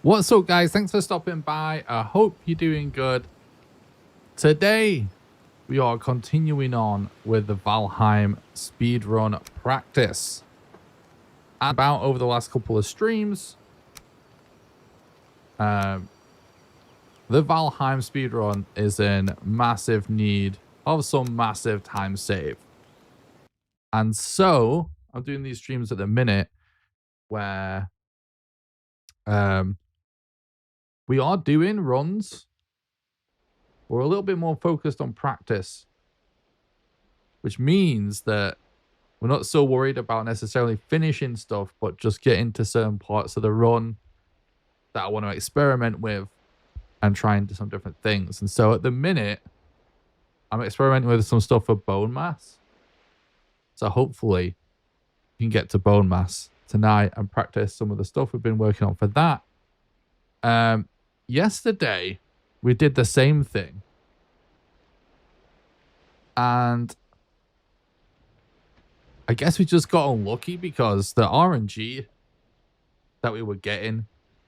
What's up, guys? Thanks for stopping by. I hope you're doing good. Today, we are continuing on with the Valheim Speedrun practice. About over the last couple of streams, the Valheim Speedrun is in massive need of some massive time save. And so, I'm doing these streams at the minute where we are doing runs. We're a little bit more focused on practice, which means that we're not so worried about necessarily finishing stuff, but just getting to certain parts of the run that I want to experiment with and try and do some different things. And so at the minute, I'm experimenting with some stuff for bone mass. So hopefully you can get to bone mass tonight and practice some of the stuff we've been working on for that. Yesterday, we did the same thing. And I guess we just got unlucky because the RNG that we were getting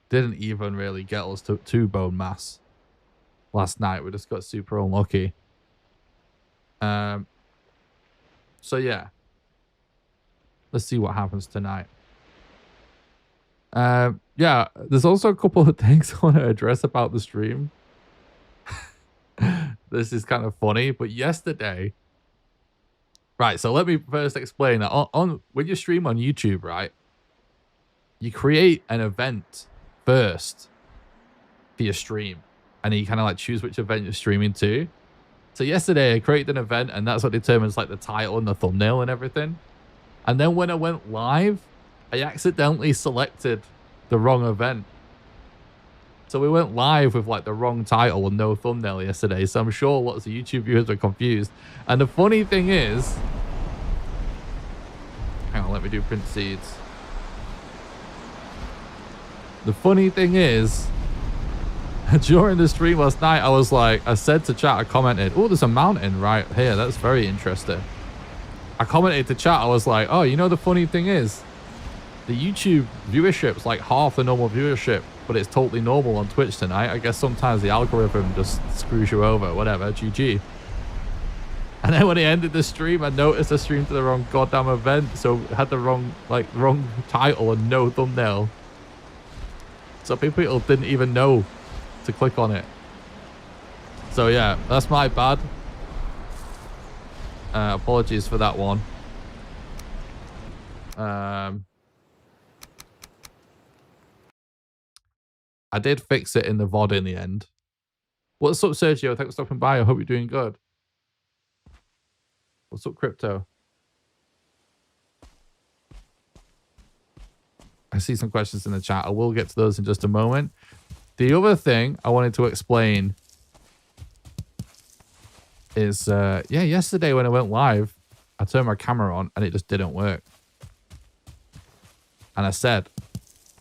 didn't even really get us to bone mass last night. We just got super unlucky. So yeah. Let's see what happens tonight. Yeah, there's also a couple of things I want to address about the stream. This is kind of funny, but yesterday... Right, so let me first explain that. When you stream on YouTube, right, you create an event first for your stream, and then you kind of like choose which event you're streaming to. So yesterday, I created an event, and that's what determines like the title and the thumbnail and everything. And then when I went live, I accidentally selected the wrong event. So we went live with like the wrong title and no thumbnail yesterday. So I'm sure lots of YouTube viewers were confused. And the funny thing is, hang on, let me do print seeds. The funny thing is, during the stream last night, I said to chat, I commented, oh, there's a mountain right here. That's very interesting. I commented to chat, I was like, oh, you know, the funny thing is, the YouTube viewership's like half the normal viewership, but it's totally normal on Twitch tonight. I guess sometimes the algorithm just screws you over, whatever, GG. And then when he ended the stream, I noticed I streamed to the wrong goddamn event, so it had the wrong title and no thumbnail. So people didn't even know to click on it. So yeah, that's my bad. Apologies for that one. I did fix it in the VOD in the end. What's up, Sergio? Thanks for stopping by. I hope you're doing good. What's up, Crypto? I see some questions in the chat. I will get to those in just a moment. The other thing I wanted to explain is, yeah, yesterday when I went live, I turned my camera on and it just didn't work. And I said,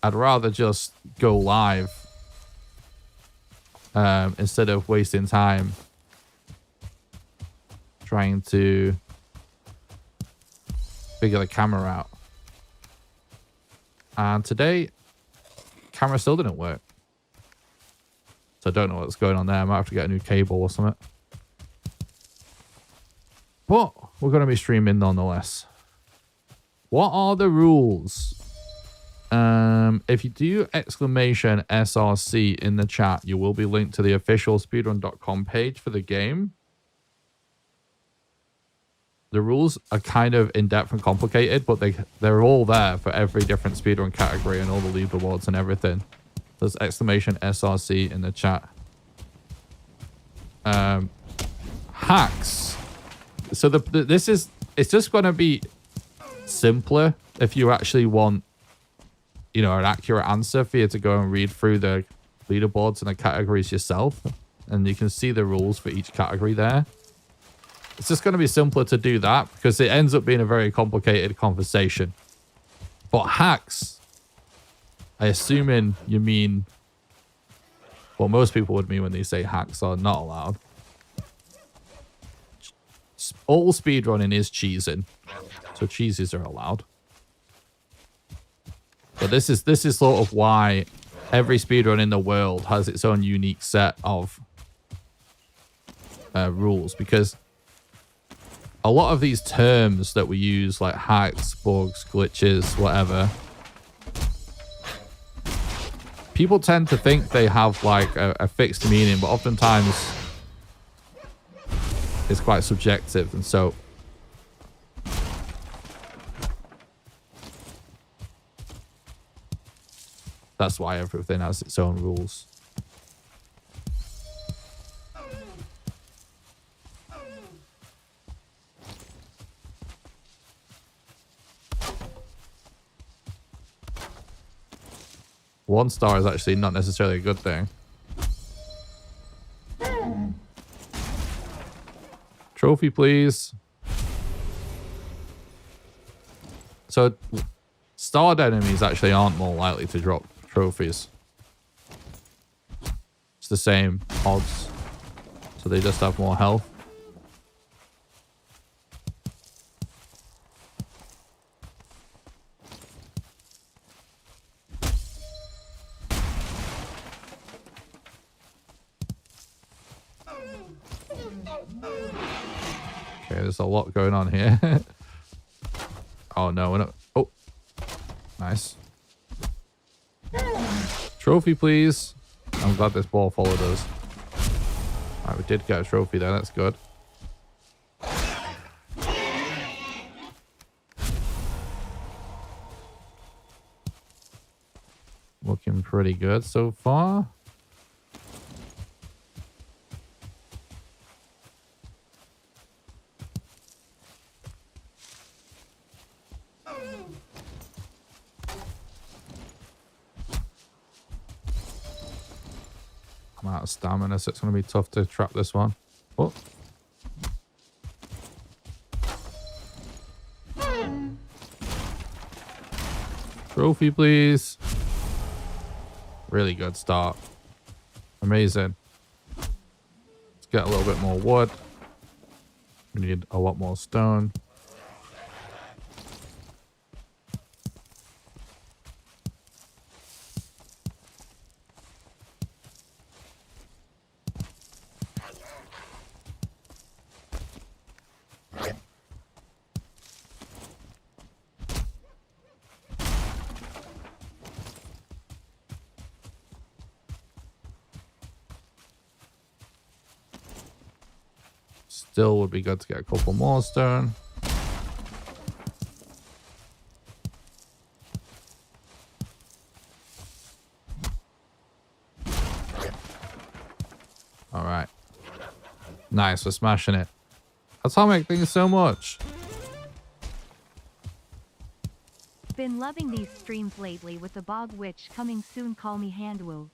I'd rather just go live instead of wasting time trying to figure the camera out. And today, camera still didn't work. So I don't know what's going on there. I might have to get a new cable or something. But we're going to be streaming nonetheless. What are the rules? If you do exclamation SRC in the chat, you will be linked to the official speedrun.com page for the game. The rules are kind of in-depth and complicated, but they're all there for every different speedrun category and all the leaderboards and everything. There's exclamation SRC in the chat. Hacks. So it's just going to be simpler if you actually want, you know, an accurate answer for you to go and read through the leaderboards and the categories yourself. And you can see the rules for each category there. It's just going to be simpler to do that because it ends up being a very complicated conversation. But hacks, I assuming you mean what most people would mean when they say hacks are not allowed. All speedrunning is cheesing, so cheeses are allowed. But this is sort of why every speedrun in the world has its own unique set of rules, because a lot of these terms that we use, like hacks, bugs, glitches, whatever, people tend to think they have like a fixed meaning, but oftentimes it's quite subjective. And so that's why everything has its own rules. One star is actually not necessarily a good thing. Trophy, please. So, starred enemies actually aren't more likely to drop trophies. It's the same odds. So they just have more health. Okay, there's a lot going on here. Oh no, we're not. Oh, nice. Trophy, please. I'm glad this ball followed us. Alright, we did get a trophy there. That's good. Looking pretty good so far. I'm out of stamina, so it's going to be tough to trap this one. Oh. Trophy, please. Really good start. Amazing. Let's get a little bit more wood. We need a lot more stone. Still would be good to get a couple more stone. All right. Nice, we're smashing it. Atomic, thank you so much. Been loving these streams lately with the Bog Witch coming soon. Call me Handwoo.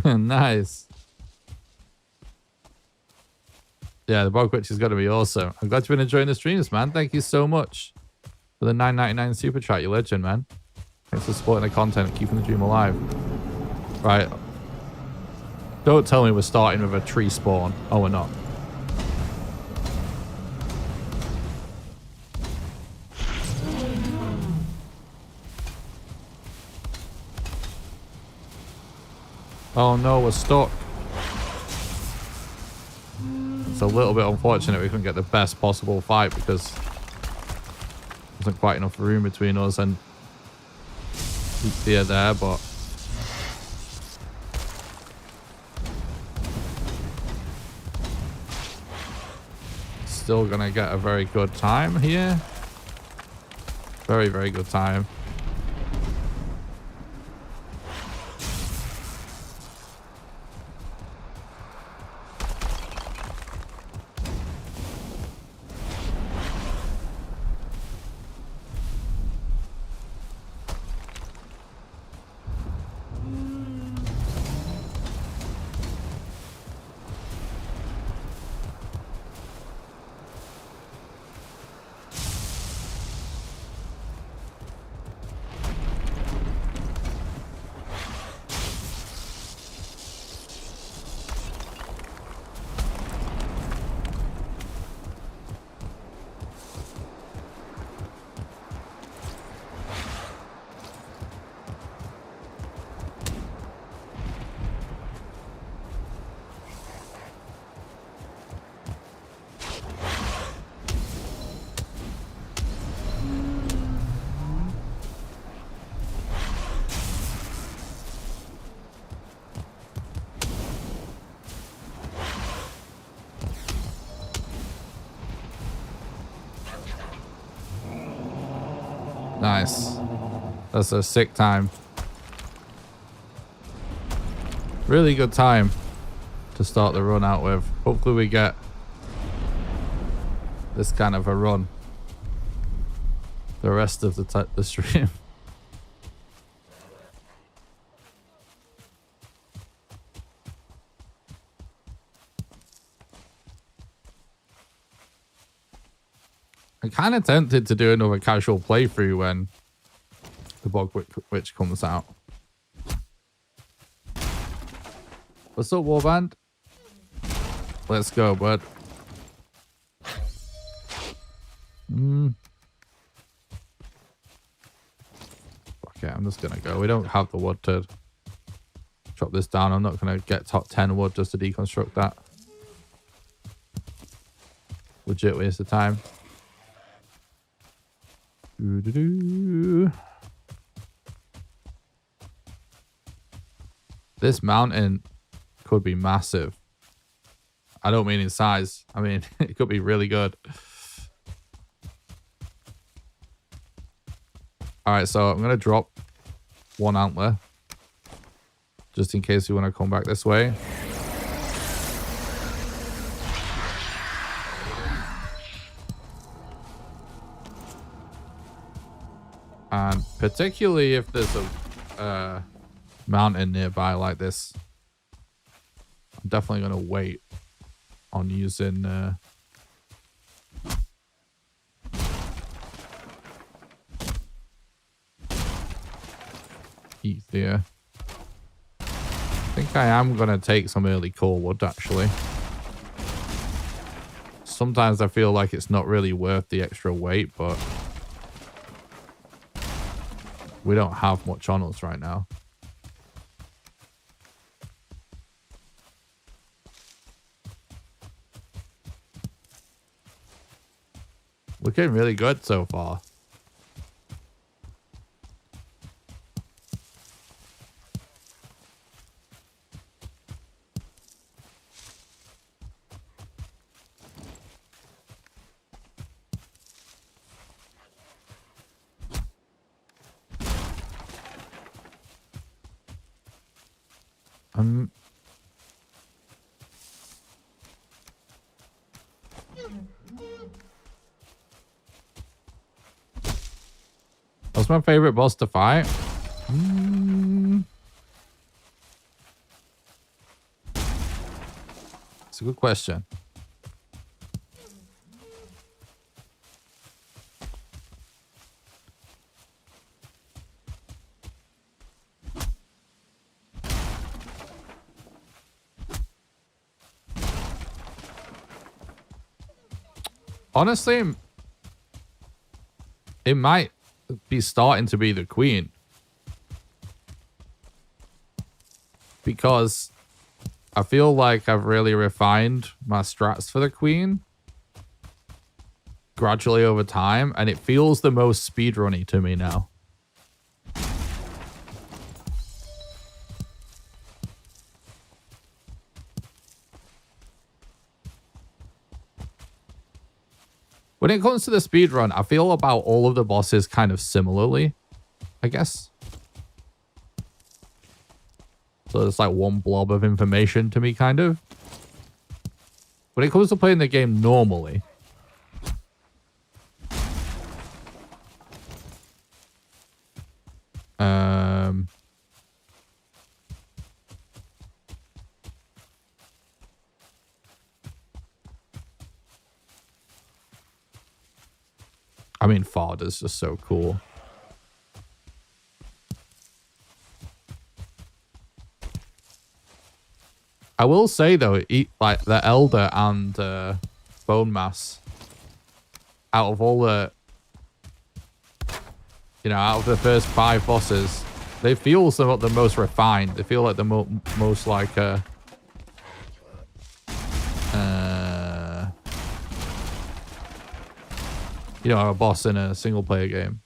Nice. Yeah, the Bog Witch is going to be awesome. I'm glad you've been enjoying the streams, man. Thank you so much for the $9.99 super chat. You legend, man. Thanks for supporting the content and keeping the dream alive. Right. Don't tell me we're starting with a tree spawn. Oh, we're not. Oh no, we're stuck. It's a little bit unfortunate we couldn't get the best possible fight because there wasn't quite enough room between us and Thea there, but still gonna get a very good time here. Very, very good time. Nice. That's a sick time. Really good time to start the run out with. Hopefully we get this kind of a run the rest of the stream. I'm kind of tempted to do another casual playthrough when the Bog Witch comes out. What's up, Warband? Let's go, bud. Okay, I'm just gonna go. We don't have the wood to chop this down. I'm not gonna get top 10 wood just to deconstruct that. Legit waste of time. This mountain could be massive. I don't mean in size. I mean, it could be really good. All right, so I'm going to drop one antler just in case we want to come back this way. And particularly if there's a mountain nearby like this, I'm definitely going to wait on using heat here. I think I am going to take some early core wood, actually. Sometimes I feel like it's not really worth the extra weight, but we don't have much on us right now. Looking really good so far. What's my favorite boss to fight? It's a good question. Honestly, it might be starting to be the queen, because I feel like I've really refined my strats for the queen gradually over time, and it feels the most speedrunny to me now. When it comes to the speedrun, I feel about all of the bosses kind of similarly, I guess. So it's like one blob of information to me, kind of. When it comes to playing the game normally, I mean, Fard is just so cool. I will say though, like the Elder and Bone Mass, out of all the, out of the first 5 bosses, they feel somewhat the most refined. They feel like the most like a boss in a single player game.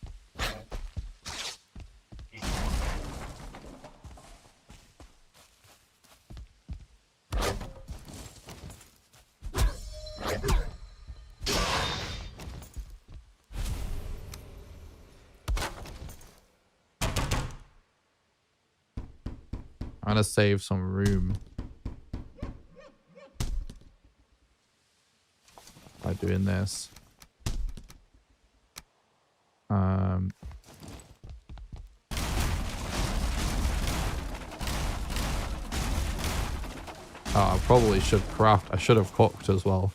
I'm gonna save some room by doing this. Oh, I probably should craft. I should have cooked as well.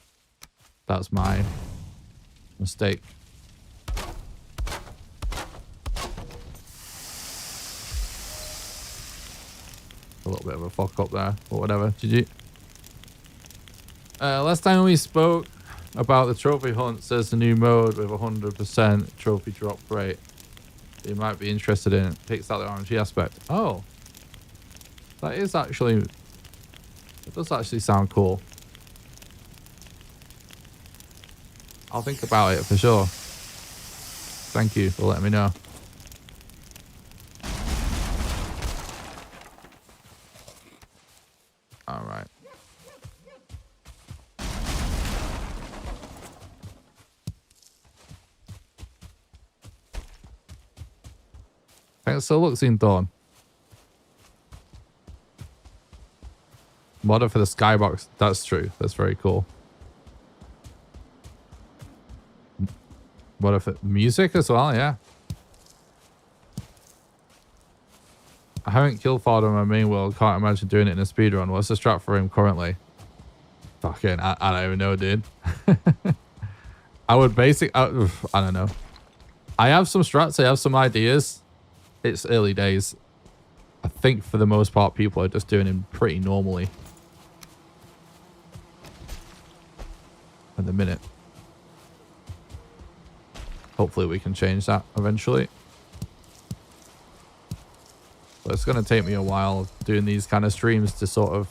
That's my mistake. A little bit of a fuck up there, but whatever. GG. Last time we spoke about the trophy hunts, there's a new mode with 100% trophy drop rate. You might be interested in. It takes out the RNG aspect. Oh, that is actually. It does actually sound cool. I'll think about it for sure. Thank you for letting me know. All right. Thanks so looks in Dawn. Modder for the skybox. That's true. That's very cool. Modder for music as well, yeah. I haven't killed Fard on my main world. Can't imagine doing it in a speedrun. What's the strat for him currently? Fucking, I don't even know, dude. I would I don't know. I have some strats. I have some ideas. It's early days. I think for the most part, people are just doing him pretty normally. At the minute. Hopefully we can change that eventually. But it's going to take me a while doing these kind of streams to sort of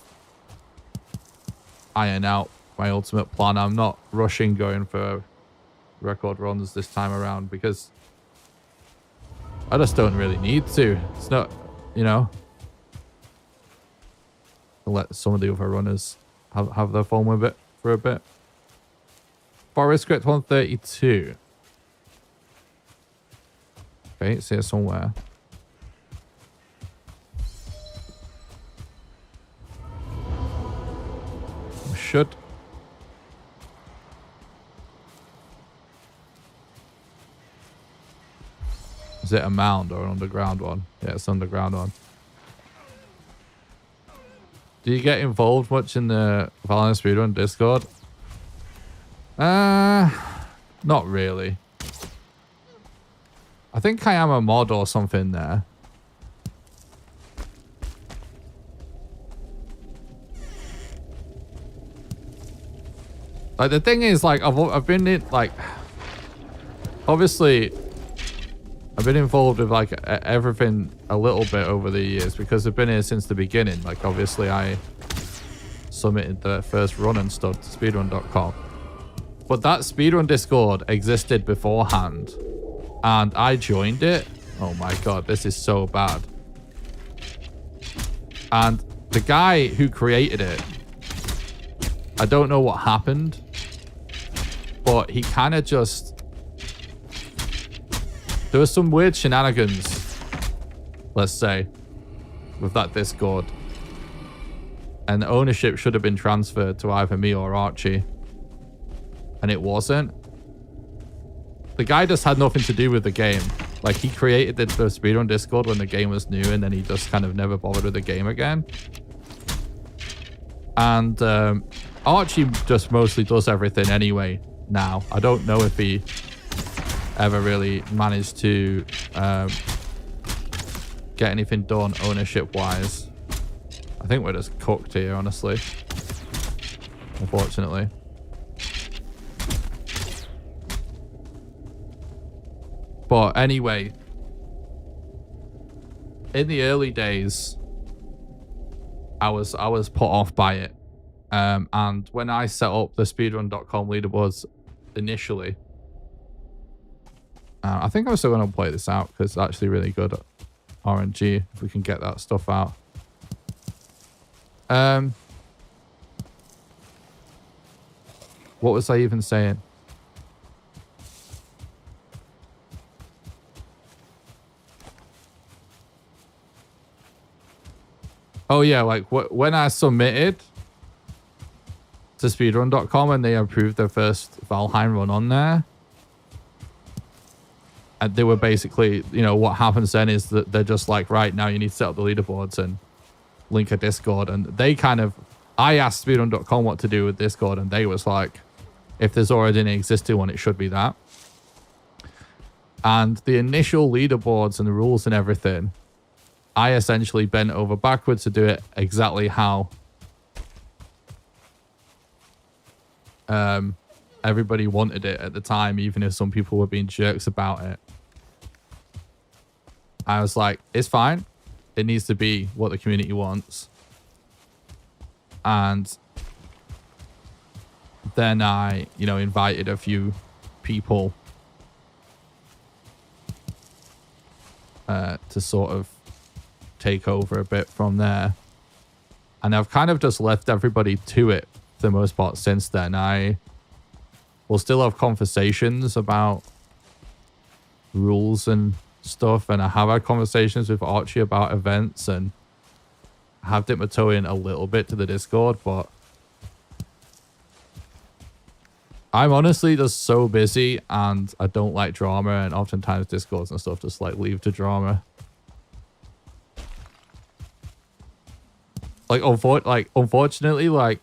iron out my ultimate plan. I'm not rushing going for record runs this time around because I just don't really need to. It's not, you know, I'll let some of the other runners have their fun with it for a bit. Forest script 132. Okay, it's here somewhere. Should. Is it a mound or an underground one? Yeah, it's an underground one. Do you get involved much in the Valheim Speedrun Discord? Not really. I think I am a mod or something there. Like, the thing is, like, I've been in, like, obviously, I've been involved with, like, everything a little bit over the years because I've been here since the beginning. Like, obviously, I submitted the first run and stuff to speedrun.com. But that speedrun Discord existed beforehand. And I joined it. Oh my god, this is so bad. And the guy who created it, I don't know what happened, but he kind of just... There was some weird shenanigans, let's say, with that Discord. And ownership should have been transferred to either me or Archie. And it wasn't. The guy just had nothing to do with the game. Like, he created the speedrun Discord when the game was new, and then he just kind of never bothered with the game again. And Archie just mostly does everything anyway now. I don't know if he ever really managed to get anything done ownership-wise. I think we're just cooked here, honestly. Unfortunately. But anyway, in the early days, I was put off by it. And when I set up the speedrun.com leaderboards initially, I think I'm still going to play this out because it's actually really good at RNG if we can get that stuff out. What was I even saying? Oh yeah, like when I submitted to speedrun.com and they approved their first Valheim run on there, and they were basically, you know, what happens then is that they're just like, right, now you need to set up the leaderboards and link a Discord. And they kind of, I asked speedrun.com what to do with Discord, and they was like, if there's already an existing one, it should be that. And the initial leaderboards and the rules and everything, I essentially bent over backwards to do it exactly how everybody wanted it at the time, even if some people were being jerks about it. I was like, it's fine. It needs to be what the community wants. And then I, you know, invited a few people to sort of take over a bit from there. And I've kind of just left everybody to it for the most part since then. I will still have conversations about rules and stuff, and I have had conversations with Archie about events, and I have dipped my toe in a little bit to the Discord, but I'm honestly just so busy and I don't like drama, and oftentimes Discords and stuff just like leave to drama. Like, unfortunately, like,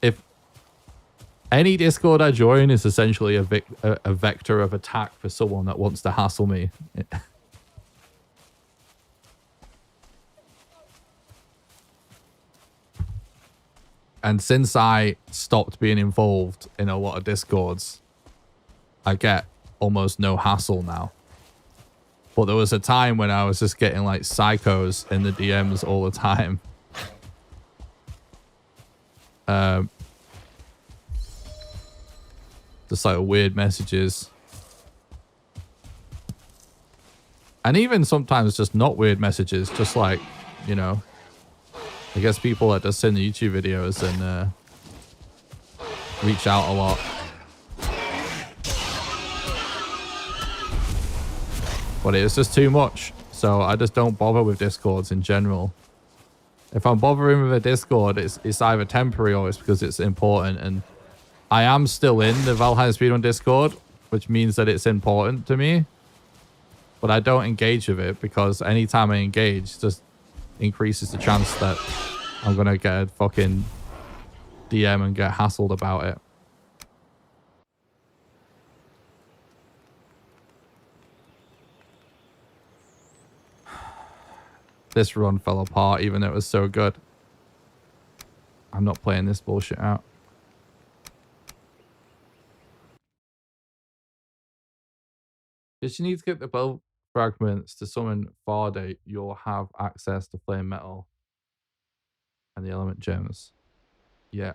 if any Discord I join is essentially a vector of attack for someone that wants to hassle me. And since I stopped being involved in a lot of Discords, I get almost no hassle now. But there was a time when I was just getting like psychos in the DMs all the time. Just like weird messages. And even sometimes just not weird messages, just like, you know, I guess people that just send YouTube videos and reach out a lot. But it's just too much. So I just don't bother with Discords in general. If I'm bothering with a Discord, it's either temporary or it's because it's important. And I am still in the Valheim Speedrun Discord, which means that it's important to me. But I don't engage with it because anytime I engage, just increases the chance that I'm going to get a fucking DM and get hassled about it. This run fell apart even though it was so good. I'm not playing this bullshit out. If you need to get the bow fragments to summon Farday, you'll have access to flame metal and the element gems. Yeah.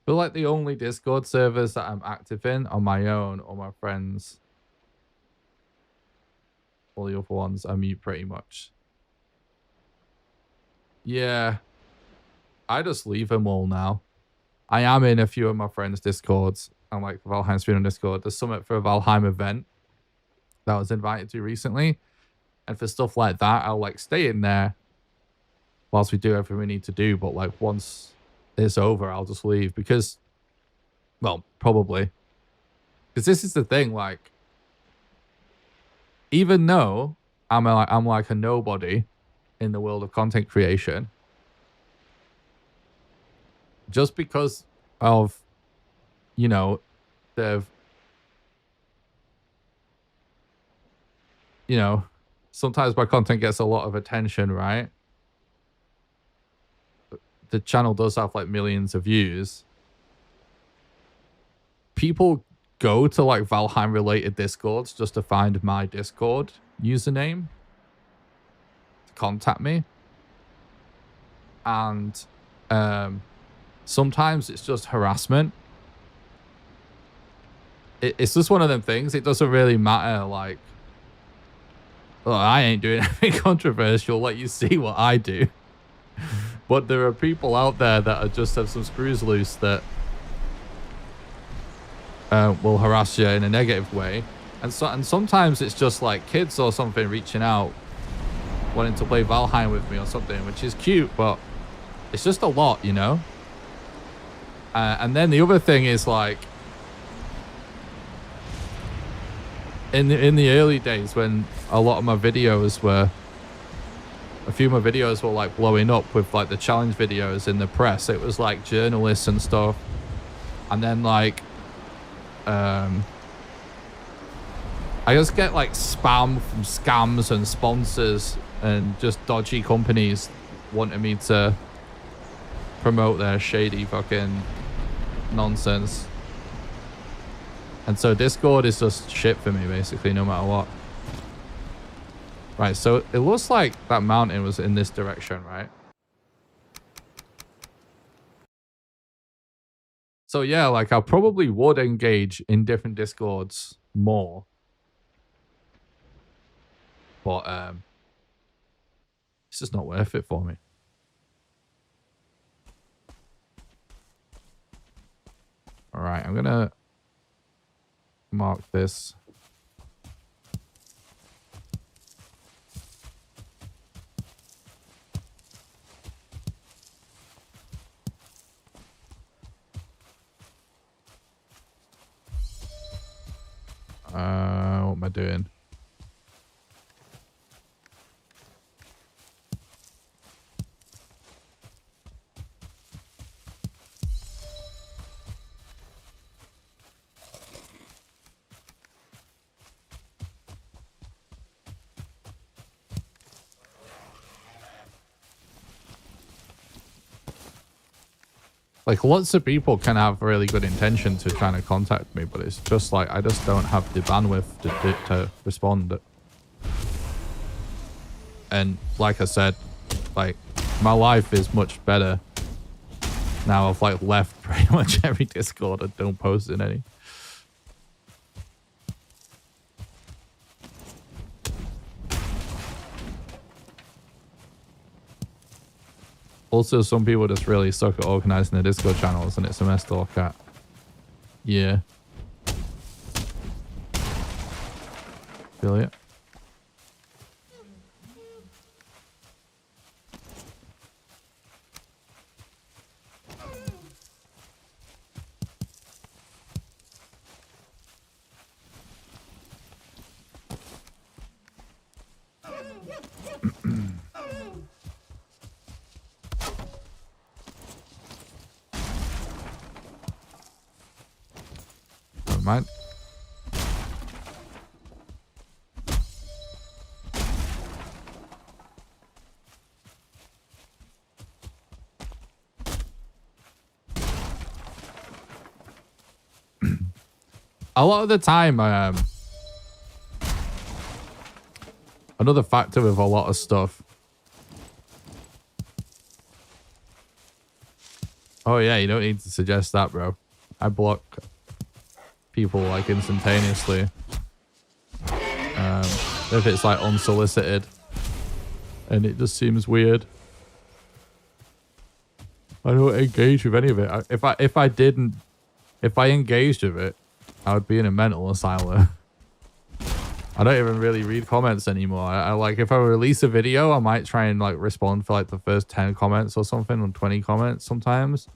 I feel like the only Discord servers that I'm active in are my own or my friends. All the other ones I mute pretty much. Yeah. I just leave them all now. I am in a few of my friends' Discords. I'm like Valheim Speedrun Discord. There's Summit for a Valheim event that I was invited to recently. And for stuff like that, I'll like stay in there whilst we do everything we need to do. But like once it's over, I'll just leave because, well, probably. Because this is the thing, like, even though I'm like a nobody in the world of content creation, just because of, you know, sometimes my content gets a lot of attention, right? The channel does have like millions of views. People go to like Valheim related Discords just to find my Discord username to contact me. And sometimes it's just harassment. It's just one of them things. It doesn't really matter. Like, well, I ain't doing anything controversial. Let you see what I do. But there are people out there that are just have some screws loose that will harass you in a negative way. And sometimes it's just like kids or something reaching out, wanting to play Valheim with me or something, which is cute, but it's just a lot, you know? And then the other thing is like, in the early days when a lot of my videos were, a few of my videos were like blowing up with like the challenge videos in the press, it was like journalists and stuff. And then like, I just get like spam from scams and sponsors and just dodgy companies wanting me to promote their shady fucking nonsense. And so Discord is just shit for me, basically, no matter what. Right, so it looks like that mountain was in this direction, right? So yeah, like I probably would engage in different Discords more. But it's just not worth it for me. All right, I'm gonna mark this. What am I doing? Like, lots of people can have really good intention to trying to contact me, but it's just like, I just don't have the bandwidth to respond. And like I said, like, my life is much better now. I've like left pretty much every Discord and don't post in any. Also, some people just really suck at organizing their Discord channels, and it's a mess to look at. Yeah. Feel it. Mind. A lot of the time, another factor with a lot of stuff. Oh yeah, you don't need to suggest that, bro. I block people like instantaneously if it's like unsolicited, and it just seems weird. I don't engage with any of it. If I engaged with it, I would be in a mental asylum. I don't even really read comments anymore. I like, if I release a video, I might try and like respond for like the first 10 comments or something, or 20 comments sometimes,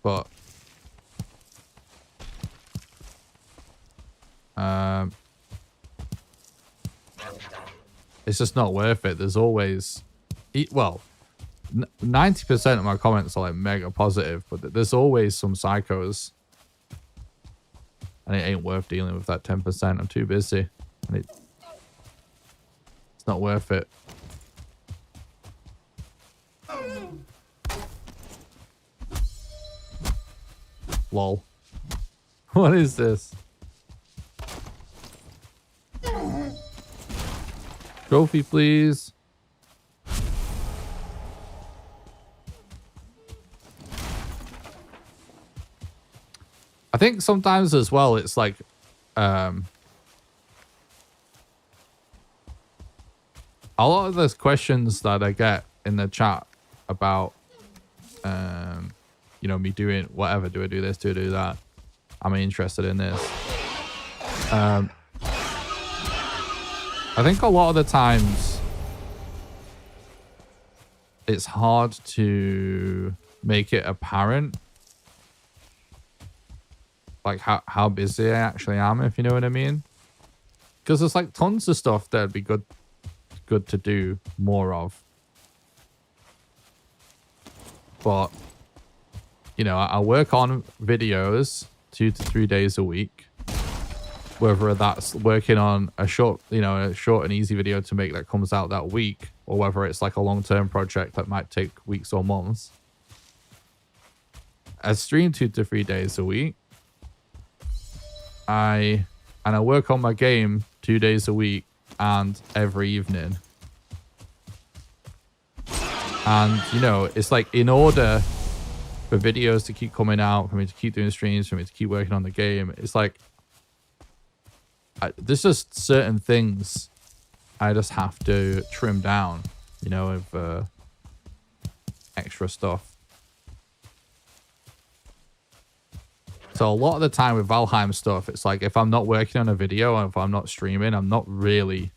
but it's just not worth it. There's always, well, 90% of my comments are like mega positive, but there's always some psychos, and it ain't worth dealing with that 10%. I'm too busy, and it's not worth it. Lol. What is this? Trophy, please. I think sometimes as well, it's like, a lot of those questions that I get in the chat about, you know, me doing whatever. Do I do this? Do I do that? I'm interested in this. I think a lot of the times it's hard to make it apparent like how busy I actually am, if you know what I mean. Because there's like tons of stuff that'd be good to do more of. But, you know, I work on videos 2 to 3 days a week. Whether that's working on a short and easy video to make that comes out that week, or whether it's like a long-term project that might take weeks or months. I stream 2 to 3 days a week. I work on my game 2 days a week and every evening. And, you know, it's like in order for videos to keep coming out, for me to keep doing streams, for me to keep working on the game, it's like there's just certain things I just have to trim down, you know, of extra stuff. So a lot of the time with Valheim stuff, it's like if I'm not working on a video and if I'm not streaming, I'm not really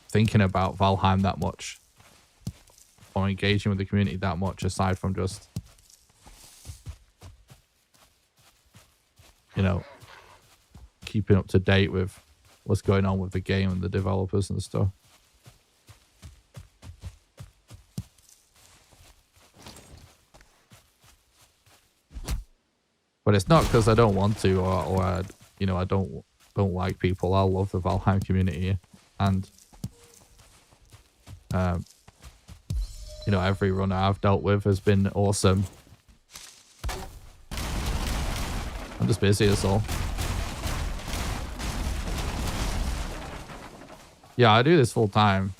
thinking about Valheim that much or engaging with the community that much, aside from just, you know, keeping up to date with what's going on with the game and the developers and stuff. But it's not because I don't want to, or you know, I don't like people. I love the Valheim community, and you know, every runner I've dealt with has been awesome. I'm just busy, that's all. Yeah, I do this full time.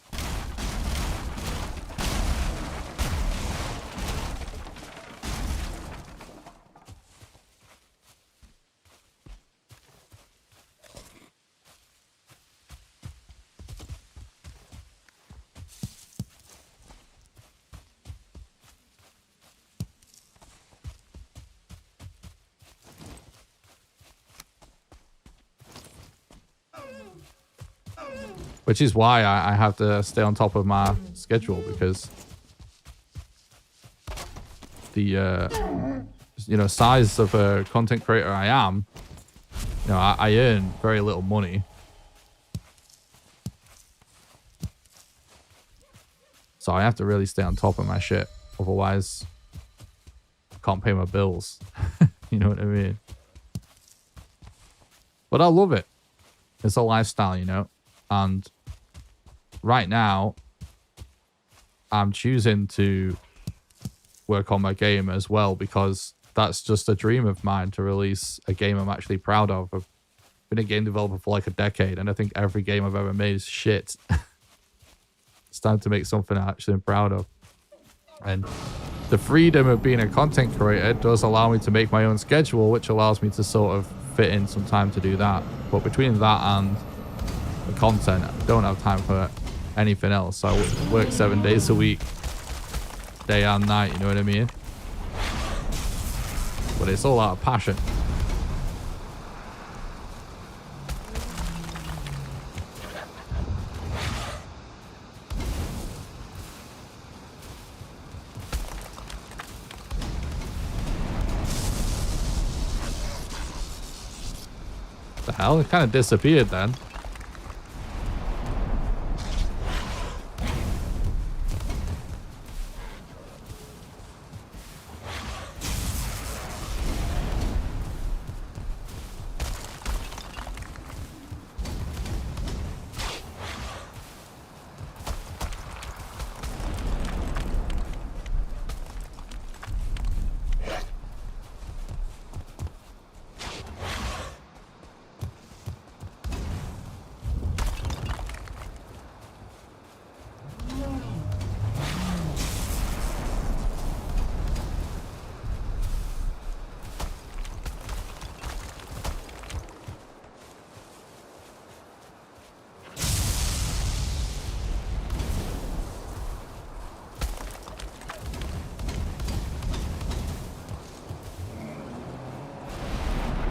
Which is why I have to stay on top of my schedule, because the you know, size of a content creator I am, you know, I earn very little money. So I have to really stay on top of my shit. Otherwise, I can't pay my bills. You know what I mean? But I love it. It's a lifestyle, you know? And right now, I'm choosing to work on my game as well, because that's just a dream of mine, to release a game I'm actually proud of. I've been a game developer for like a decade, and I think every game I've ever made is shit. It's time to make something I actually am proud of. And the freedom of being a content creator does allow me to make my own schedule, which allows me to sort of fit in some time to do that. But between that and the content, I don't have time for anything else. I work 7 days a week, day and night, you know what I mean? But it's all out of passion. The hell? It kind of disappeared then.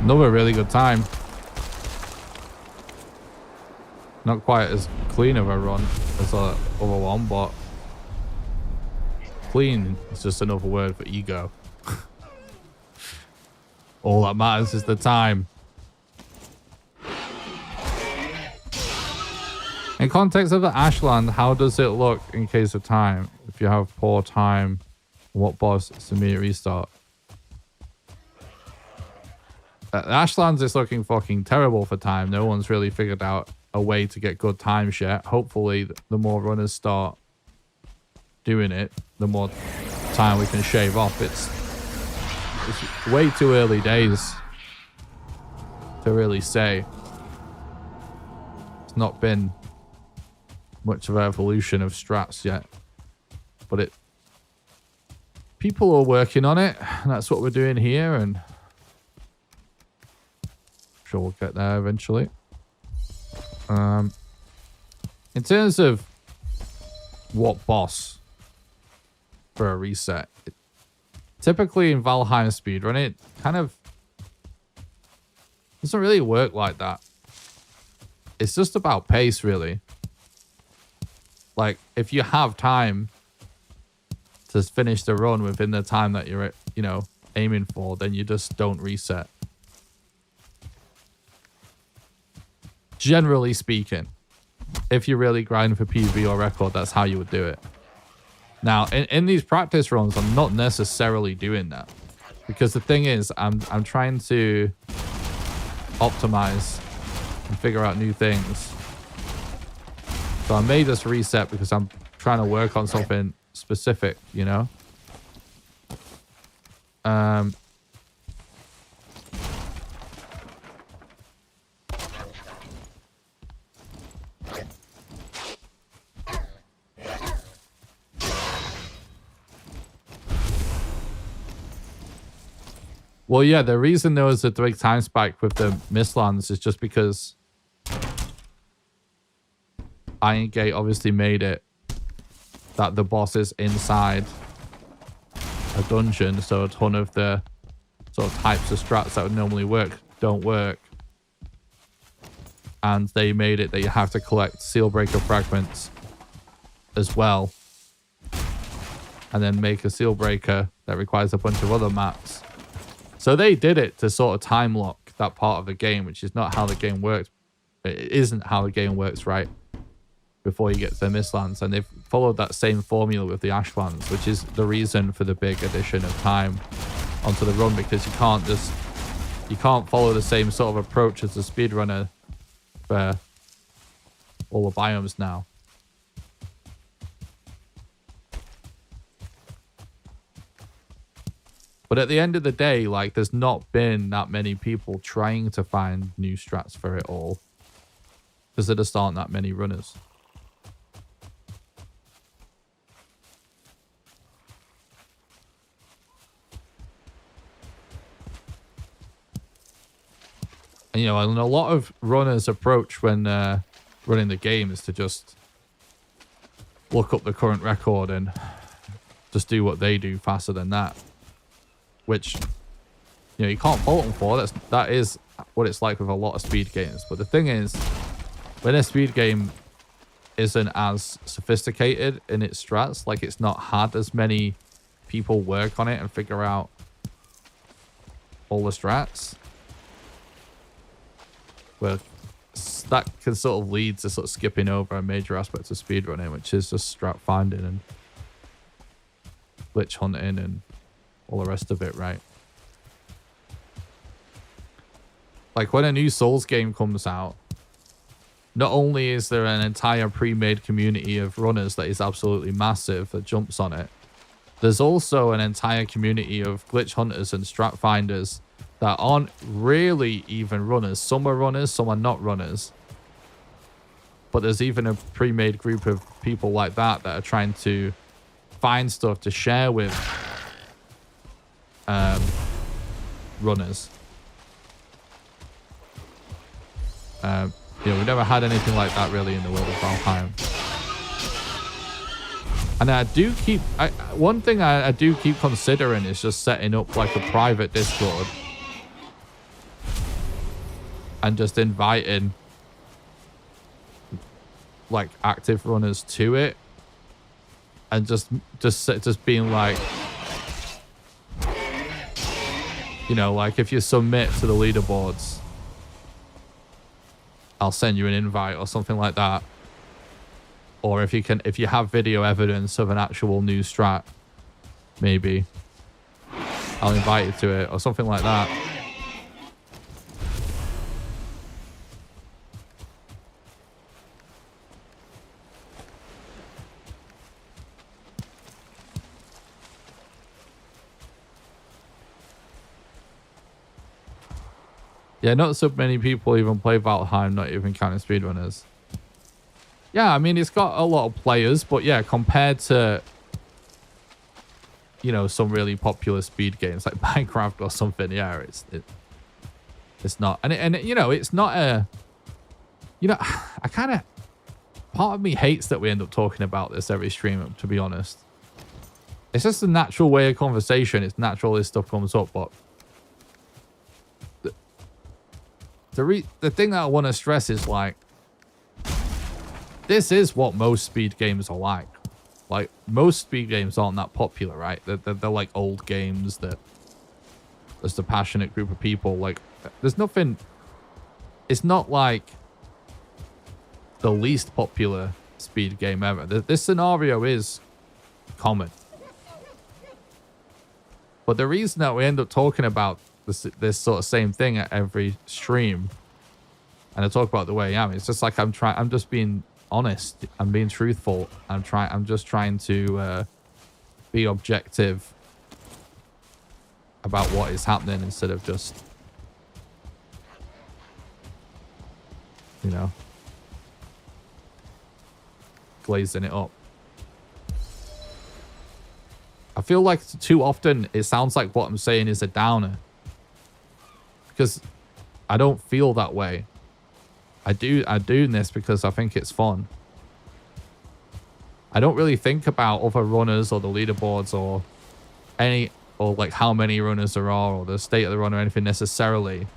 Another really good time. Not quite as clean of a run as the other one, but clean is just another word for ego. All that matters is the time. In context of the Ashland, how does it look in case of time? If you have poor time, what boss is immediate restart? Ashlands is looking fucking terrible for time. No one's really figured out a way to get good times yet. Hopefully, the more runners start doing it, the more time we can shave off. It's way too early days to really say. It's not been much of an evolution of strats yet, but people are working on it, and that's what we're doing here, and I'm sure we'll get there eventually. In terms of what boss for a reset, typically in Valheim Speedrun, it kind of doesn't really work like that. It's just about pace, really. Like, if you have time to finish the run within the time that you're, you know, aiming for, then you just don't reset. Generally speaking, if you're really grinding for PB or record, that's how you would do it. Now, in these practice runs, I'm not necessarily doing that, because the thing is, I'm trying to optimize and figure out new things. So I may just reset because I'm trying to work on something specific, you know? Well, yeah, the reason there was a big time spike with the Mistlands is just because Iron Gate obviously made it that the boss is inside a dungeon, so a ton of the sort of types of strats that would normally work don't work. And they made it that you have to collect seal breaker fragments as well, and then make a seal breaker that requires a bunch of other maps. So they did it to sort of time lock that part of the game, which is not how the game works. It isn't how the game works, right? Before you get to the Mistlands. And they've followed that same formula with the Ashlands, which is the reason for the big addition of time onto the run, because you can't follow the same sort of approach as the speedrunner for all the biomes now. But at the end of the day, like, there's not been that many people trying to find new strats for it all, because there just aren't that many runners. And, you know, and a lot of runners' approach when running the game is to just look up the current record and just do what they do faster than that. Which, you know, you can't fault them for. That is what it's like with a lot of speed games. But the thing is, when a speed game isn't as sophisticated in its strats, like it's not had as many people work on it and figure out all the strats, well, that can sort of lead to sort of skipping over a major aspect of speedrunning, which is just strat finding and glitch hunting and all the rest of it, right? Like, when a new Souls game comes out, not only is there an entire pre-made community of runners that is absolutely massive that jumps on it, there's also an entire community of glitch hunters and strat finders that aren't really even runners. Some are runners, some are not runners. But there's even a pre-made group of people like that that are trying to find stuff to share with runners. You know, we never had anything like that really in the world of Valheim. And I do keep... one thing I do keep considering is just setting up like a private Discord and just inviting like active runners to it, and just being like, you know, like if you submit to the leaderboards, I'll send you an invite or something like that. Or if you have video evidence of an actual new strat, maybe I'll invite you to it or something like that. Yeah, not so many people even play Valheim, not even counting speedrunners. Yeah, I mean, it's got a lot of players, but yeah, compared to, you know, some really popular speed games like Minecraft or something, yeah, it's not. And you know, it's not a, you know, I kind of, part of me hates that we end up talking about this every stream, to be honest. It's just a natural way of conversation. It's natural this stuff comes up, but the thing that I want to stress is like, this is what most speed games are like. Like, most speed games aren't that popular, right? They're like old games that there's a passionate group of people. Like, there's nothing... It's not like the least popular speed game ever. This scenario is common. But the reason that we end up talking about this sort of same thing at every stream, and I talk about the way I am, it's just like I'm just being honest. I'm being truthful. I'm just trying to be objective about what is happening instead of just, you know, glazing it up. I feel like too often it sounds like what I'm saying is a downer, because I don't feel that way. I do this because I think it's fun. I don't really think about other runners or the leaderboards or like how many runners there are or the state of the run or anything necessarily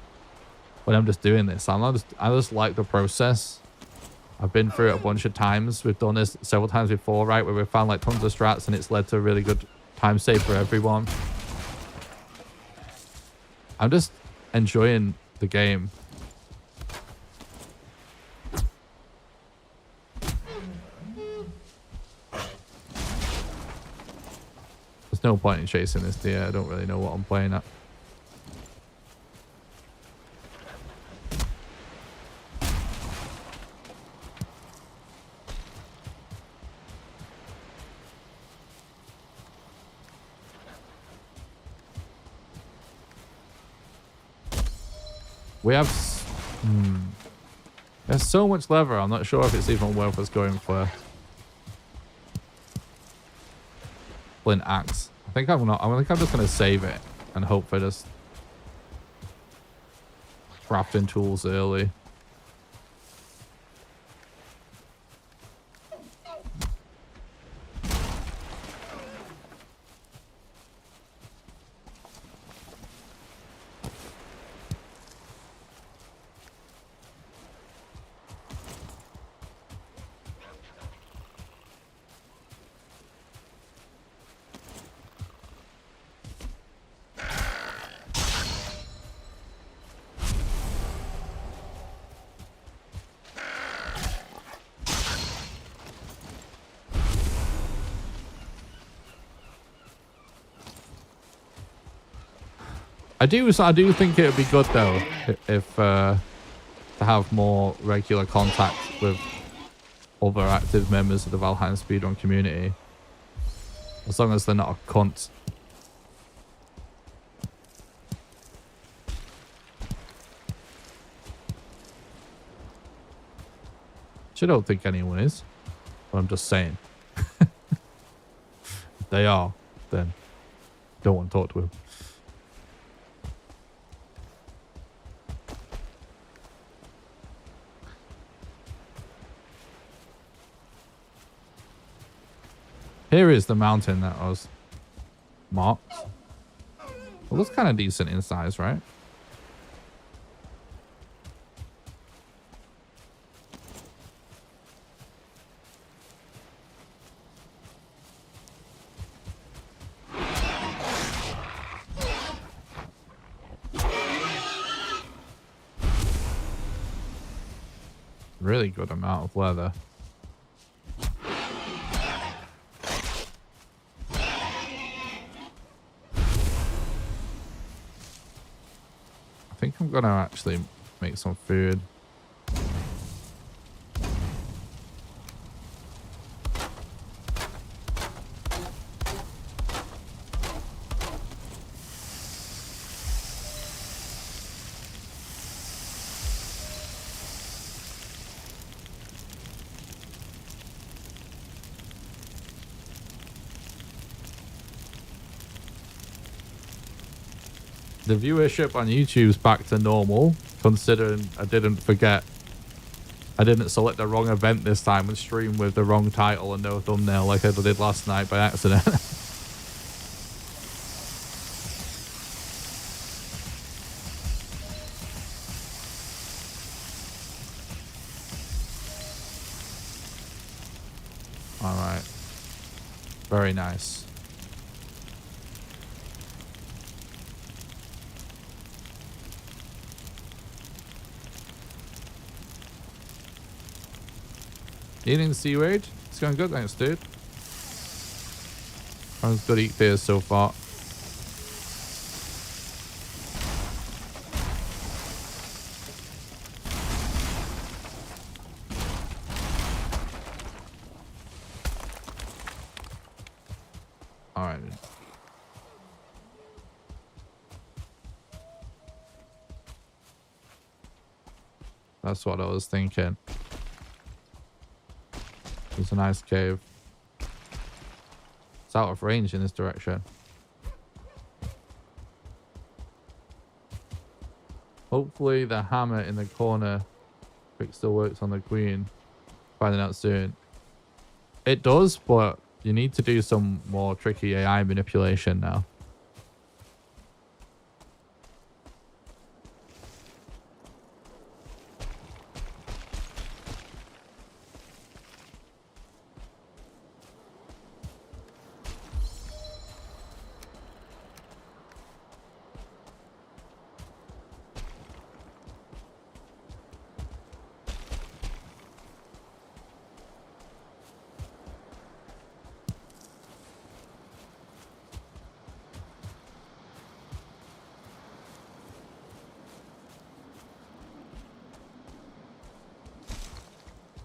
when I'm just doing this. I just like the process. I've been through it a bunch of times. We've done this several times before, right? Where we've found like tons of strats and it's led to a really good time save for everyone. I'm just enjoying the game. There's no point in chasing this deer. I don't really know what I'm playing at. We have... There's so much leather. I'm not sure if it's even worth us going for flint axe. I think I'm just gonna save it and hope for just crafting tools early. I do think it would be good though if to have more regular contact with other active members of the Valheim Speedrun community, as long as they're not a cunt. Which I don't think anyone is, but I'm just saying. If they are, then don't want to talk to them. Here is the mountain that was marked. It looks kind of decent in size, right? Really good amount of leather. I think I'm gonna actually make some food. The viewership on YouTube's back to normal, considering I didn't select the wrong event this time and stream with the wrong title and no thumbnail like I did last night by accident. All right. Very nice. Eating seaweed? It's going good, thanks, dude. Sounds good eat beers so far. All right. That's what I was thinking. It's a nice cave. It's out of range in this direction. Hopefully the hammer in the corner still works on the queen. Finding out soon. It does, but you need to do some more tricky AI manipulation now.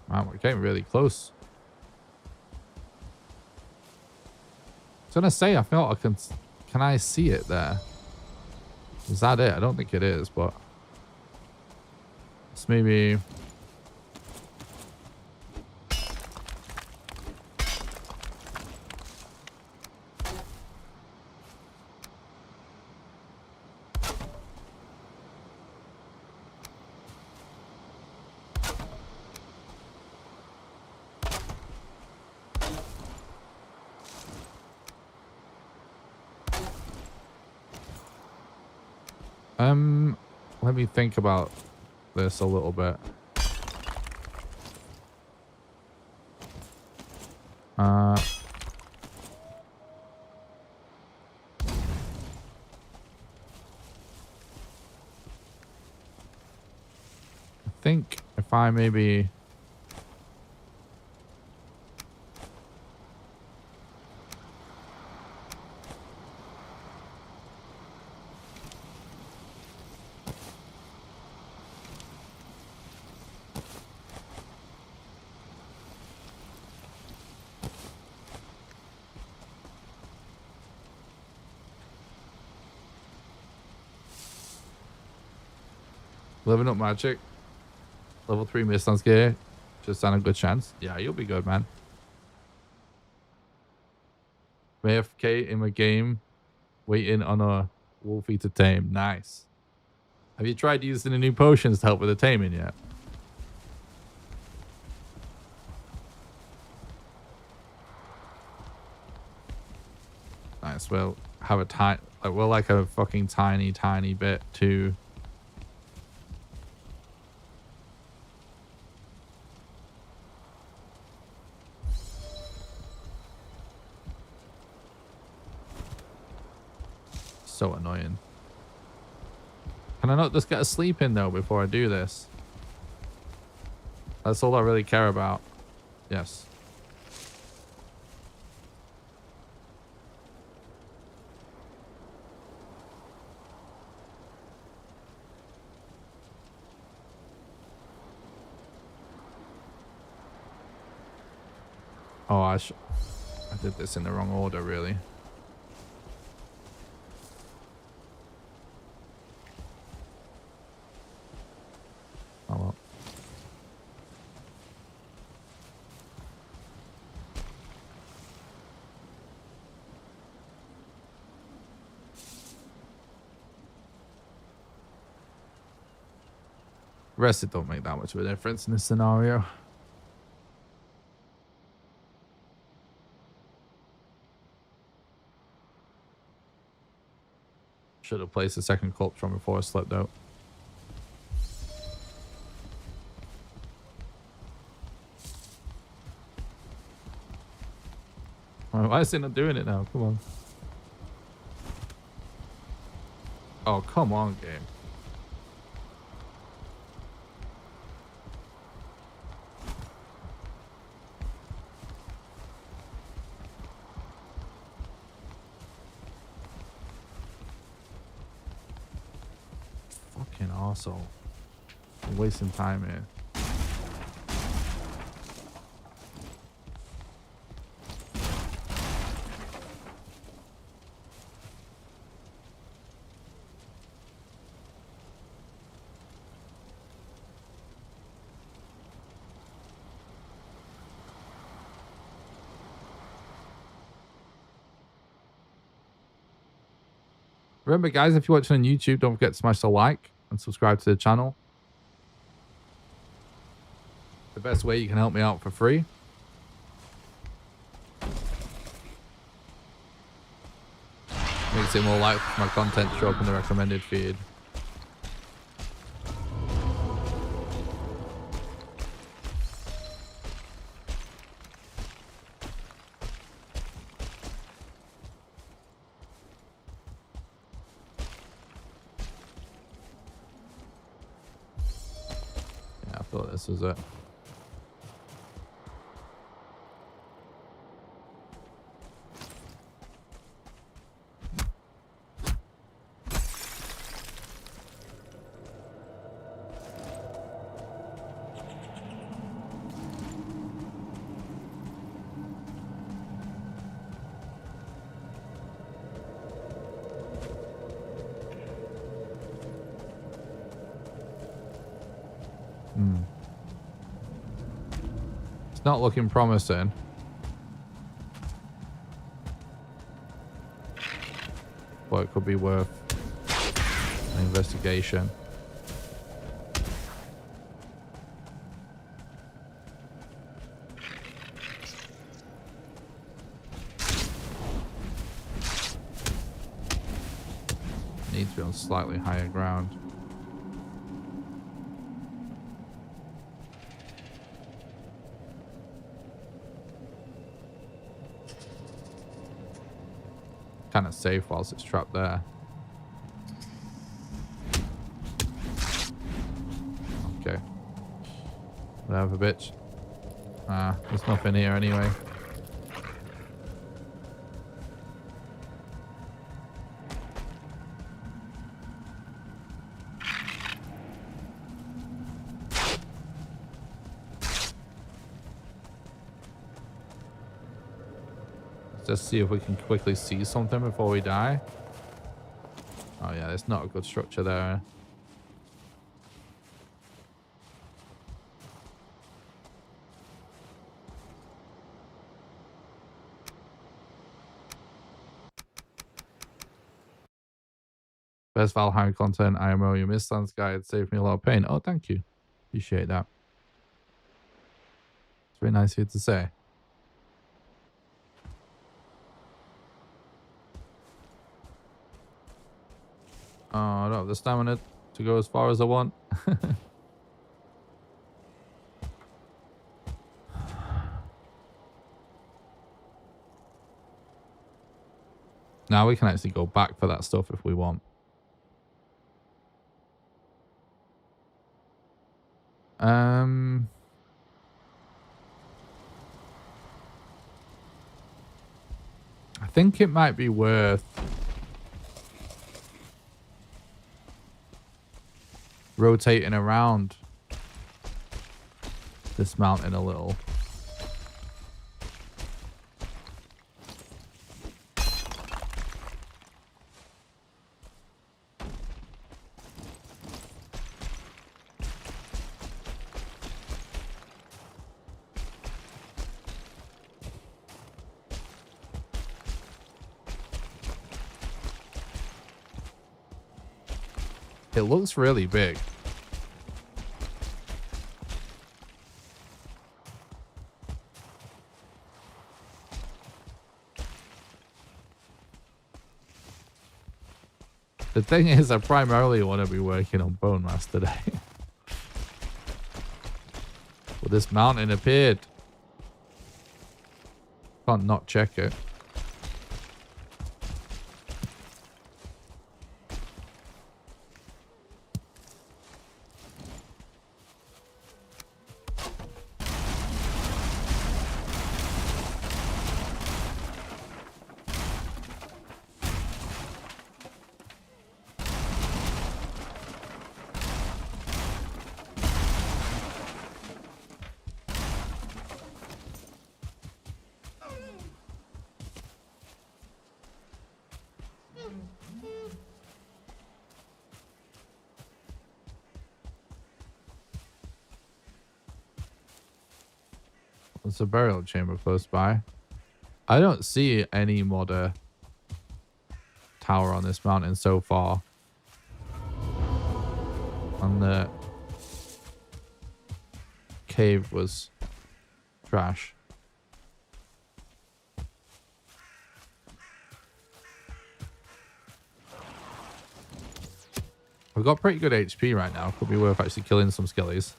Wow, we're getting really close. I was gonna say, I feel I can I see it there? Is that it? I don't think it is, but it's maybe. Let me think about this a little bit. I think if I maybe living up magic, level 3 Mistance gear, just stand a good chance. Yeah, you'll be good, man. AFK in the game, waiting on a wolfie to tame. Nice. Have you tried using the new potions to help with the taming yet? Nice. We'll have a we're like a fucking tiny bit too. So annoying. Can I not just get a sleep in though before I do this? That's all I really care about. Yes. Oh, I did this in the wrong order, really. Oh well. Rest, it don't make that much of a difference in this scenario. Should have placed the second culture on before I slept out. Why is it not doing it now? Come on. Oh, come on, game. Fucking arsehole. I'm wasting time here. Remember, guys, if you're watching on YouTube, don't forget to smash the like and subscribe to the channel. The best way you can help me out for free. Makes it more likely for my content to show up in the recommended feed. Yeah, I thought this was it. It's not looking promising. But it could be worth an investigation. Needs to be on slightly higher ground. Kind of safe whilst it's trapped there. Okay. Whatever, bitch. Ah, there's nothing here anyway. Let's see if we can quickly see something before we die. Oh yeah, there's not a good structure there. Best Valheim content, IMO, your Mistlands guide saved me a lot of pain. Oh, thank you. Appreciate that. It's very nice of you to say. Oh, I don't have the stamina to go as far as I want. Now we can actually go back for that stuff if we want. think it might be worth rotating around this mountain a little. It looks really big. The thing is, I primarily want to be working on Bone Mass today. Well, this mountain appeared. Can't not check it. There's a burial chamber close by. I don't see any modder tower on this mountain so far. And the cave was trash. We've got pretty good HP right now. Could be worth actually killing some skellies.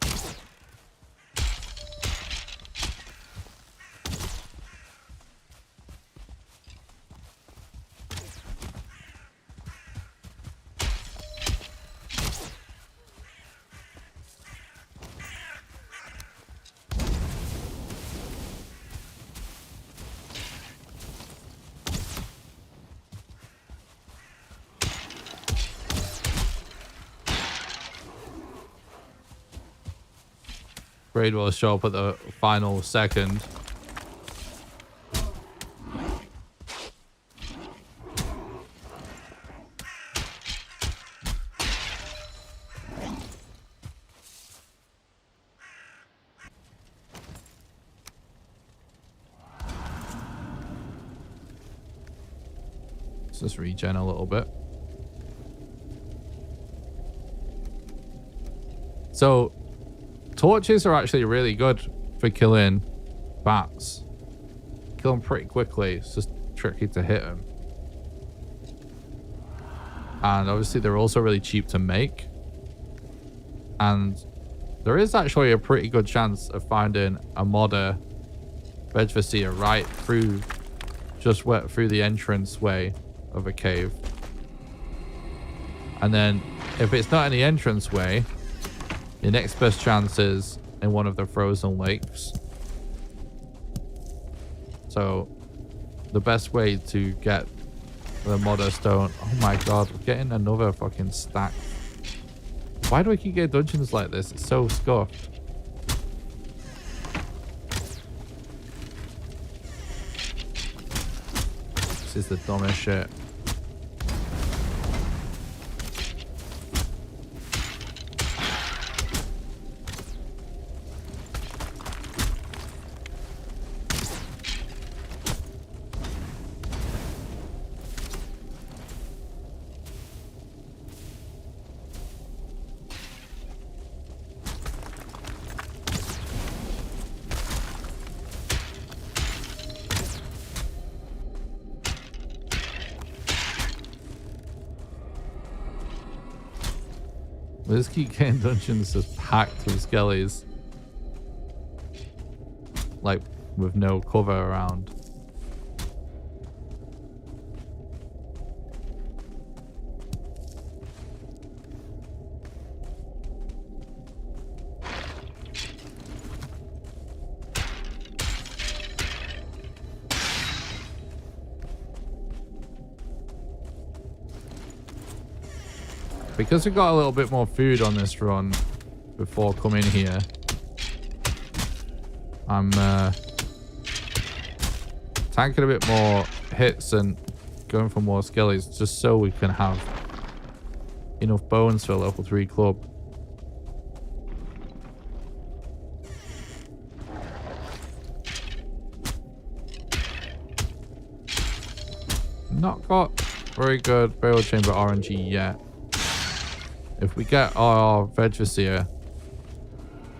Raid will show up at the final second. Let's just regen a little bit. So torches are actually really good for killing bats. Kill them pretty quickly. It's just tricky to hit them. And obviously they're also really cheap to make. And there is actually a pretty good chance of finding a modder Bedvasia right through, just through the entrance way of a cave. And then if it's not in the entrance way, your next best chance is in one of the frozen lakes. So the best way to get the modder stone. Oh my god, we're getting another fucking stack. Why do we keep getting dungeons like this? It's so scuffed. This is the dumbest shit. This keep getting dungeons just packed with skellies. Like, with no cover around. Because we got a little bit more food on this run before coming here, I'm tanking a bit more hits and going for more skellies just so we can have enough bones for a level 3 club. Not got very good burial chamber RNG yet. If we get our Vegvaseer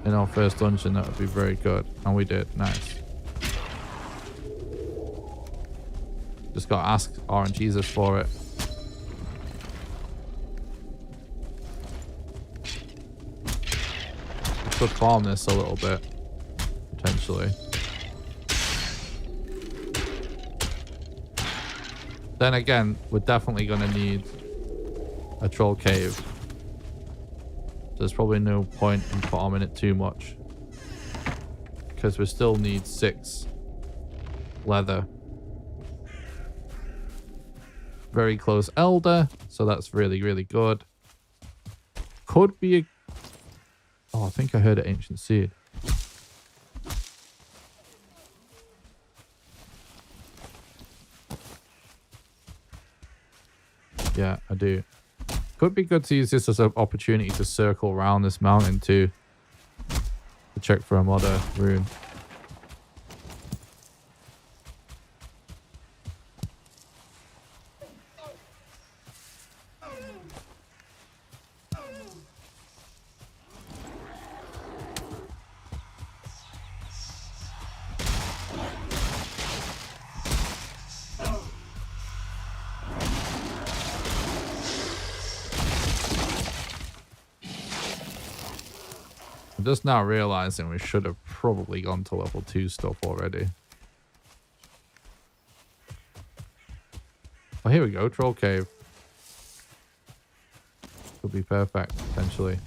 in our first dungeon, that would be very good. And we did. Nice. Just got to ask RNGesus for it. We could farm this a little bit, potentially. Then again, we're definitely going to need a troll cave. So there's probably no point in farming it too much, because we still need 6 leather. Very close elder, so that's really, really good. Could be a... Oh, I think I heard an ancient seed. Yeah, I do. Could be good to use this as an opportunity to circle around this mountain too. To check for a modder rune. I'm just now realizing we should have probably gone to level 2 stuff already. Oh, here we go. Troll cave. Could be perfect, potentially.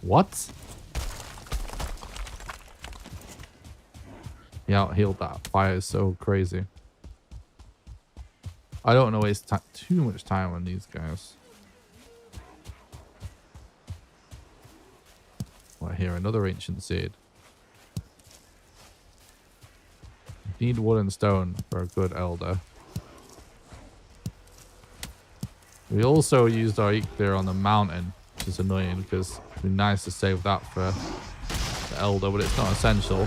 What? Yeah, healed that. Fire is so crazy. I don't want to waste too much time on these guys. Well, here, another ancient seed. Need wood and stone for a good elder. We also used our Eek on the mountain, which is annoying because it'd be nice to save that for the elder, but it's not essential.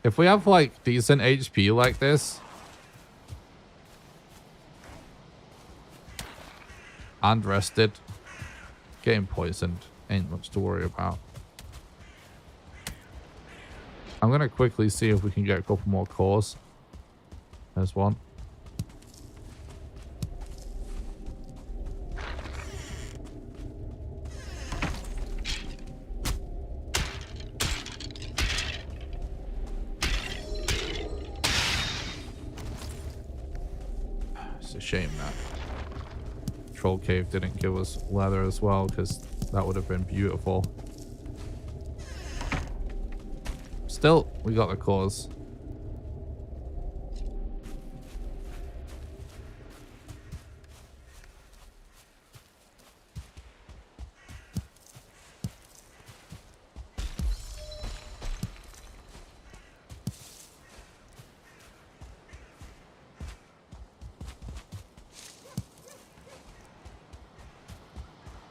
If we have like decent HP like this and rested, getting poisoned ain't much to worry about. I'm going to quickly see if we can get a couple more cores. There's one. It's a shame that Troll Cave didn't give us leather as well, because that would have been beautiful. Still, we got the cores.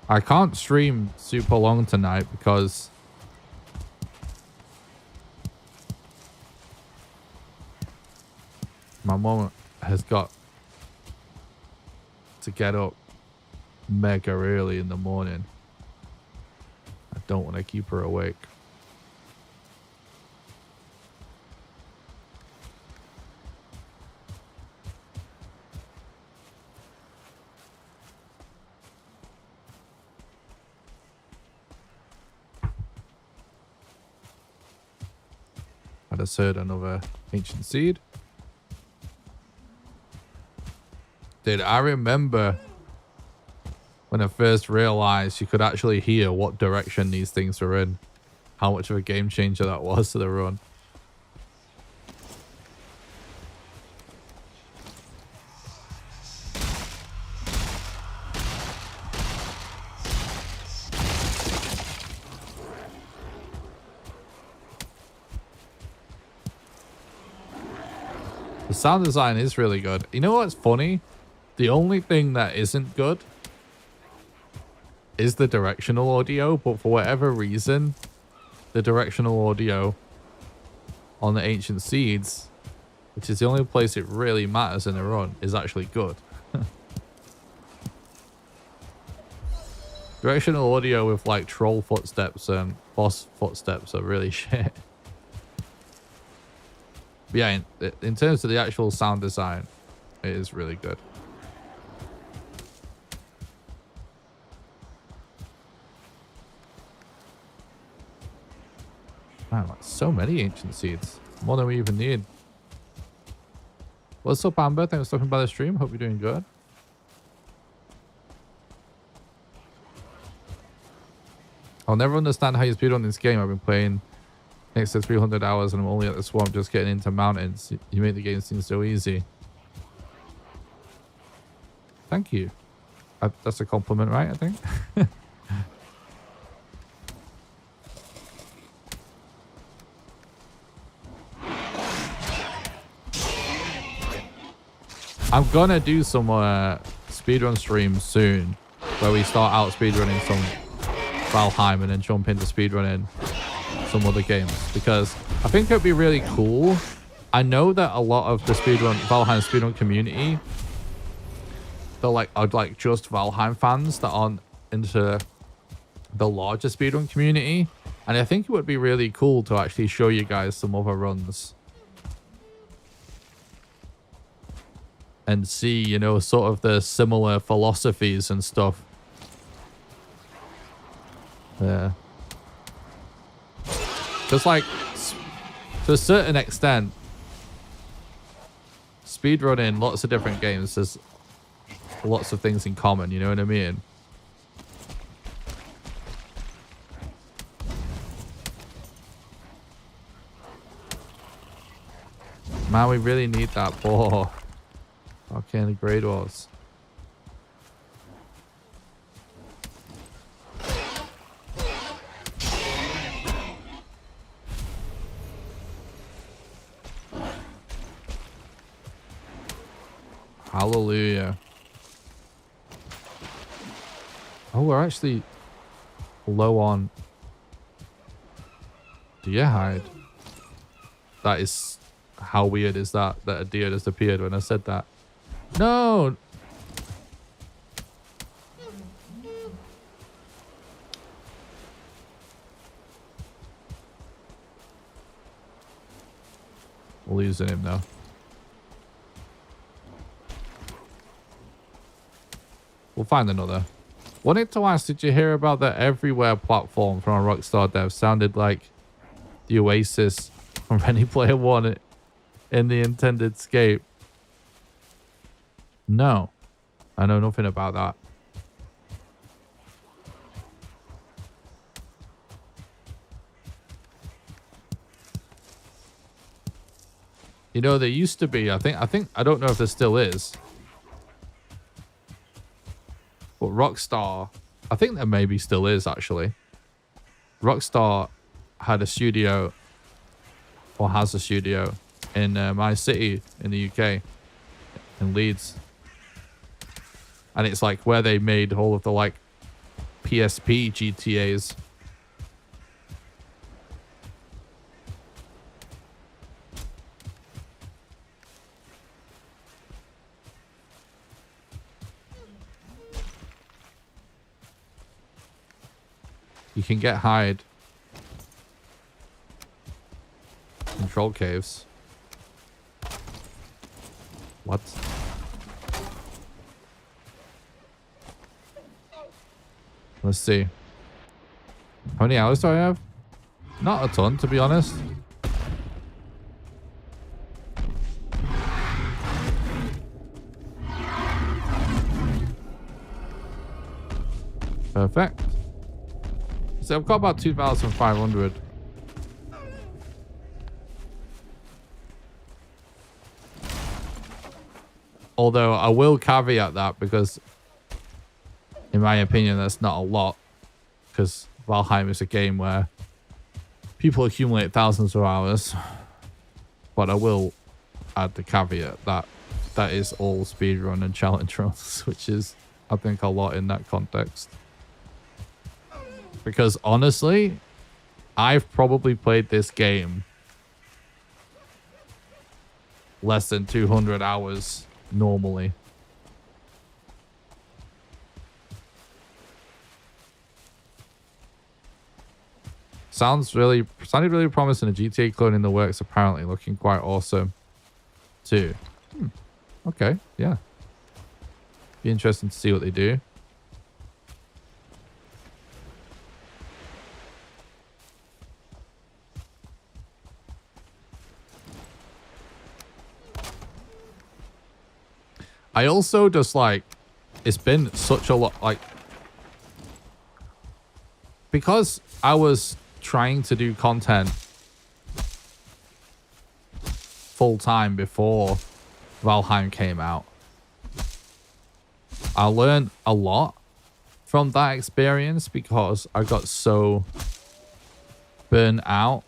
I can't stream super long tonight because My mom has got to get up mega early in the morning. I don't want to keep her awake. I just heard another ancient seed. Dude, I remember when I first realized you could actually hear what direction these things were in. How much of a game changer that was to the run. The sound design is really good. You know what's funny? The only thing that isn't good is the directional audio, but for whatever reason, the directional audio on the Ancient Seeds, which is the only place it really matters in a run, is actually good. Directional audio with like troll footsteps and boss footsteps are really shit. But yeah, in terms of the actual sound design, it is really good. Man, like so many ancient seeds. More than we even need. What's up, Amber? Thanks for stopping by the stream. Hope you're doing good. I'll never understand how you speed on this game. I've been playing next to 300 hours and I'm only at the swamp just getting into mountains. You make the game seem so easy. Thank you. That's a compliment, right? I think. I'm gonna do some speedrun streams soon where we start out speedrunning some Valheim and then jump into speedrunning some other games, because I think it'd be really cool. I know that a lot of the Valheim speedrun community, they're like just Valheim fans that aren't into the larger speedrun community, and I think it would be really cool to actually show you guys some other runs and see, you know, sort of the similar philosophies and stuff. Yeah. Just like, to a certain extent, speedrunning lots of different games, there's lots of things in common, you know what I mean? Man, we really need that boar. Okay, the Grey Dwarves. Hallelujah. Oh, we're actually low on deer hide. That is... How weird is that a deer just appeared when I said that? No! We're losing him now. We'll find another. Wanted to ask, did you hear about the Everywhere platform from a Rockstar dev? Sounded like the Oasis from Ready Player One in the intended scape. No, I know nothing about that. You know, there used to be, I don't know if there still is, but Rockstar, I think there maybe still is actually. Rockstar had a studio, or has a studio, in my city in the UK, in Leeds. And it's like where they made all of the like PSP GTAs. You can get hide. Control caves. What? Let's see. How many hours do I have? Not a ton, to be honest. Perfect. So I've got about 2,500. Although I will caveat that because, in my opinion, that's not a lot. Because Valheim is a game where people accumulate thousands of hours. But I will add the caveat that that is all speedrun and challenge runs, which is, I think, a lot in that context. Because honestly, I've probably played this game less than 200 hours normally. Sounded really promising. A GTA clone in the works, apparently looking quite awesome too. Okay, yeah. Be interesting to see what they do. I also just like, it's been such a lot, like, because I was trying to do content full time before Valheim came out. I learned a lot from that experience because I got so burnt out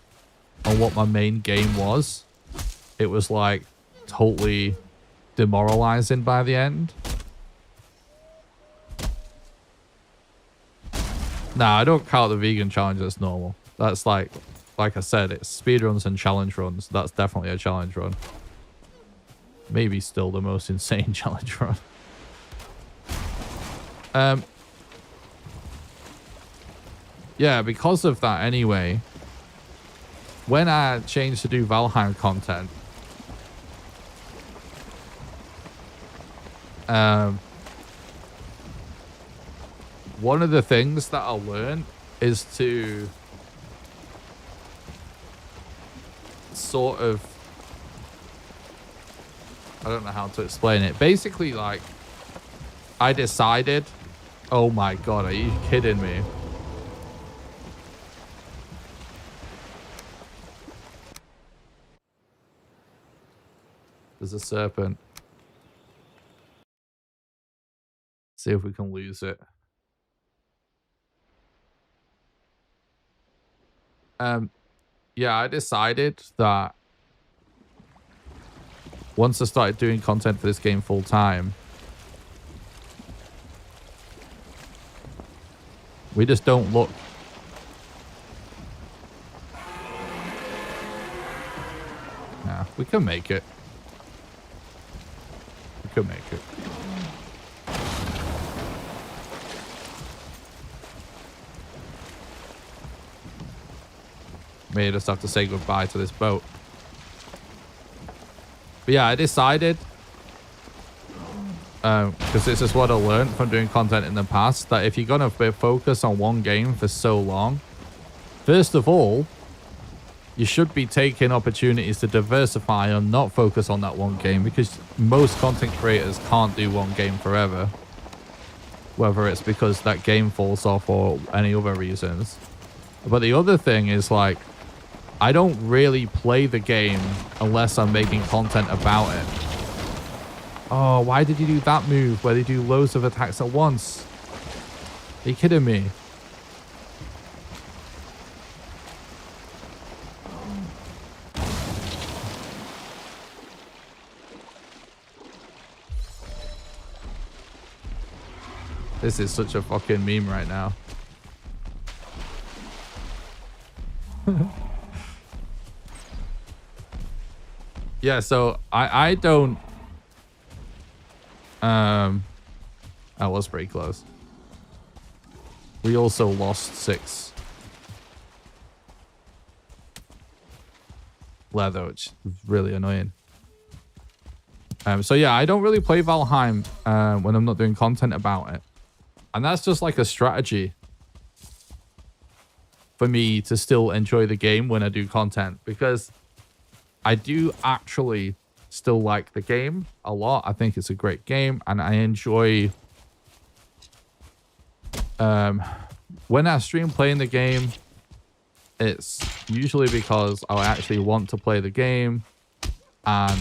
on what my main game was. It was like totally demoralizing by the end. Nah, I don't count the vegan challenge as normal. That's like I said, it's speedruns and challenge runs. That's definitely a challenge run. Maybe still the most insane challenge run. Yeah, because of that anyway, when I changed to do Valheim content, one of the things that I learned is to sort of, I don't know how to explain it. Basically, like, I decided, oh my god, are you kidding me? There's a serpent. See if we can lose it. Yeah, I decided that once I started doing content for this game full time, we just don't look. Nah, we can make it. We could make it. May just have to say goodbye to this boat. But yeah, I decided, because this is what I learned from doing content in the past, that if you're going to focus on one game for so long, first of all, you should be taking opportunities to diversify and not focus on that one game, because most content creators can't do one game forever. Whether it's because that game falls off or any other reasons. But the other thing is, like, I don't really play the game unless I'm making content about it. Oh, why did you do that move where they do loads of attacks at once? Are you kidding me? This is such a fucking meme right now. Yeah, so I don't. That was pretty close. We also lost 6 leather, which is really annoying. So yeah, I don't really play Valheim when I'm not doing content about it. And that's just like a strategy for me to still enjoy the game when I do content, because I do actually still like the game a lot. I think it's a great game, and I enjoy when I stream playing the game. It's usually because I actually want to play the game, and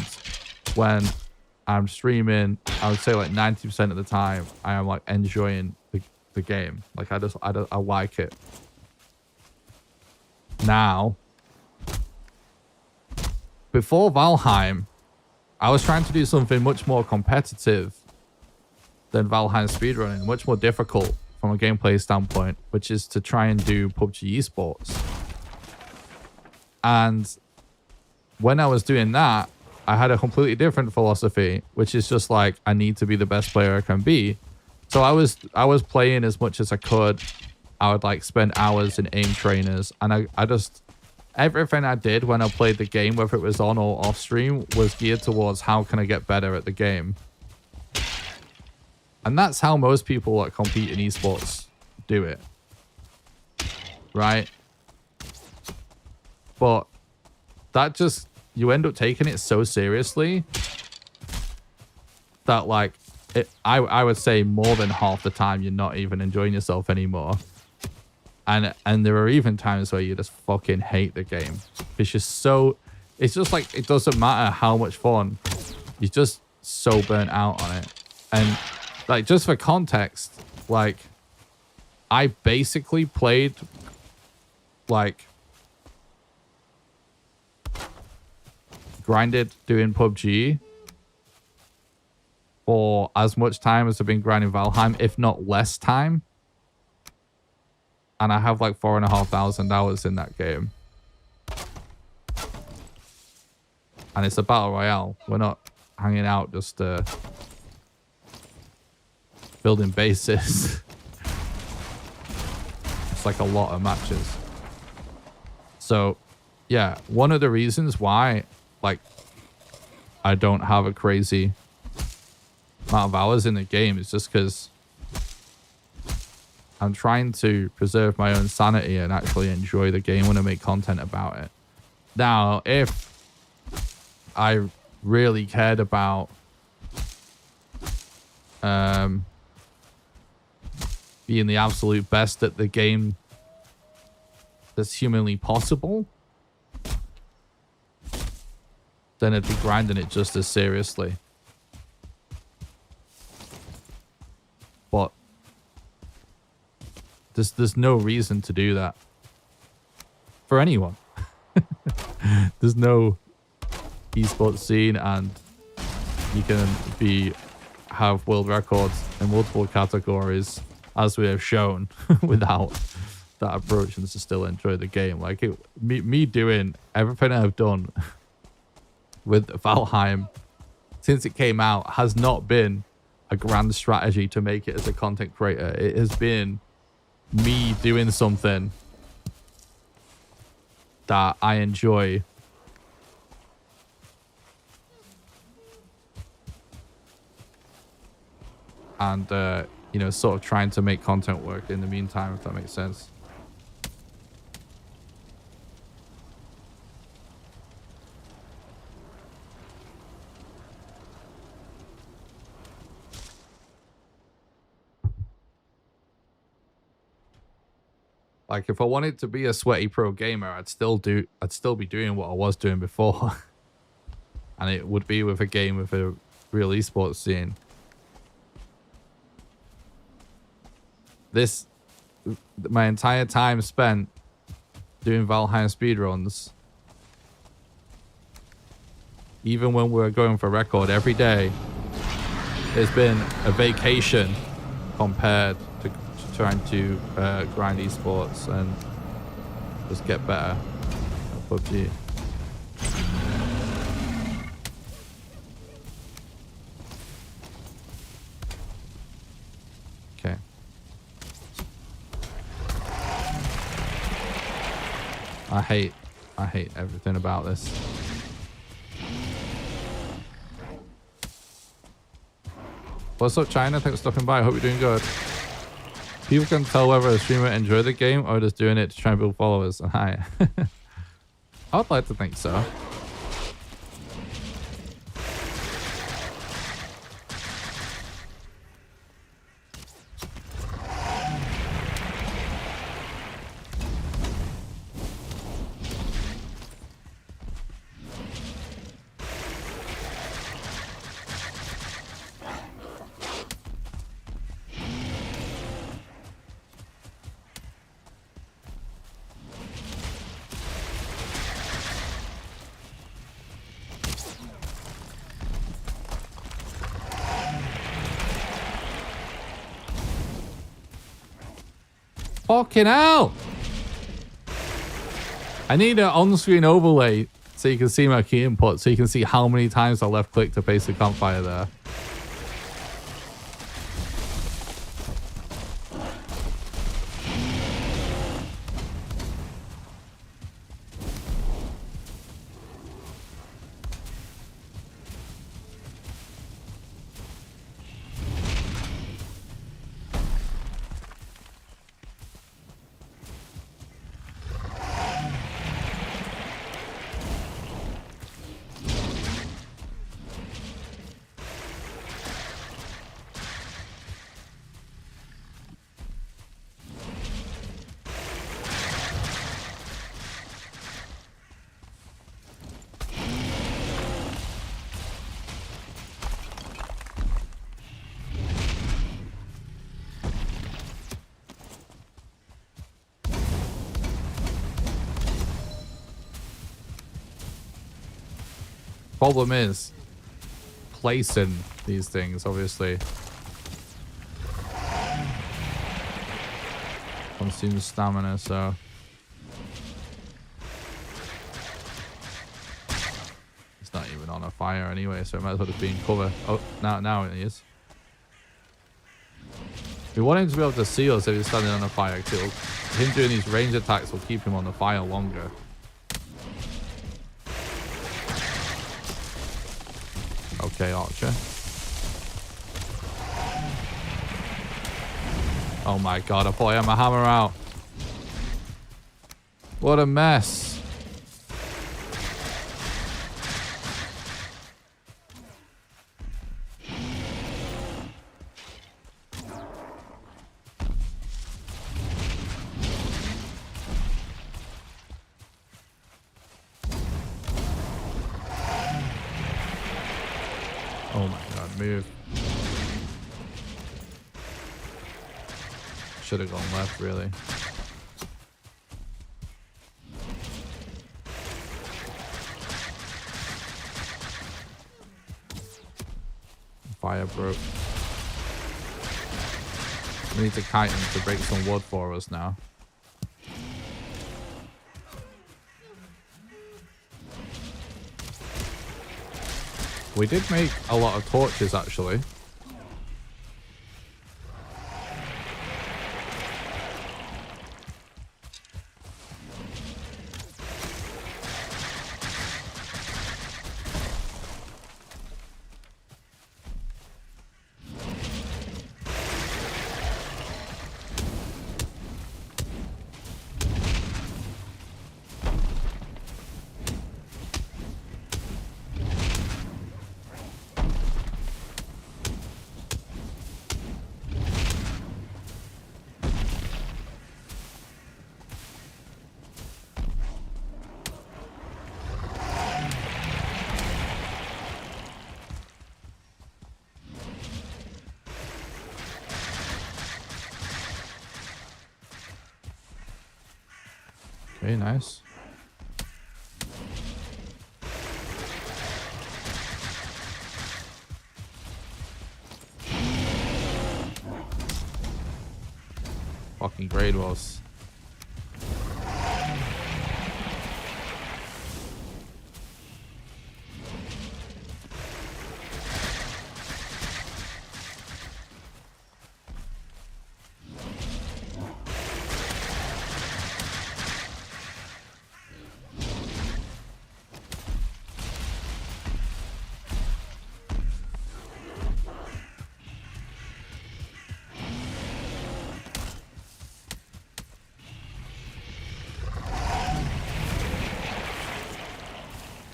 when I'm streaming, I would say like 90% of the time I am like enjoying the game. Like I like it. Now, before Valheim, I was trying to do something much more competitive than Valheim Speedrunning, much more difficult from a gameplay standpoint, which is to try and do PUBG esports. And when I was doing that, I had a completely different philosophy, which is just like, I need to be the best player I can be. So I was playing as much as I could. I would like spend hours in aim trainers, and I just, everything I did when I played the game, whether it was on or off stream, was geared towards how can I get better at the game. And that's how most people that compete in esports do it. Right? But that just, you end up taking it so seriously that like, I would say more than half the time you're not even enjoying yourself anymore. And there are even times where you just fucking hate the game. It's just so, it's just like, it doesn't matter how much fun. You're just so burnt out on it. And like, just for context, like, I basically played like grinded doing PUBG for as much time as I've been grinding Valheim, if not less time. And I have like 4,500 hours in that game. And it's a battle royale. We're not hanging out just building bases. It's like a lot of matches. So yeah, one of the reasons why like I don't have a crazy amount of hours in the game is just because I'm trying to preserve my own sanity and actually enjoy the game when I make content about it. Now, if I really cared about being the absolute best at the game that's humanly possible, then I'd be grinding it just as seriously. But there's no reason to do that for anyone. There's no esports scene, and you can have world records in multiple categories, as we have shown, without that approach, and to still enjoy the game. Like me doing everything I've done with Valheim since it came out has not been a grand strategy to make it as a content creator. It has been me doing something that I enjoy. And, you know, sort of trying to make content work in the meantime, if that makes sense. Like, if I wanted to be a sweaty pro gamer, I'd still be doing what I was doing before. And it would be with a game with a real esports scene. My entire time spent doing Valheim speedruns, even when we were going for record every day, it's been a vacation compared to trying to grind esports and just get better at PUBG. Okay. I I hate everything about this. What's up, China? Thanks for stopping by. I hope you're doing good. People can tell whether a streamer enjoy the game or just doing it to try and build followers. Hi. I would like to think so. Fucking hell! I need an on-screen overlay so you can see my key input, so you can see how many times I left-click to place the campfire there. Problem is placing these things, obviously. Consumes stamina, so it's not even on a fire anyway, so it might as well just be in cover. Oh, now it is. We want him to be able to see us if he's standing on a fire, because him doing these range attacks will keep him on the fire longer. Okay, Archer. Oh my god, I thought I had my hammer out. What a mess. Oh my god, move. Should have gone left, really. Fire broke. We need to kite him to break some wood for us now. We did make a lot of torches, actually. Okay, nice. Fucking grade was.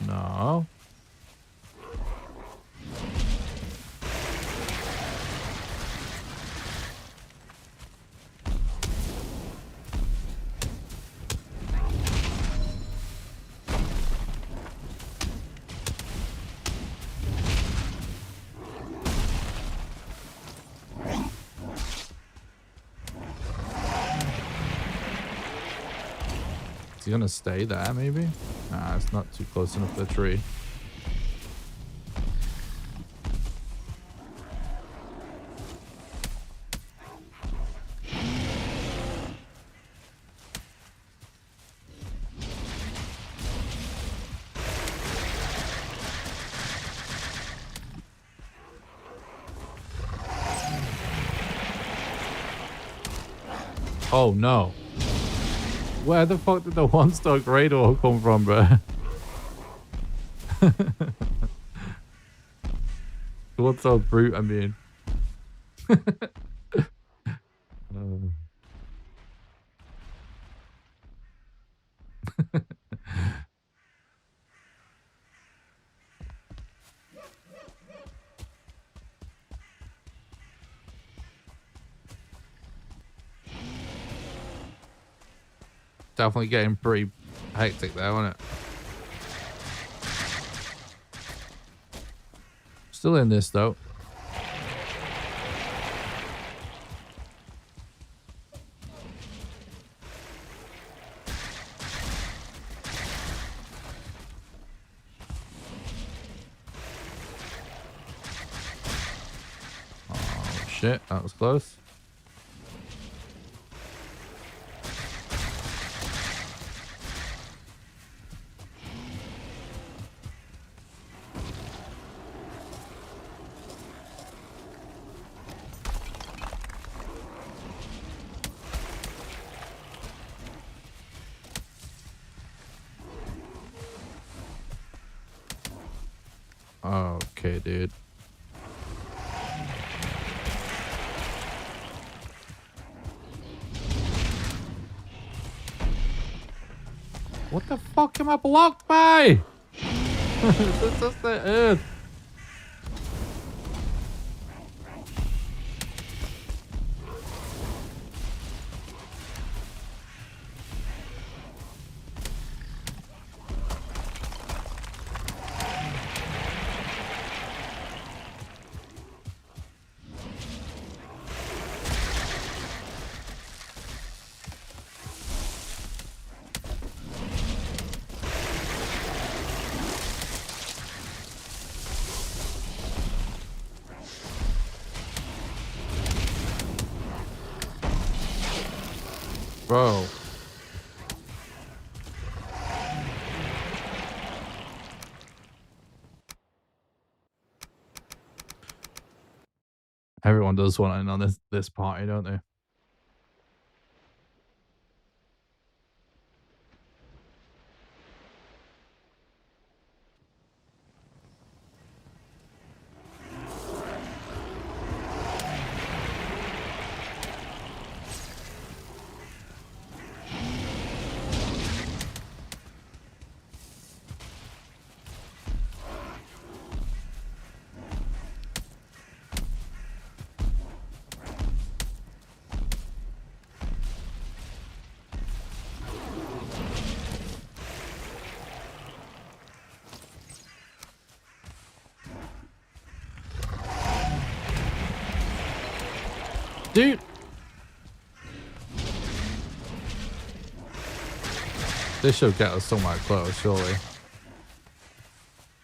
No. Is he gonna stay there, maybe? Nah, it's not too close enough to the tree. Oh, no. Where the fuck did the one-star Great Orc come from, bro? One-star Brute, I mean. Um, Definitely getting pretty hectic there, wasn't it? Still in this, though. Oh, shit. That was close. Okay, dude. What the fuck am I blocked by? This is the earth. Bro. Everyone does want in on this party, don't they? Dude. This should get us somewhere close, surely.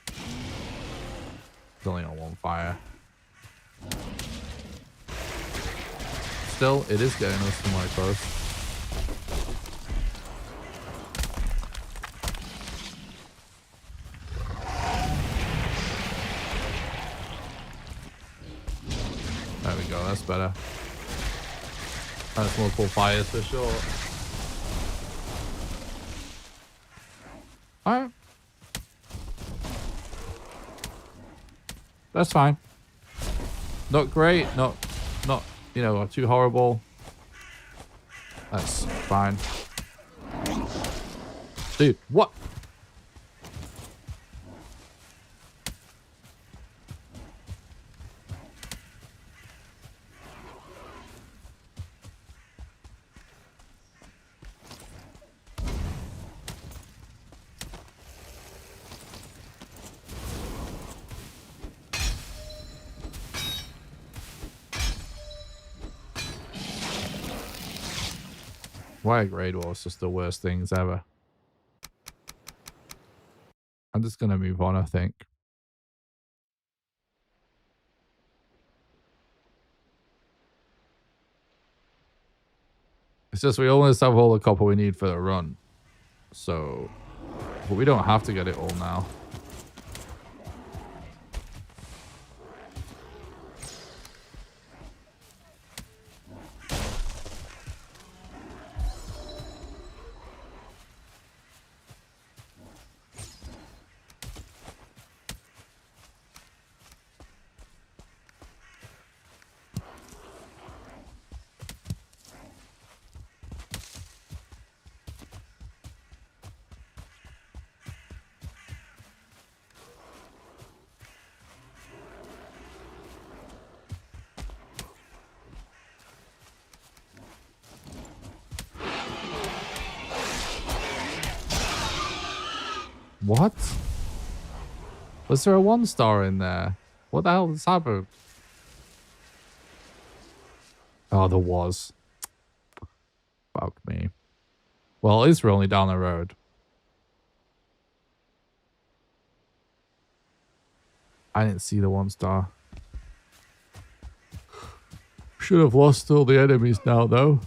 It's only on one fire. Still, it is getting us somewhere close. There we go, that's better. That's multiple fires for sure. Alright. That's fine. Not great, not, you know, too horrible. That's fine. Dude, what? Why are Grade Wars just the worst things ever? I'm just gonna move on, I think. It's just we almost have all the copper we need for the run. So, but we don't have to get it all now. What? Was there a 1-star in there? What the hell has happened? Oh, there was. Fuck me. Well, at least we're only down the road. I didn't see the 1-star. Should have lost all the enemies now, though.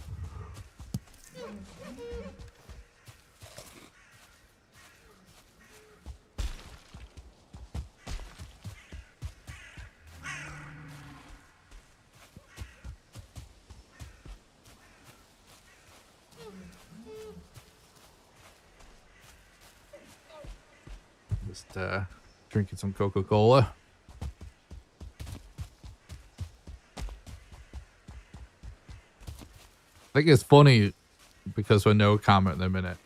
Just drinking some Coca-Cola. I think it's funny because we're no camera at the minute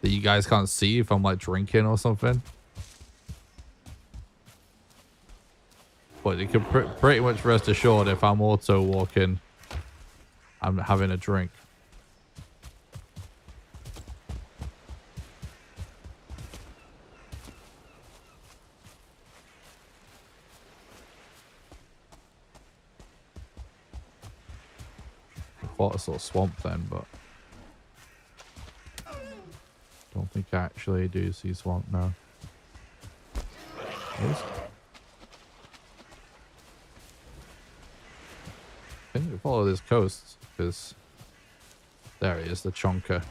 that you guys can't see if I'm like drinking or something. But you can pretty much rest assured if I'm auto walking, I'm having a drink. I thought I saw a swamp then, but don't think I actually do see swamp now. I think we follow this coast because there he is, the chonker.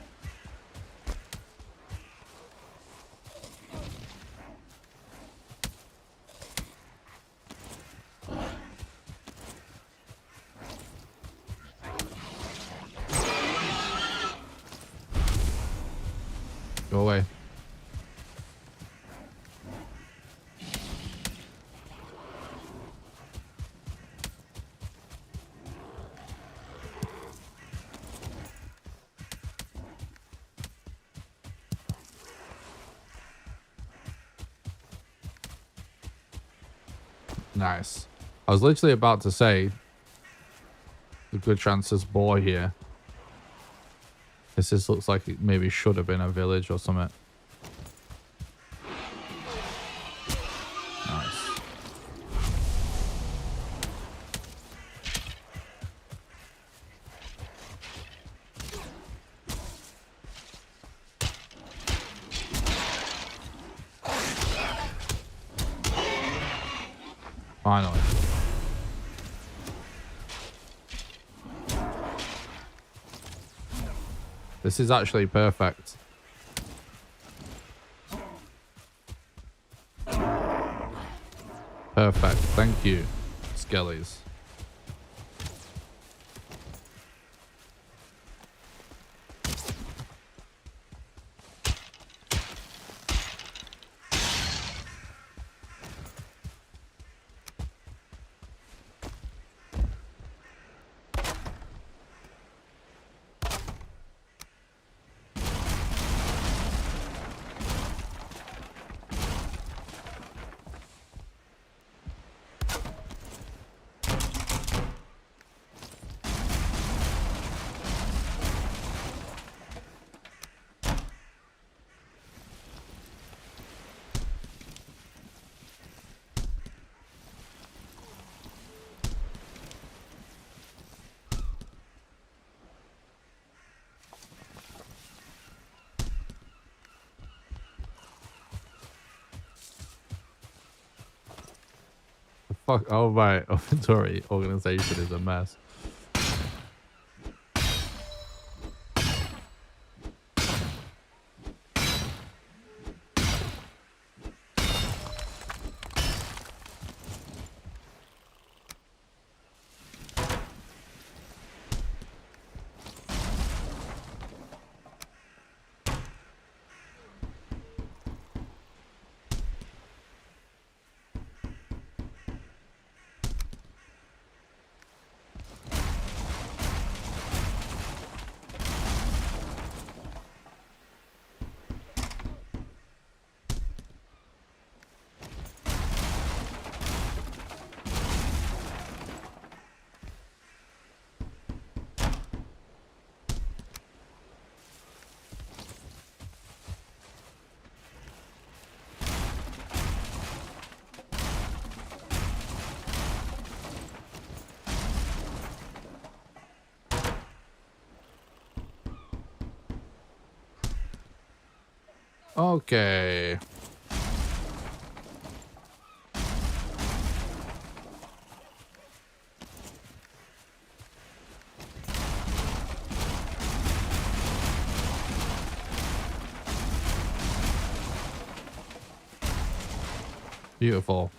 Go away. Nice. I was literally about to say the good chance there's boy here. This looks like it maybe should have been a village or something. Nice. Finally. This is actually perfect. Perfect. Thank you, Skellies. Fuck, oh my inventory organization is a mess. Okay. Beautiful.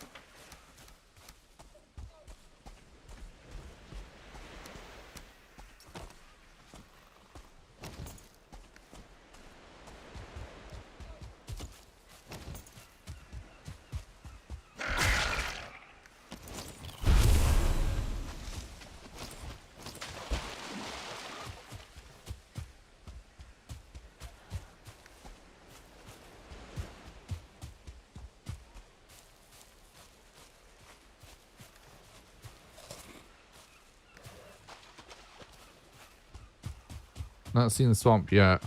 Not seen the swamp yet.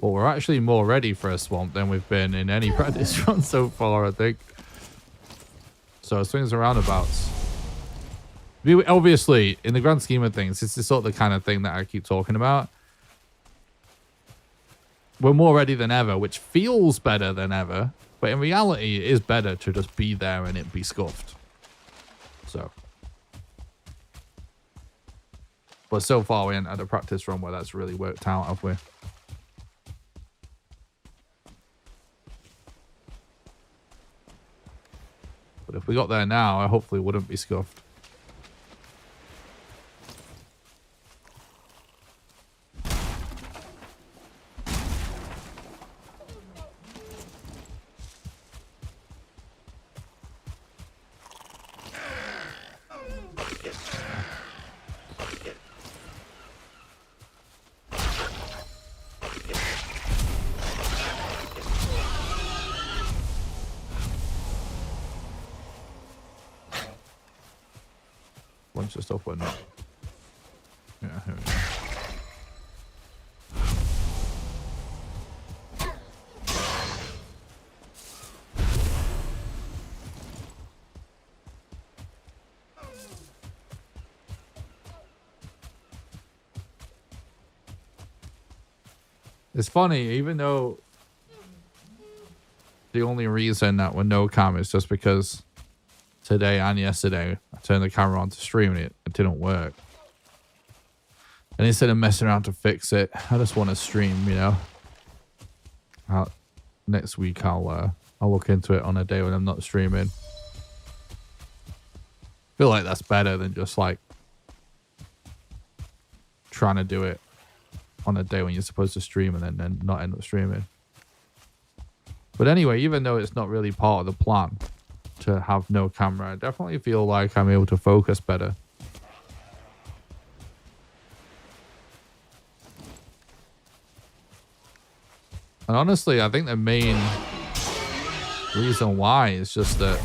Well, we're actually more ready for a swamp than we've been in any practice run so far, I think. So swings and roundabouts. Obviously, in the grand scheme of things, this is sort of the kind of thing that I keep talking about. We're more ready than ever, which feels better than ever. But in reality, it is better to just be there and it be scuffed. So. But so far, we ain't had a practice run where that's really worked out, have we? But if we got there now, I hopefully wouldn't be scuffed. Bunch of stuff went up. Yeah, here we go. It's funny, even though the only reason that we're no cam is just because today and yesterday I turned the camera on to stream and it didn't work. And instead of messing around to fix it, I just want to stream, you know. Next week I'll look into it on a day when I'm not streaming. Feel like that's better than just like trying to do it on a day when you're supposed to stream and then not end up streaming. But anyway, even though it's not really part of the plan to have no camera, I definitely feel like I'm able to focus better. And honestly, I think the main reason why is just that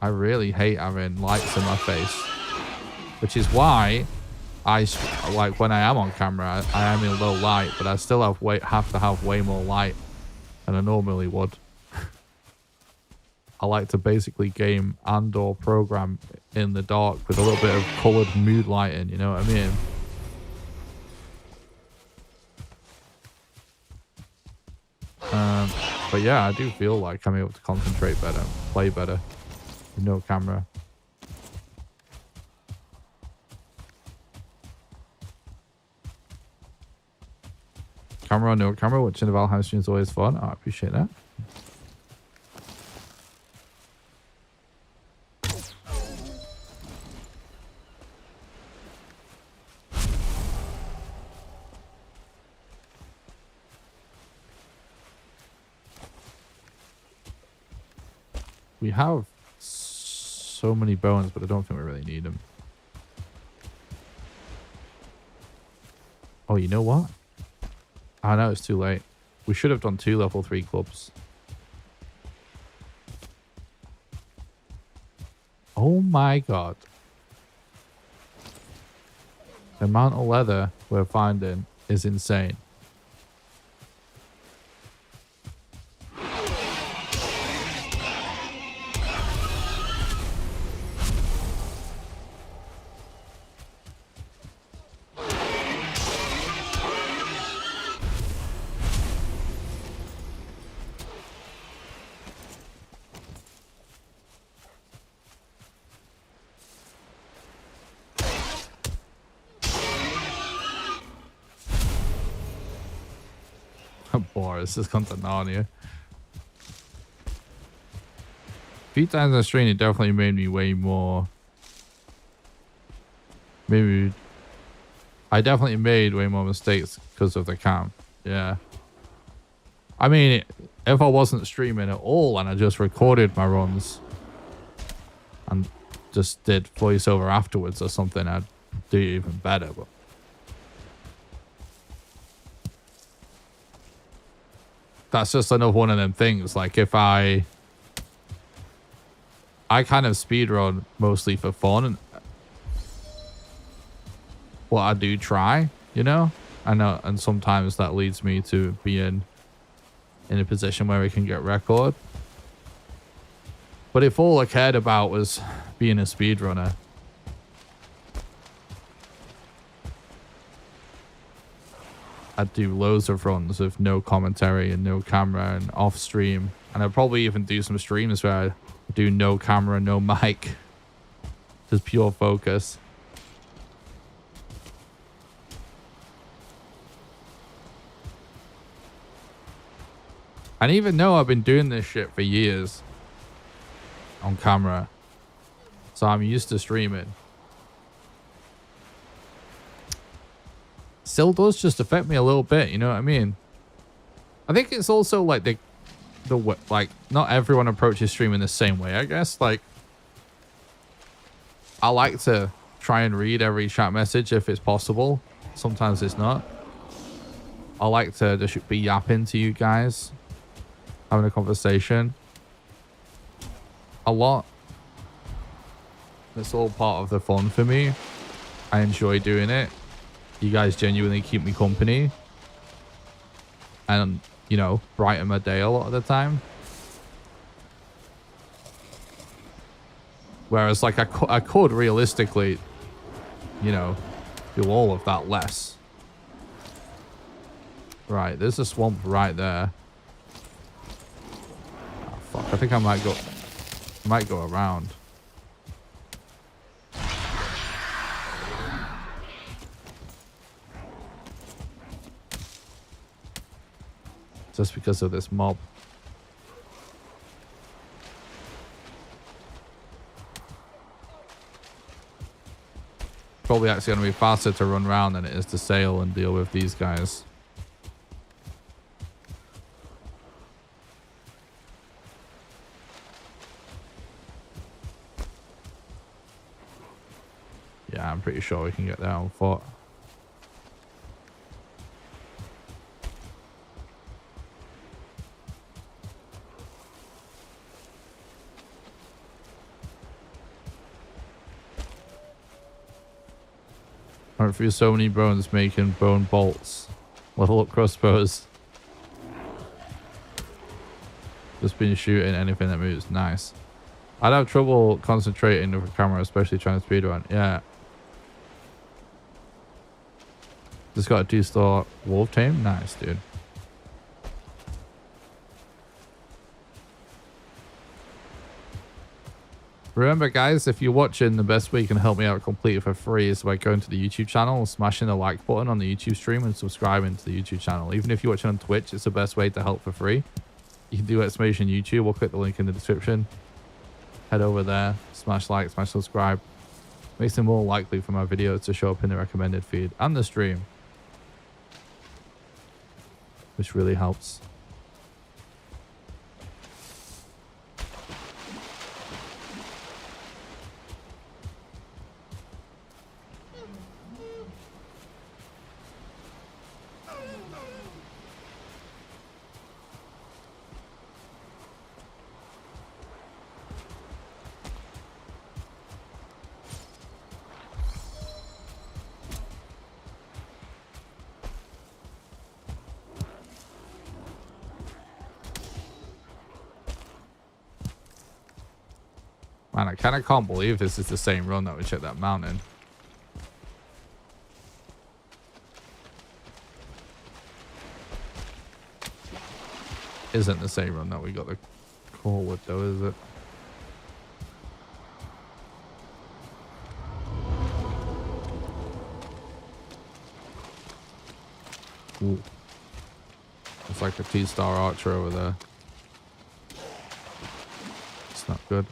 I really hate having lights in my face, which is why like when I am on camera, I am in low light, but I still have to have way more light than I normally would. I like to basically game and or program in the dark with a little bit of colored mood lighting, you know what I mean? But yeah, I do feel like I'm able to concentrate better, play better. No camera. Camera or no camera, watching the Valheim stream is always fun. Oh, I appreciate that. We have so many bones, but I don't think we really need them. Oh, you know what? I know it's too late. We should have done 2 level 3 clubs. Oh my god. The amount of leather we're finding is insane. Boris, this comes to Narnia. A few times on stream, it definitely made me way more. Maybe I definitely made way more mistakes because of the cam. Yeah. I mean, if I wasn't streaming at all and I just recorded my runs and just did voiceover afterwards or something, I'd do even better. But that's just another one of them things. Like if I kind of speedrun mostly for fun, and what I do try, you know, and sometimes that leads me to being in a position where we can get record. But if all I cared about was being a speedrunner, I'd do loads of runs with no commentary and no camera and off stream. And I'd probably even do some streams where I do no camera, no mic, just pure focus. And even though I've been doing this shit for years on camera, so I'm used to streaming, still does just affect me a little bit, you know what I mean? I think it's also like the like not everyone approaches streaming the same way, I guess. Like I like to try and read every chat message if it's possible. Sometimes it's not. I like to just be yapping to you guys, having a conversation a lot. It's all part of the fun for me. I enjoy doing it. You guys genuinely keep me company and, you know, brighten my day a lot of the time. Whereas like I could realistically, you know, do all of that less. Right, there's a swamp right there. Oh, fuck, I think I might go around. Just because of this mob. Probably actually going to be faster to run around than it is to sail and deal with these guys. Yeah, I'm pretty sure we can get there on foot. I went through so many bones making bone bolts. Level up crossbows. Just been shooting anything that moves. Nice. I'd have trouble concentrating with a camera, especially trying to speedrun. Yeah. Just got a 2-star wolf tame. Nice, dude. Remember, guys, if you're watching, the best way you can help me out completely for free is by going to the YouTube channel, smashing the like button on the YouTube stream, and subscribing to the YouTube channel. Even if you're watching on Twitch, it's the best way to help for free. You can do exclamation YouTube or click the link in the description. Head over there, smash like, smash subscribe. Makes it more likely for my videos to show up in the recommended feed and the stream, which really helps. Man, I kind of can't believe this is the same run that we checked that mountain. Isn't the same run that we got the call with though, is it? Ooh. It's like a T-star archer over there. It's not good.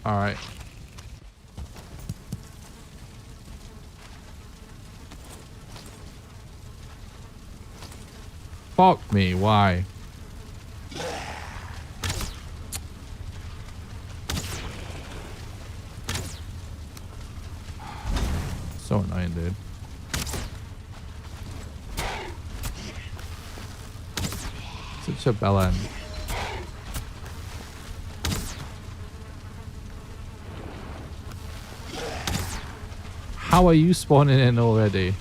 All right. Fuck me, why? So annoying, dude. Such a bell end. How are you spawning in already?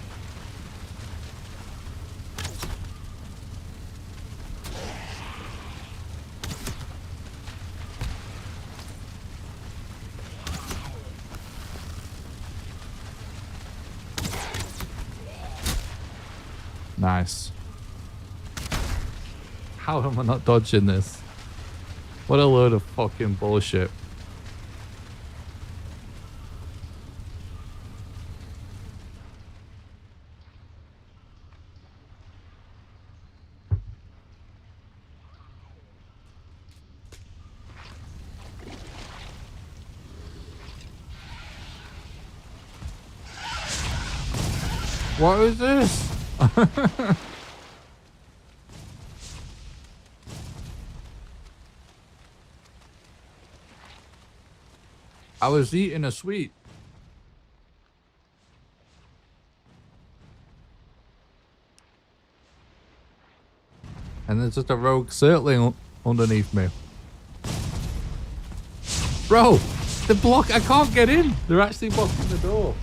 Nice. How am I not dodging this? What a load of fucking bullshit. What is this? I was eating a sweet. And there's just a rogue circling underneath me. Bro, the block, I can't get in. They're actually blocking the door.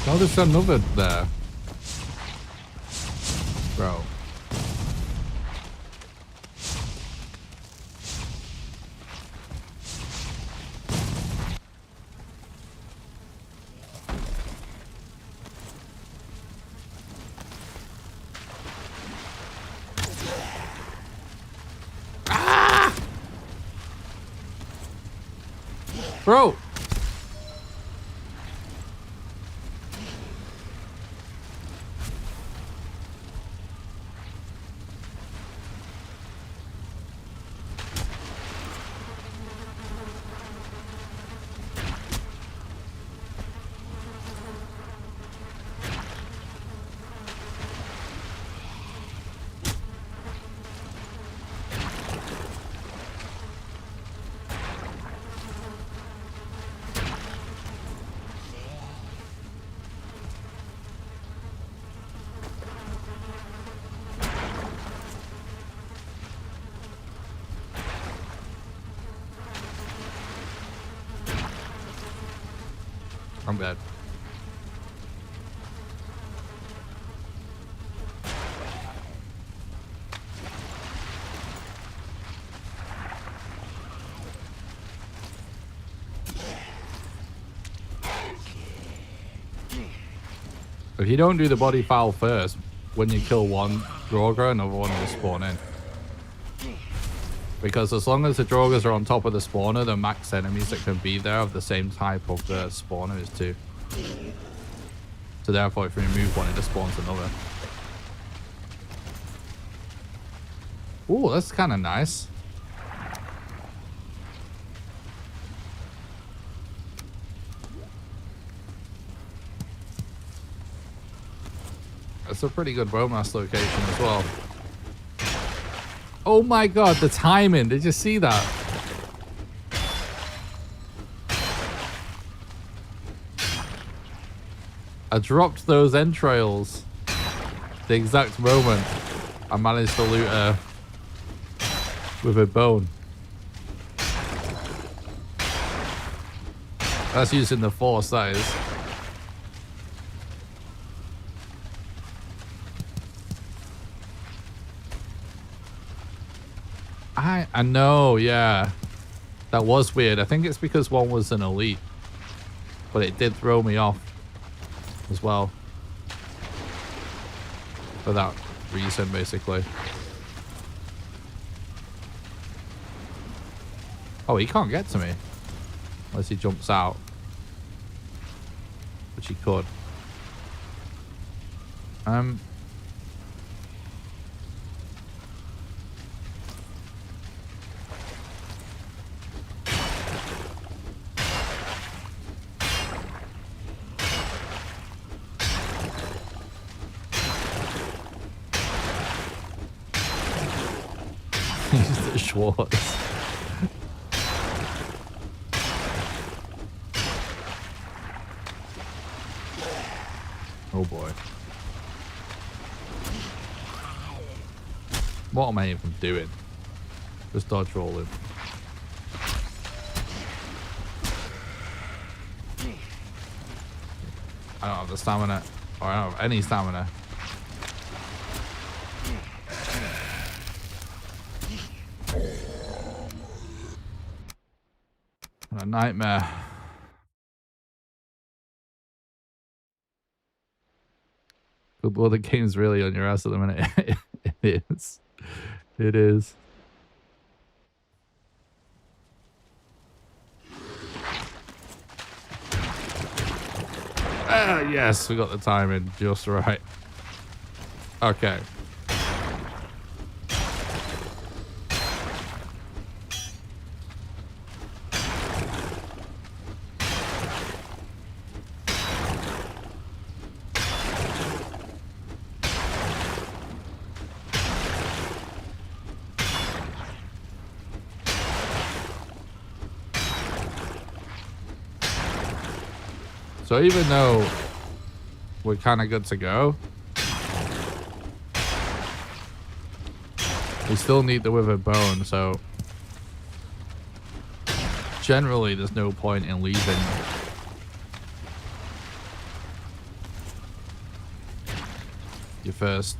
Oh, there's another there. Bro. Bro! I'm dead. If you don't do the body foul first, when you kill one Draugr, another one will spawn in. Because as long as the Draugrs are on top of the spawner, the max enemies that can be there of the same type of the spawner is 2. So therefore, if you remove one, it just spawns another. Ooh, that's kind of nice. That's a pretty good Romas location as well. Oh my god, the timing. Did you see that? I dropped those entrails the exact moment I managed to loot her with a bone. That's using the force, that is. I know, yeah. That was weird. I think it's because one was an elite. But it did throw me off as well. For that reason, basically. Oh, he can't get to me. Unless he jumps out. Which he could. He's the Schwartz. Oh boy. What am I even doing? Just dodge rolling. I don't have the stamina. Or I don't have any stamina. What a nightmare. Well, the game's really on your ass at the minute. It is. It is. Ah, yes, we got the timing just right. Okay. So even though we're kind of good to go, we still need the withered bone, so generally there's no point in leaving your first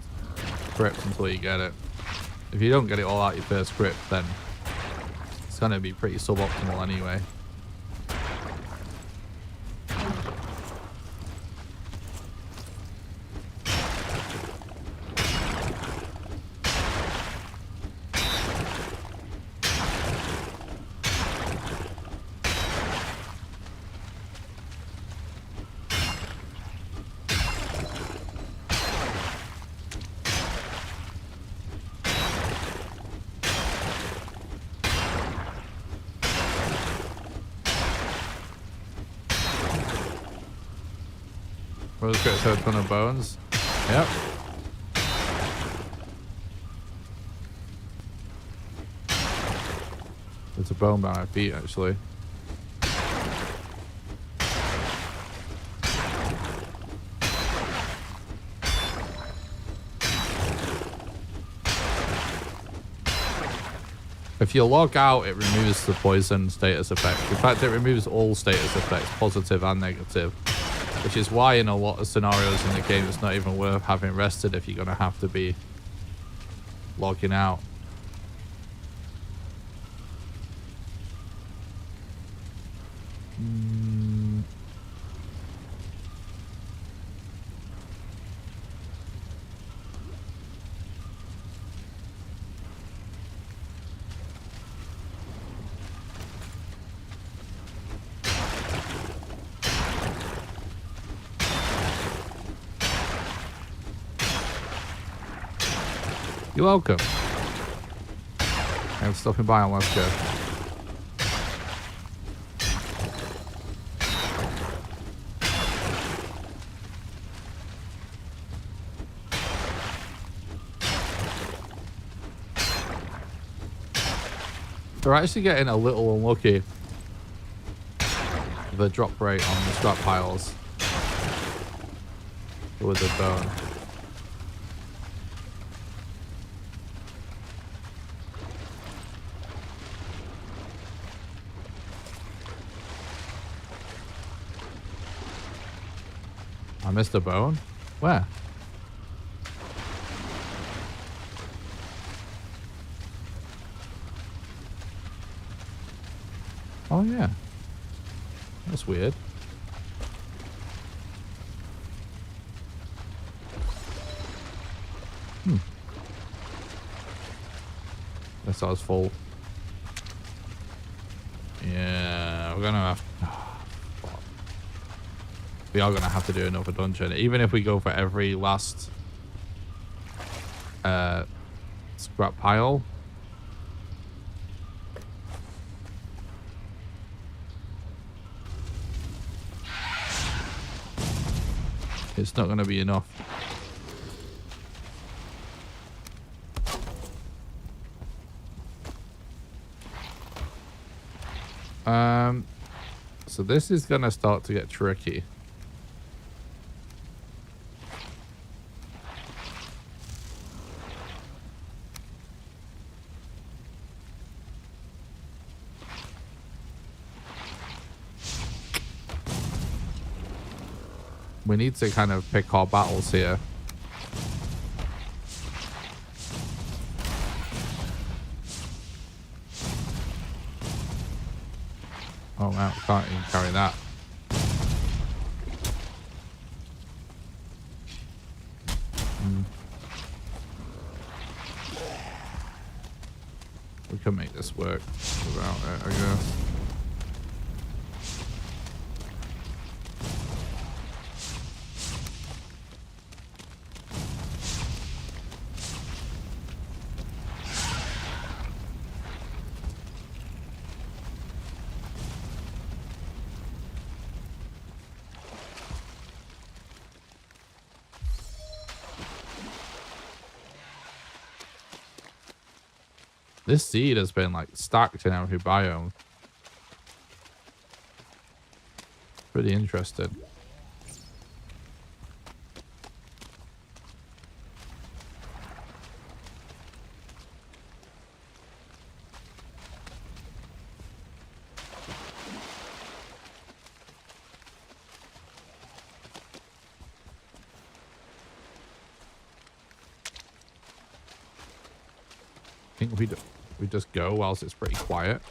crypt until you get it. If you don't get it all out your first crypt, then it's going to be pretty suboptimal anyway. Rose gets her a ton of bones. Yep. There's a bone by my feet, actually. If you log out, it removes the poison status effect. In fact, it removes all status effects, positive and negative. Which is why in a lot of scenarios in the game, it's not even worth having rested if you're going to have to be logging out. You're welcome. I'm stopping by on Let's Go. They're actually getting a little unlucky with the drop rate on the scrap piles with the bone. I missed a bone? Where? Oh, yeah. That's weird. Guess I was full. Yeah, we're gonna have... We are going to have to do another dungeon. Even if we go for every last scrap pile. It's not going to be enough. So this is going to start to get tricky. We need to kind of pick our battles here. Oh wow, can't even carry that. We can make this work without it, I guess. This seed has been like stacked in every biome. Pretty interesting. I think we just go whilst it's pretty quiet.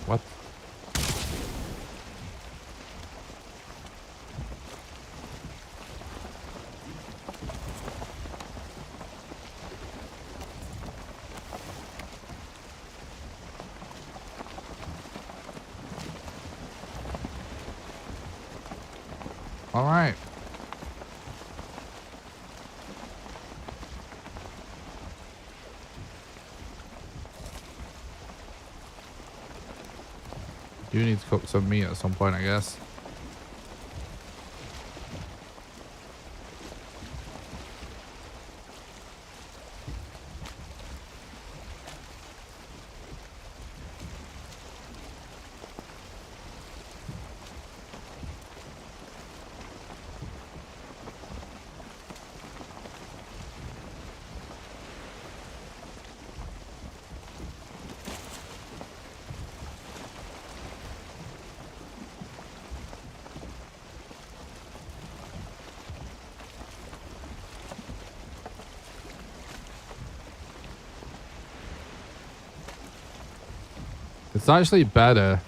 What? All right. You need to cook some meat at some point, I guess. It's actually better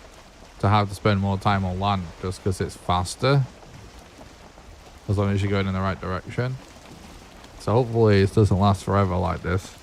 to have to spend more time on land just because it's faster. As long as you're going in the right direction. So hopefully it doesn't last forever like this.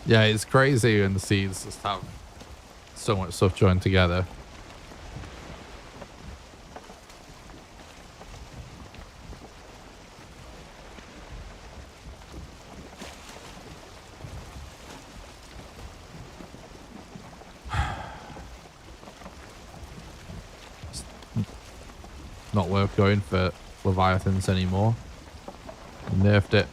Yeah, it's crazy when the seeds just have so much stuff joined together. It's not worth going for Leviathans anymore. Nerfed it.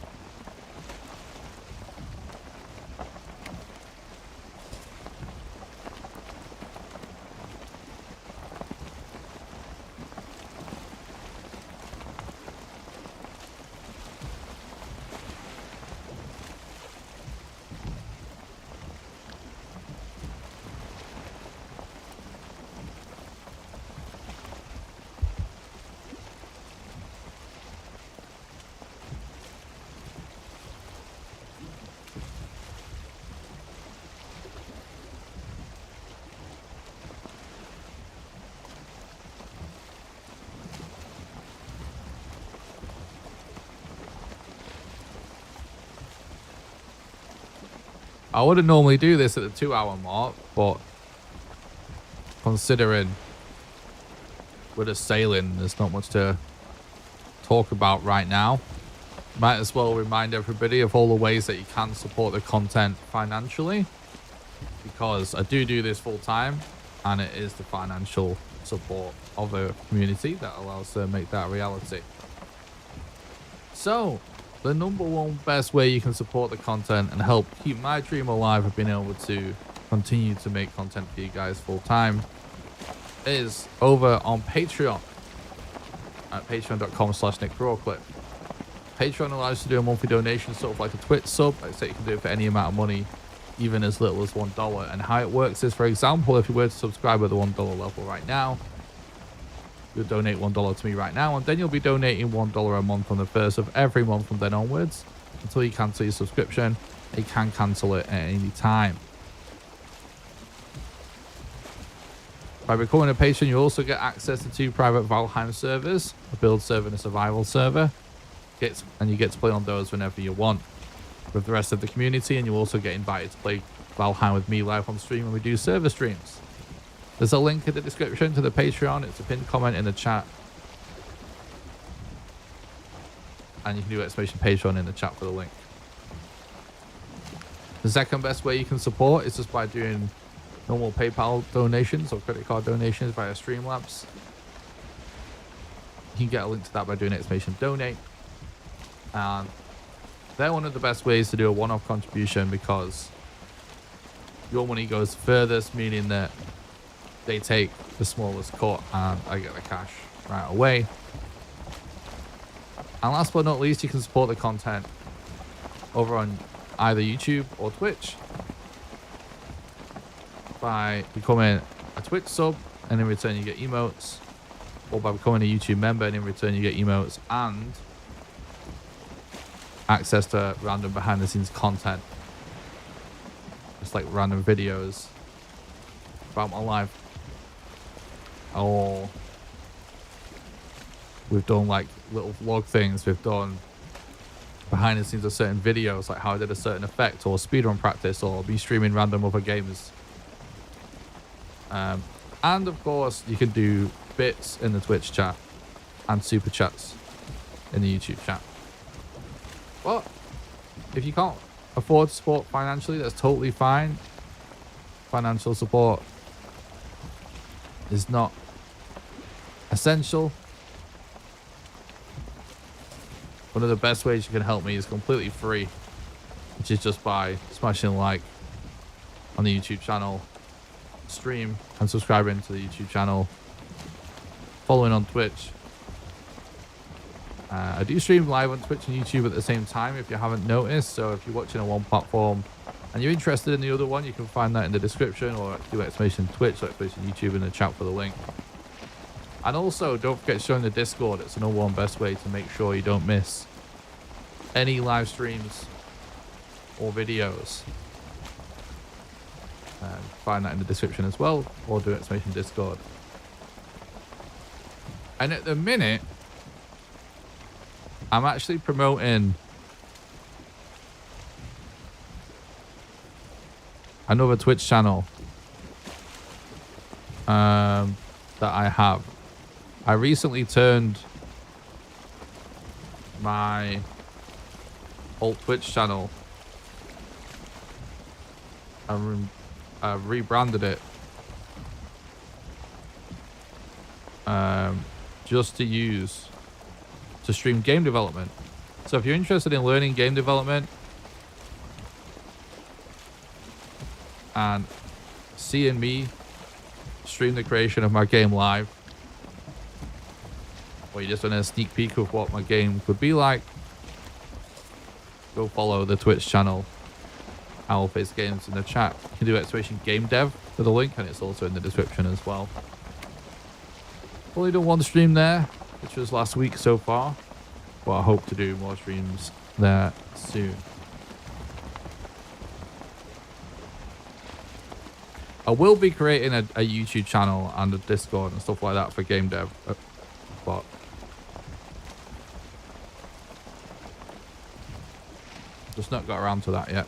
I wouldn't normally do this at the 2-hour mark, but considering we're just sailing, there's not much to talk about right now. Might as well remind everybody of all the ways that you can support the content financially, because I do this full time, and it is the financial support of the community that allows to make that a reality. So the number one best way you can support the content and help keep my dream alive of being able to continue to make content for you guys full time is over on Patreon at patreon.com/NickBroadclip. Patreon allows you to do a monthly donation, sort of like a Twitch sub. Like I say, you can do it for any amount of money, even as little as $1. And how it works is, for example, if you were to subscribe at the $1 level right now, you'll donate $1 to me right now, and then you'll be donating $1 a month on the first of every month from then onwards until you cancel your subscription. You can cancel it at any time. By becoming a patron, you also get access to 2 private Valheim servers, a build server and a survival server, and you get to play on those whenever you want with the rest of the community, and you also get invited to play Valheim with me live on stream when we do server streams. There's a link in the description to the Patreon. It's a pinned comment in the chat. And you can do exclamation Patreon in the chat for the link. The second best way you can support is just by doing normal PayPal donations or credit card donations via Streamlabs. You can get a link to that by doing exclamation donate. And they're one of the best ways to do a one-off contribution because your money goes furthest, meaning that they take the smallest cut and I get the cash right away. And last but not least, you can support the content over on either YouTube or Twitch by becoming a Twitch sub, and in return you get emotes, or by becoming a YouTube member, and in return you get emotes and access to random behind the scenes content, just like random videos about my life, or we've done like little vlog things, we've done behind the scenes of certain videos, like how I did a certain effect, or speedrun practice, or be streaming random other games. And of course you can do bits in the Twitch chat and super chats in the YouTube chat. Well, if you can't afford support financially, that's totally fine. Financial support is not essential. One of the best ways you can help me is completely free, which is just by smashing like on the YouTube channel, stream, and subscribing to the YouTube channel, following on Twitch. I do stream live on Twitch and YouTube at the same time if you haven't noticed, so if you're watching on one platform and you're interested in the other one, you can find that in the description, or do exclamation Twitch or exclamation YouTube in the chat for the link. And also, don't forget to join the Discord. It's the number one best way to make sure you don't miss any live streams or videos. Find that in the description as well, or do exclamation Discord. And at the minute, I'm actually promoting another Twitch channel that I have. I recently turned my old Twitch channel and rebranded it just to stream game development. So if you're interested in learning game development and seeing me stream the creation of my game live, or you just want a sneak peek of what my game could be like, go follow the Twitch channel, Owlface Games, in the chat. You can do exclamation game dev for the link, and it's also in the description as well. Only done one stream there, which was last week so far, but I hope to do more streams there soon. I will be creating a YouTube channel and a Discord and stuff like that for game dev, but just not got around to that yet.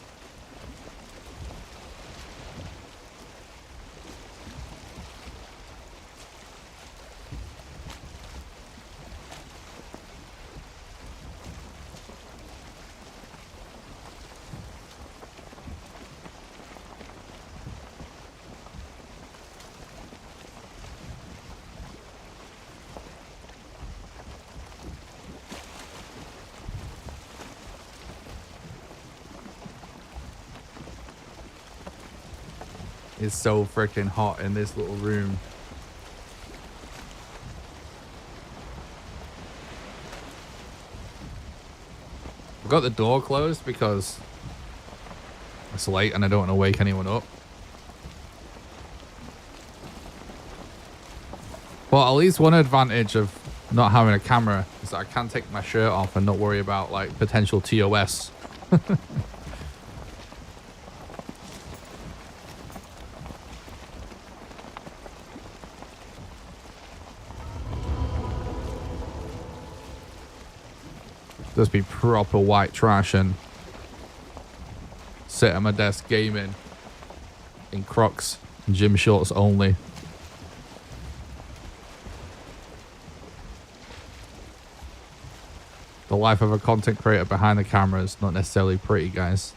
It's so freaking hot in this little room. I've got the door closed because it's late and I don't want to wake anyone up. But at least one advantage of not having a camera is that I can take my shirt off and not worry about like potential TOS. Just be proper white trash and sit at my desk gaming in Crocs and gym shorts only. The life of a content creator behind the camera is not necessarily pretty, guys.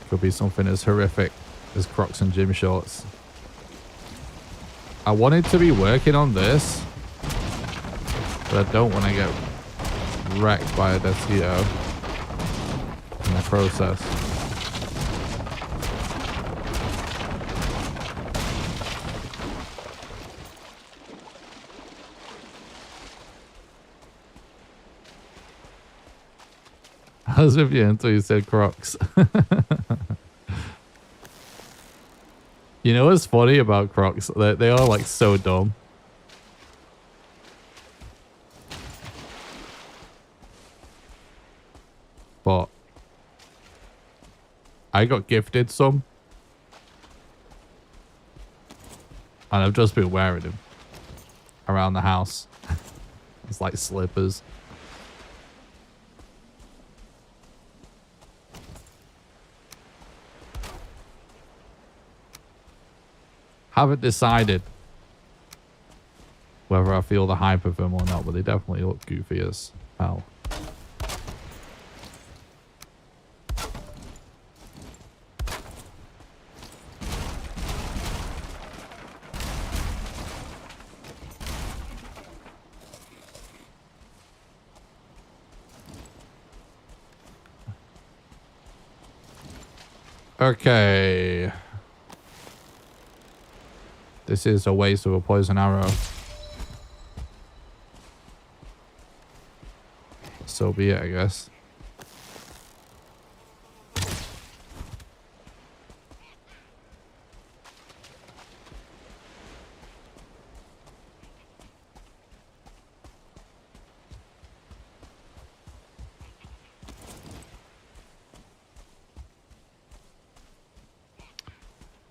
Could be something as horrific as Crocs and gym shorts. I wanted to be working on this, but I don't want to get wrecked by a mosquito in the process. I was with you until you said Crocs. You know what's funny about Crocs? They are like so dumb. But I got gifted some. And I've just been wearing them around the house. It's like slippers. Haven't decided whether I feel the hype of them or not, but they definitely look goofy as hell. Okay. This is a waste of a poison arrow. So be it, I guess.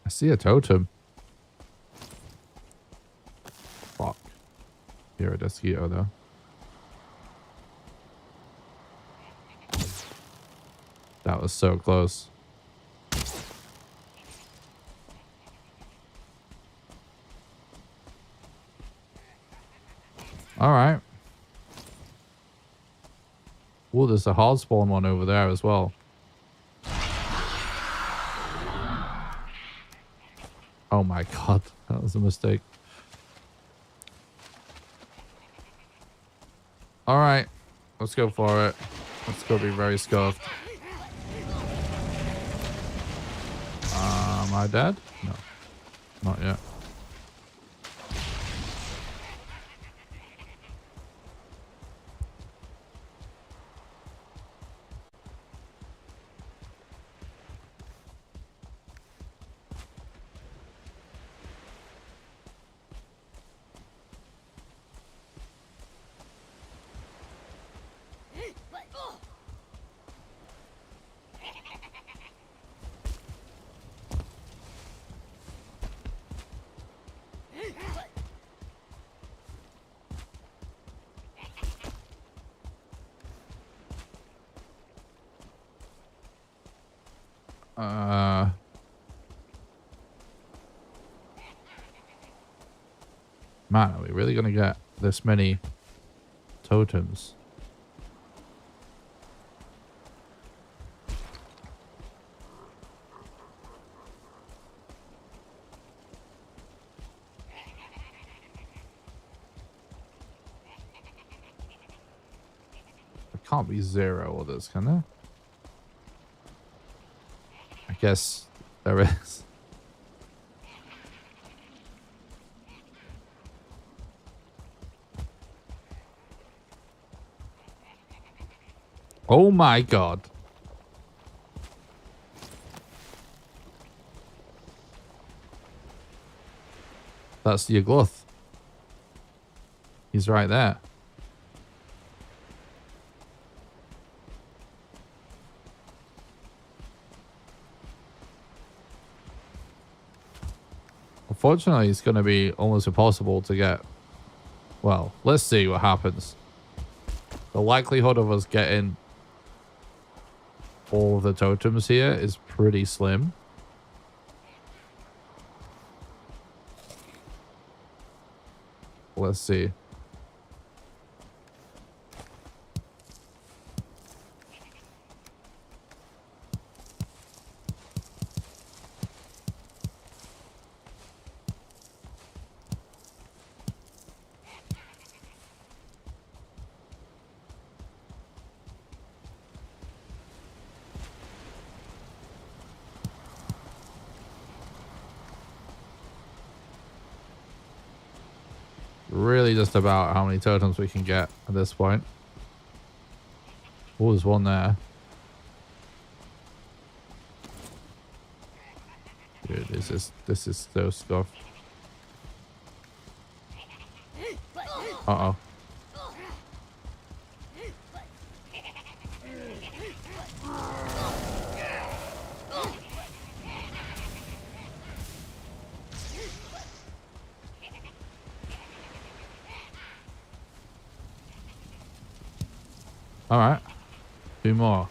I see a totem. Fuck. You're a mosquito, though. That was so close. All right. Oh, there's a hard spawn one over there as well. Oh my god, that was a mistake. All right, let's go for it. Let's go be very scuffed. Am I dead? No, not yet. Man, are we really gonna get this many totems? There can't be 0 others, can there? I guess there is. Oh my god. That's the Gluth. He's right there. Unfortunately, it's going to be almost impossible to get. Well, let's see what happens. The likelihood of us getting all of the totems here is pretty slim. Let's see. Really just about how many totems we can get at this point. Oh, there's one there. Dude, this is so scuffed. Uh-oh. All right. 2 more.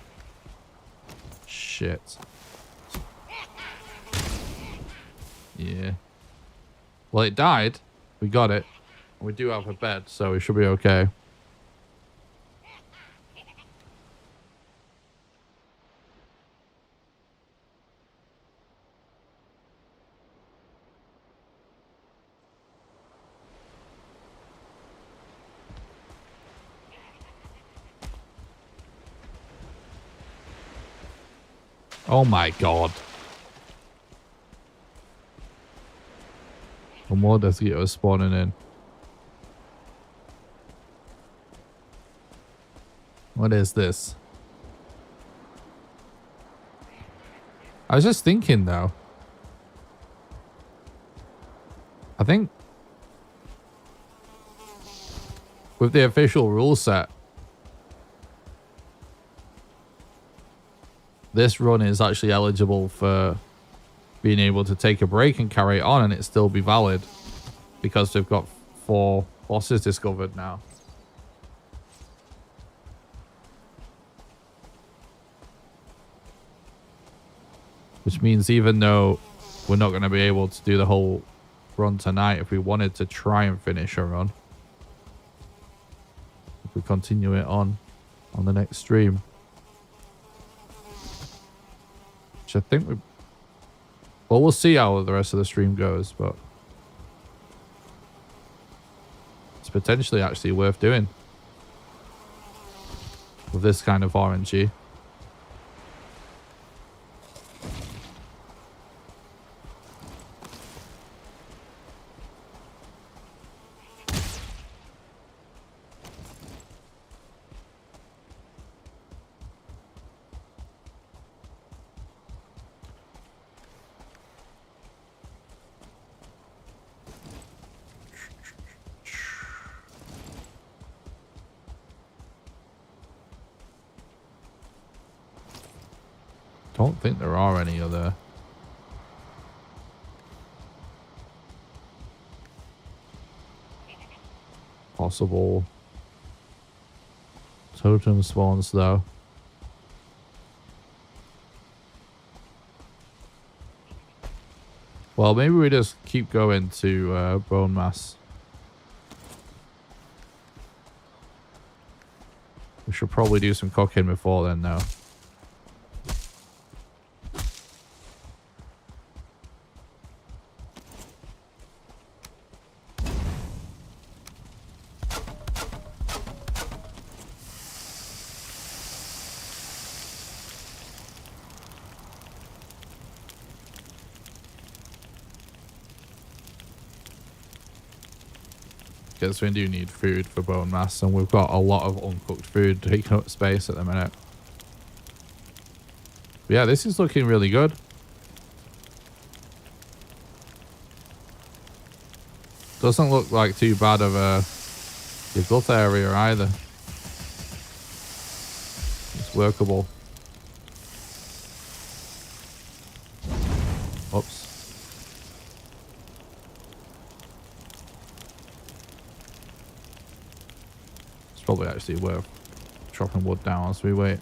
Shit. Yeah. Well, it died. We got it. We do have a bed, so we should be okay. Oh my god. One more mosquitoes spawning in. What is this? I was just thinking though. I think with the official rule set, this run is actually eligible for being able to take a break and carry it on and it still be valid because we've got 4 bosses discovered now. Which means even though we're not going to be able to do the whole run tonight, if we wanted to try and finish a run, if we continue it on the next stream, which I think we, well, we'll see how the rest of the stream goes, but it's potentially actually worth doing with this kind of RNG. Don't think there are any other possible totem spawns though. Well, maybe we just keep going to bone mass. We should probably do some cooking before then though. Because we do need food for bone mass, and we've got a lot of uncooked food taking up space at the minute. But yeah, this is looking really good. Doesn't look like too bad of a gut area either. It's workable. Oops. Probably actually worth chopping wood down as we wait.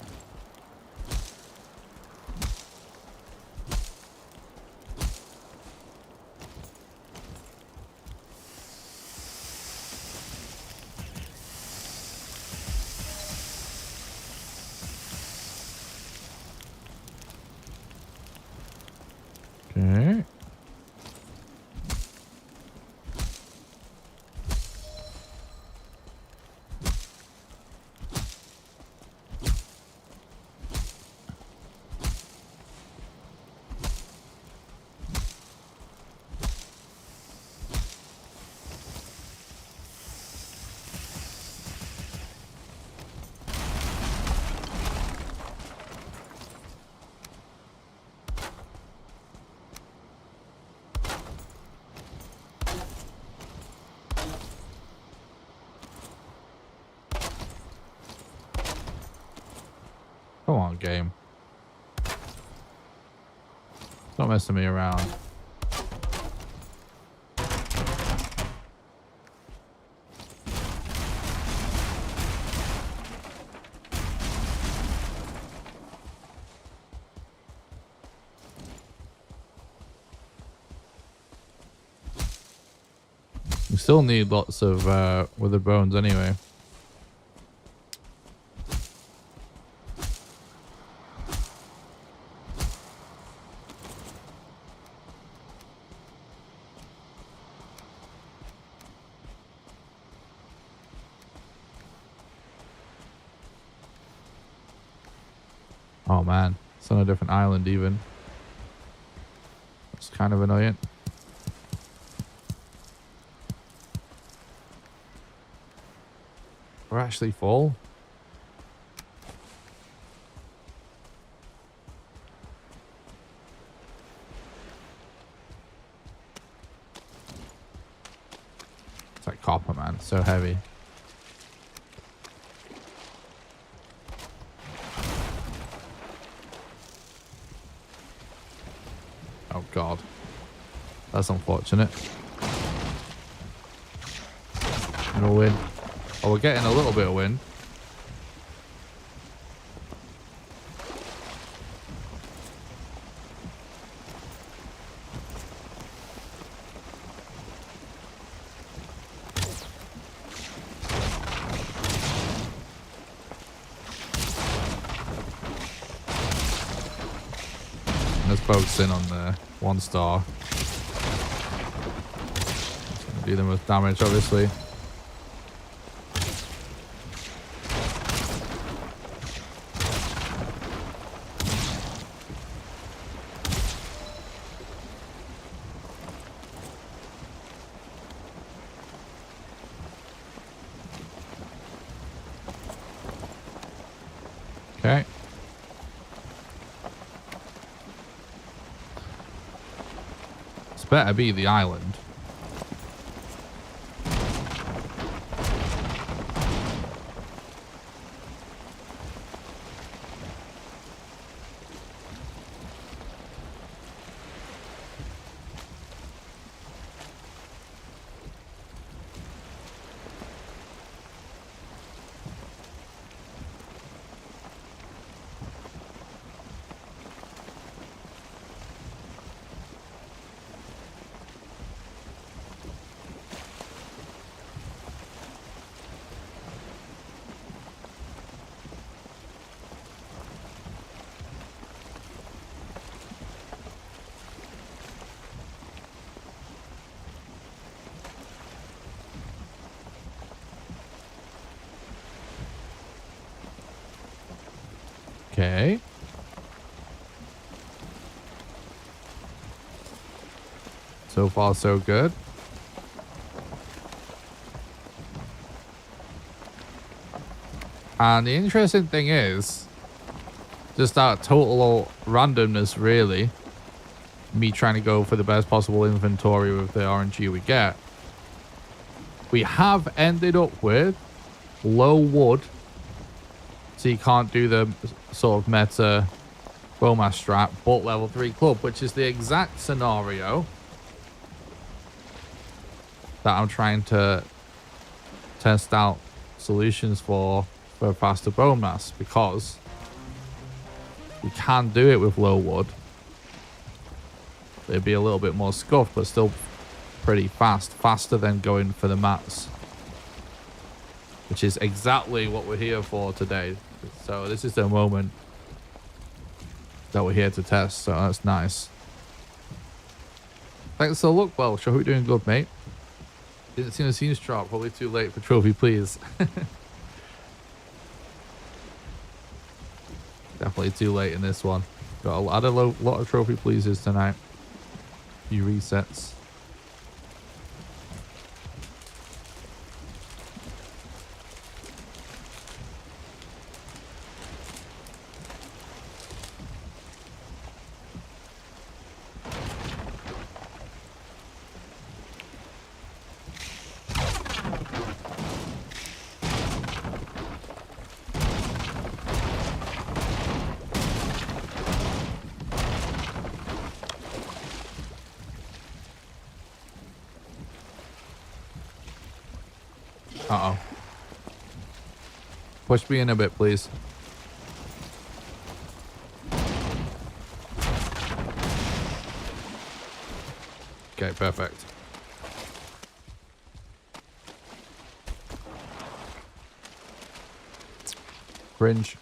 on, game. Stop messing me around. We still need lots of withered bones anyway. Oh man, it's on a different island even. It's kind of annoying. We're actually full. It's like copper, man. So heavy. Oh god. That's unfortunate. No win. Oh, we're getting a little bit of wind. Let's focus in on the 1 star. Do the most damage, obviously. Okay. This better be the island. Okay. So far, so good. And the interesting thing is, just that total randomness, really, me trying to go for the best possible inventory with the RNG we get, we have ended up with low wood, so you can't do the sort of meta Bowmass strat, but level 3 club, which is the exact scenario that I'm trying to test out solutions for faster bone mass, because we can do it with low wood. It'd be a little bit more scuffed, but still pretty fast, faster than going for the mats, which is exactly what we're here for today. So this is the moment that we're here to test, so that's nice. Thanks for the look, Welsh. I hope you're doing good, mate. Didn't see the scenes drop. Probably too late for trophy, please. Definitely too late in this one. Got a lot of trophy pleases tonight. Few resets. Uh-oh. Push me in a bit, please. Okay, perfect. Cringe.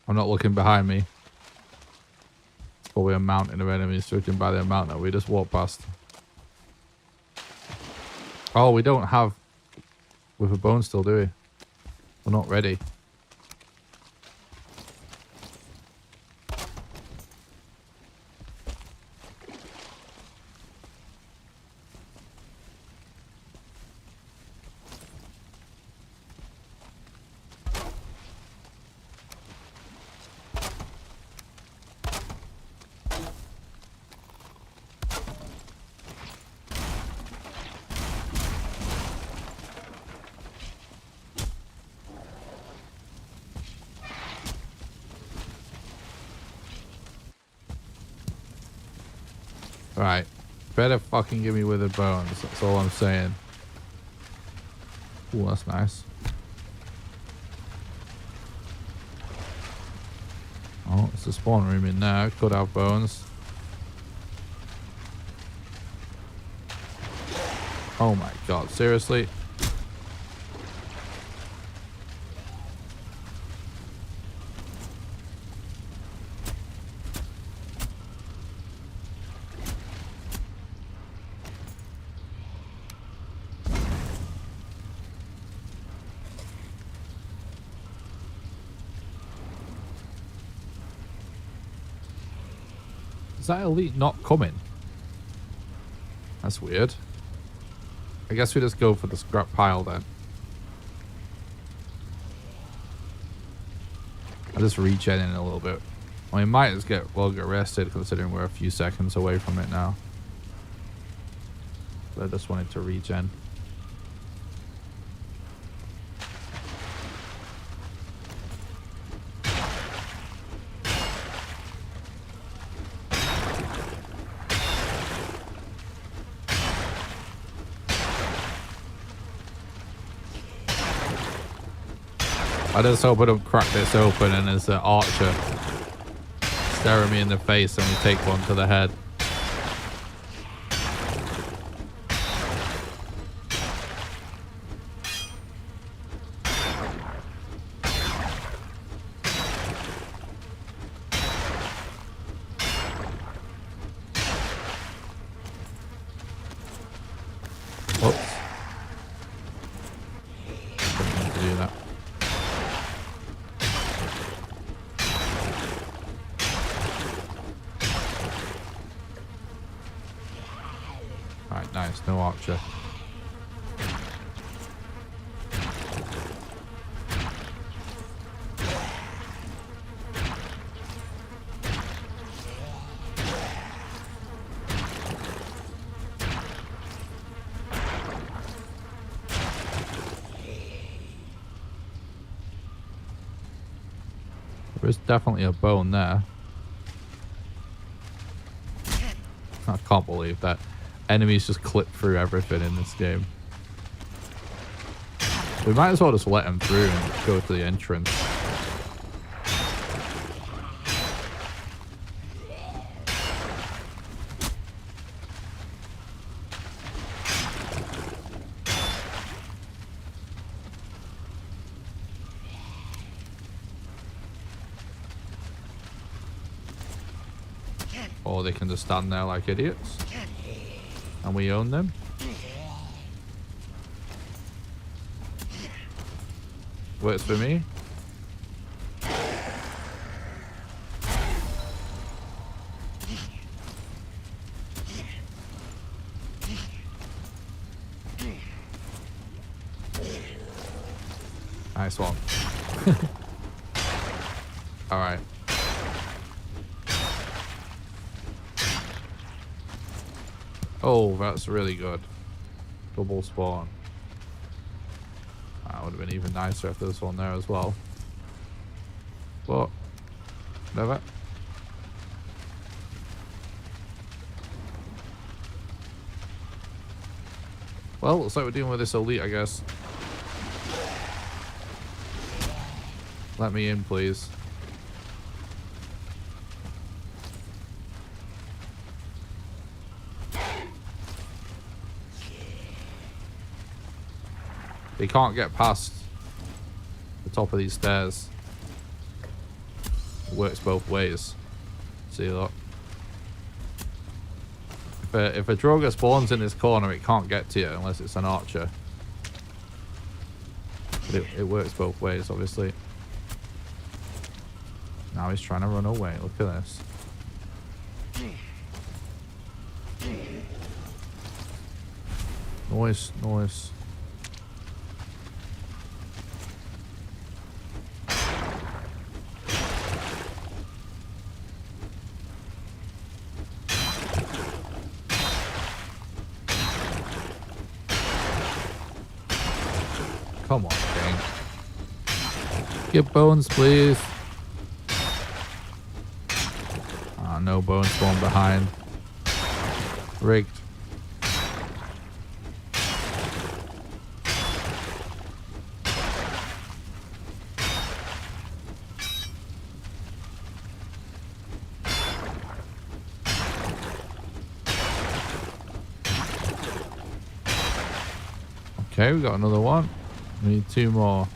I'm not looking behind me. It's probably a mountain of enemies, judging by the amount that we just walked past. Oh, we don't have with a bone still, do we? We're not ready. Right. Better fucking give me withered bones. That's all I'm saying. Ooh, that's nice. Oh, it's a spawn room in there. Could have bones. Oh my god, seriously? Is that elite not coming? That's weird. I guess we just go for the scrap pile then. I'll just regen in a little bit. I mean, might as get rested considering we're a few seconds away from it now. But I just wanted to regen. I just hope I don't crack this open and there's an archer staring me in the face and we take one to the head. Oops. Didn't mean to do that. Alright, nice. No archer. There is definitely a bone there. I can't believe that. Enemies just clip through everything in this game. We might as well just let them through and go to the entrance. Or they can just stand there like idiots. And we own them. Works for me. Nice one. All right. Oh, that's really good. Double spawn. That would have been even nicer if there was one there as well. But, whatever. Well, looks like we're dealing with this elite, I guess. Let me in, please. They can't get past the top of these stairs. It works both ways. See that? If a Droga spawns in this corner, it can't get to you unless it's an archer. But it works both ways, obviously. Now he's trying to run away. Look at this. Nice, nice. Come on, King. Get bones, please. Ah, no bones spawn behind. Rigged. Okay, we got another one. We need 2 more.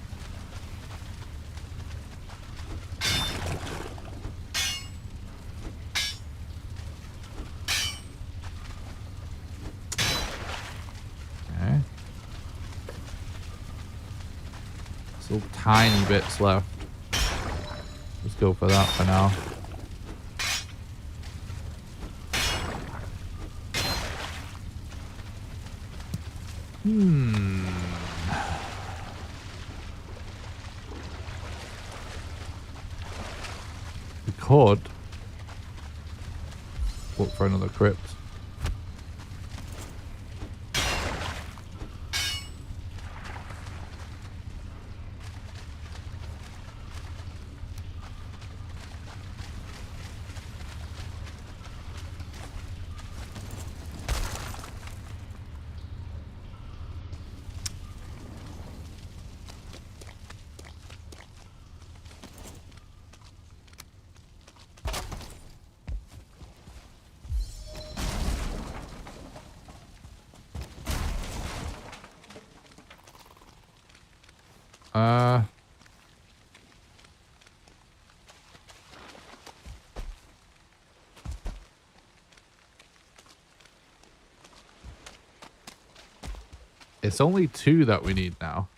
Okay. Still tiny bits left. Let's go for that for now. We could look for another crypt. It's only 2 that we need now,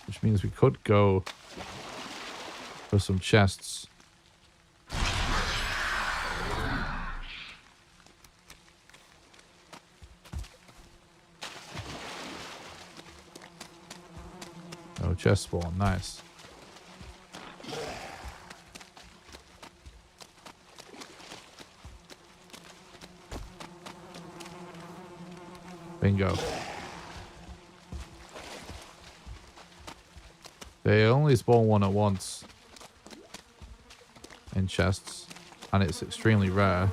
which means we could go for some chests. Oh, chest spawn, nice. Bingo. They only spawn one at once in chests, and it's extremely rare.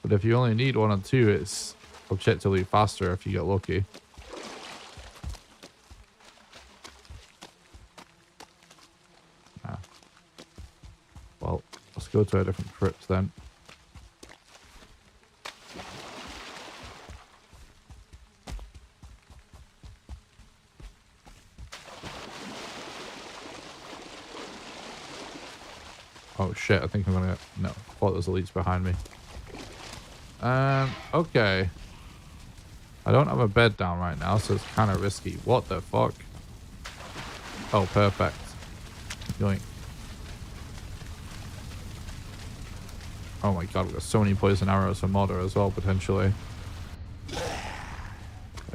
But if you only need 1 or 2, it's objectively faster if you get lucky. Ah. Well, let's go to a different crypt then. Oh shit, I think I'm gonna... No, I thought there was elites behind me. Okay. I don't have a bed down right now, so it's kind of risky. What the fuck? Oh, perfect. Yoink. Oh my god, we've got so many poison arrows for Modder as well, potentially.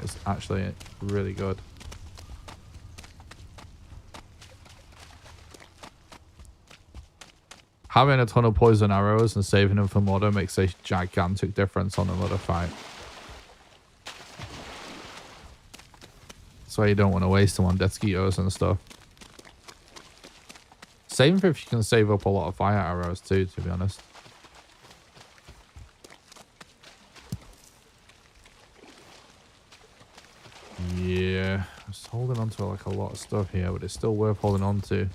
It's actually really good. having a ton of poison arrows and saving them for Mother makes a gigantic difference on the Mother fight. That's why you don't want to waste them on Deathsquitos and stuff. Same if you can save up a lot of fire arrows too, to be honest. Yeah, I'm just holding on to like a lot of stuff here, but it's still worth holding on to.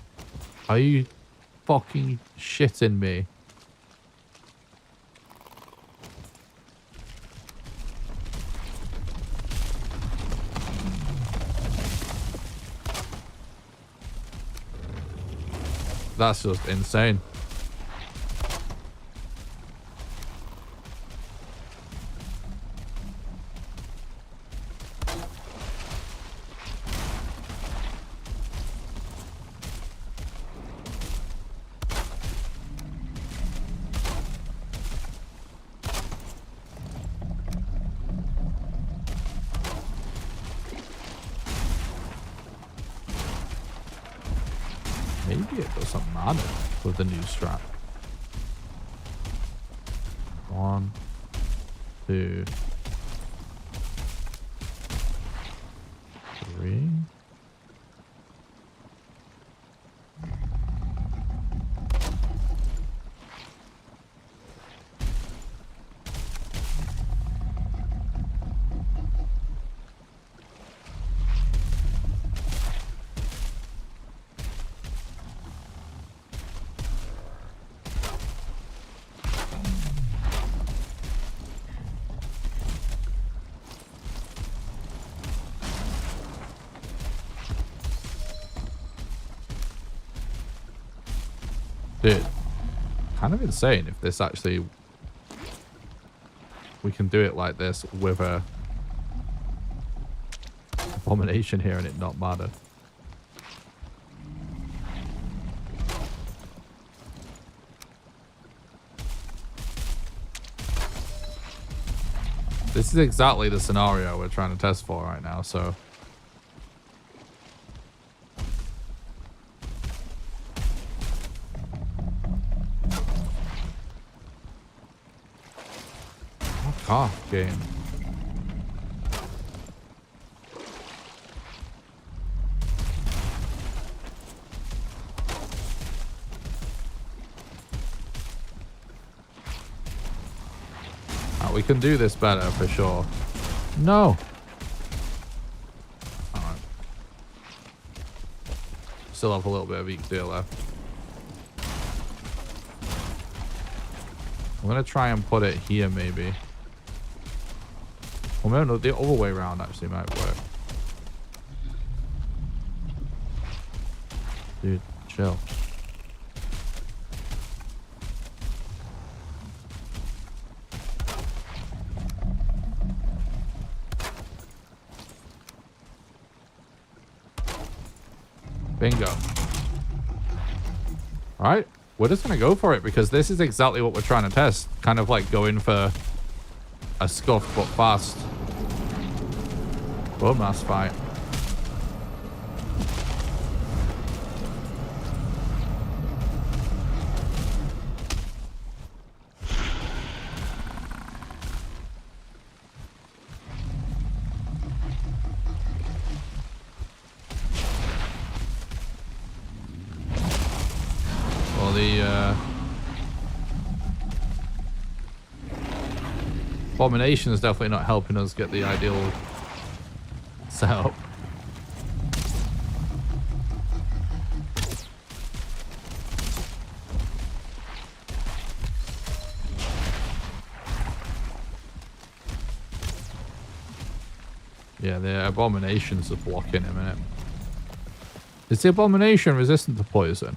Are you fucking shitting me? That's just insane. Maybe it doesn't matter with the new strap. 1, 2, 3. Dude, kind of insane if this actually... We can do it like this with a abomination here and it not matter. This is exactly the scenario we're trying to test for right now, so... Fuck off, game. We can do this better for sure. No. Alright. Still have a little bit of each deal left. I'm gonna try and put it here maybe. Or maybe no, the other way around actually might work. Dude, chill. Bingo. Alright, we're just gonna go for it because this is exactly what we're trying to test. Kind of like going for a scuff but fast. Bone mass fight. Abomination is definitely not helping us get the ideal setup. Yeah, the abominations are blocking him in it. Is the abomination resistant to poison?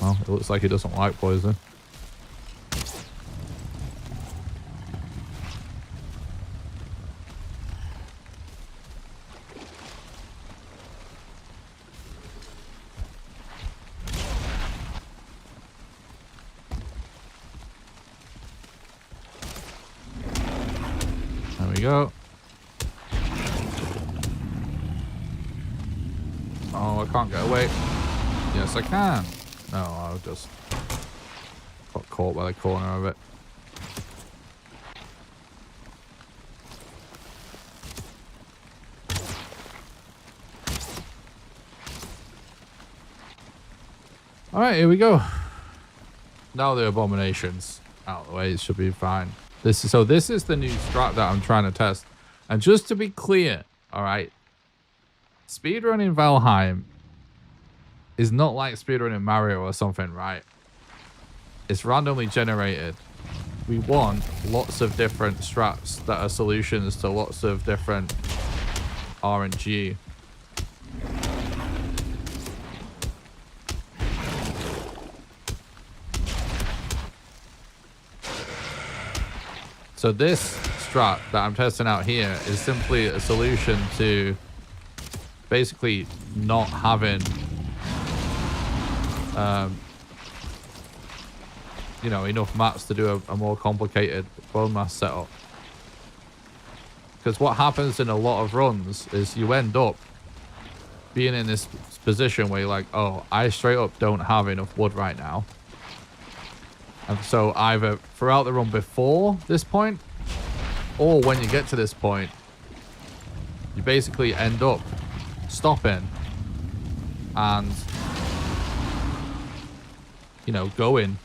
Well, it looks like he doesn't like poison. There we go. Oh, I can't get away. Yes, I can. No, I just got caught by the corner of it. All right, here we go. Now the abominations out of the way, it should be fine. This is the new strat that I'm trying to test. And just to be clear, all right, speedrunning Valheim is not like speedrunning Mario or something, right? It's randomly generated. We want lots of different strats that are solutions to lots of different RNG. So this strat that I'm testing out here is simply a solution to basically not having, you know, enough mats to do a more complicated bone mass setup. Because what happens in a lot of runs is you end up being in this position where you're like, oh, I straight up don't have enough wood right now. And so either throughout the run before this point, or when you get to this point, you basically end up stopping and, you know, going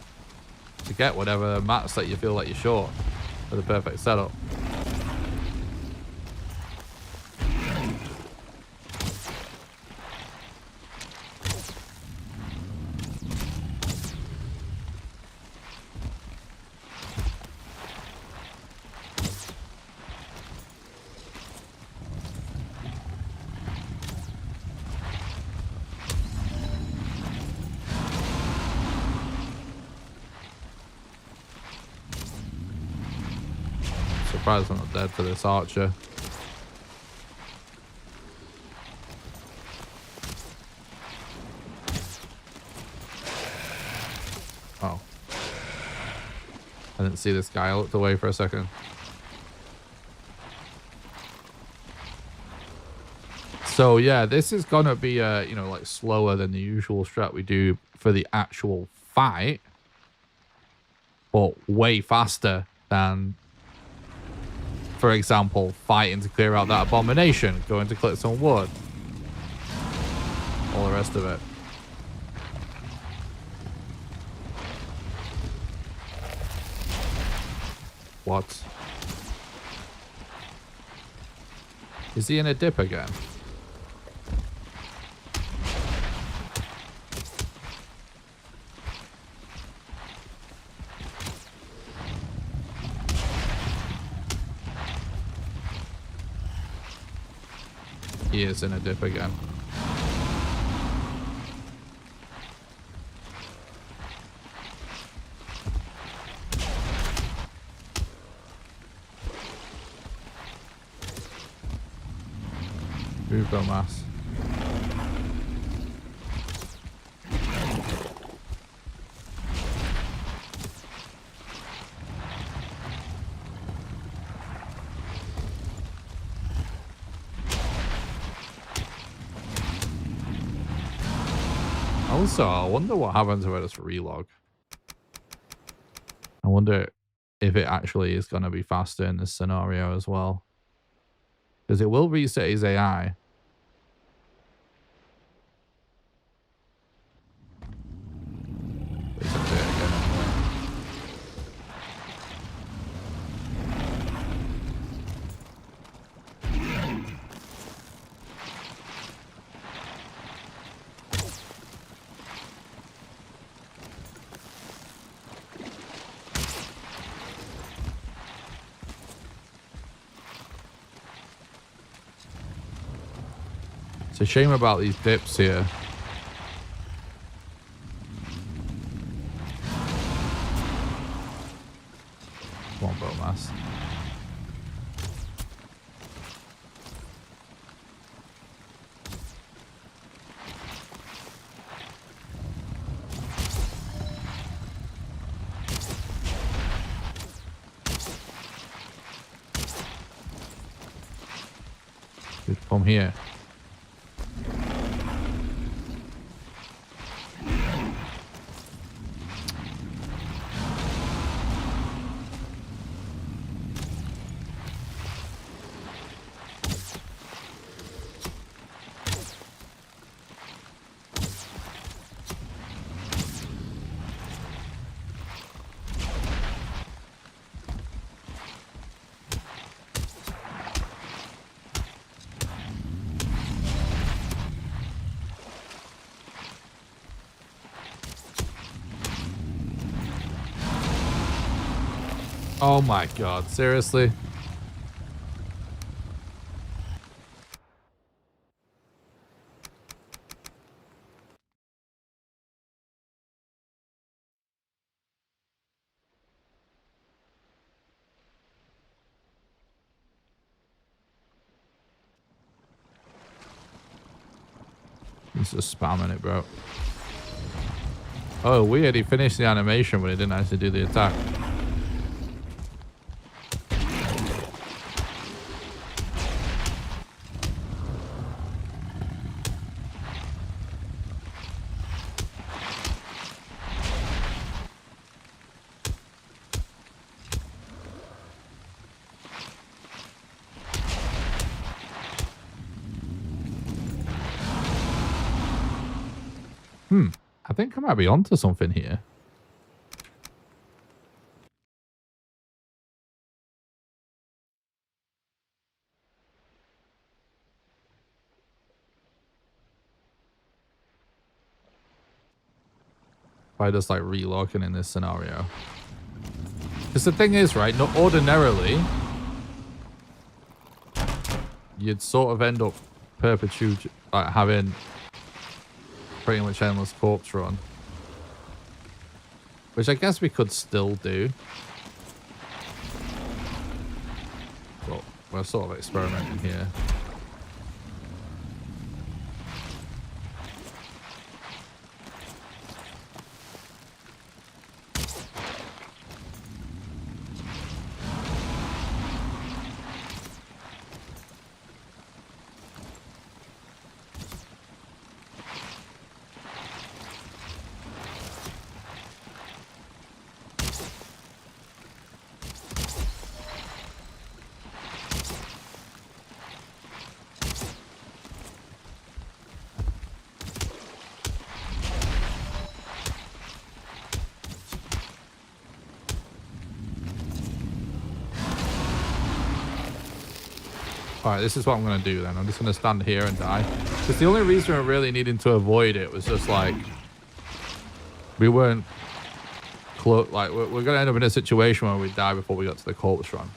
to get whatever mats that you feel like you're short for the perfect setup. Surprised I'm not dead to this archer. Oh. I didn't see this guy. I looked away for a second. So yeah, this is gonna be you know, like slower than the usual strat we do for the actual fight, but way faster than, for example, fighting to clear out that abomination, going to collect some wood, all the rest of it. What? Is he in a dip again? He is in a dip again. Move the mass. Also, I wonder what happens if I just relog. I wonder if it actually is going to be faster in this scenario as well. Because it will reset his AI. But he's gonna do it again anyway. It's a shame about these dips here. Come on, Bomas. Good, come here. Oh my god, seriously? He's just spamming it, bro. Oh, weird. He finished the animation, but he didn't actually do the attack. I think I might be onto something here. By just like relocking in this scenario. Because the thing is, right, not ordinarily, you'd sort of end up like having pretty much endless corpse run. Which I guess we could still do. But we're sort of experimenting here. Alright, this is what I'm going to do then. I'm just going to stand here and die. Because the only reason we're really needing to avoid it was just like... We weren't... Like, we're going to end up in a situation where we die before we got to the corpse run.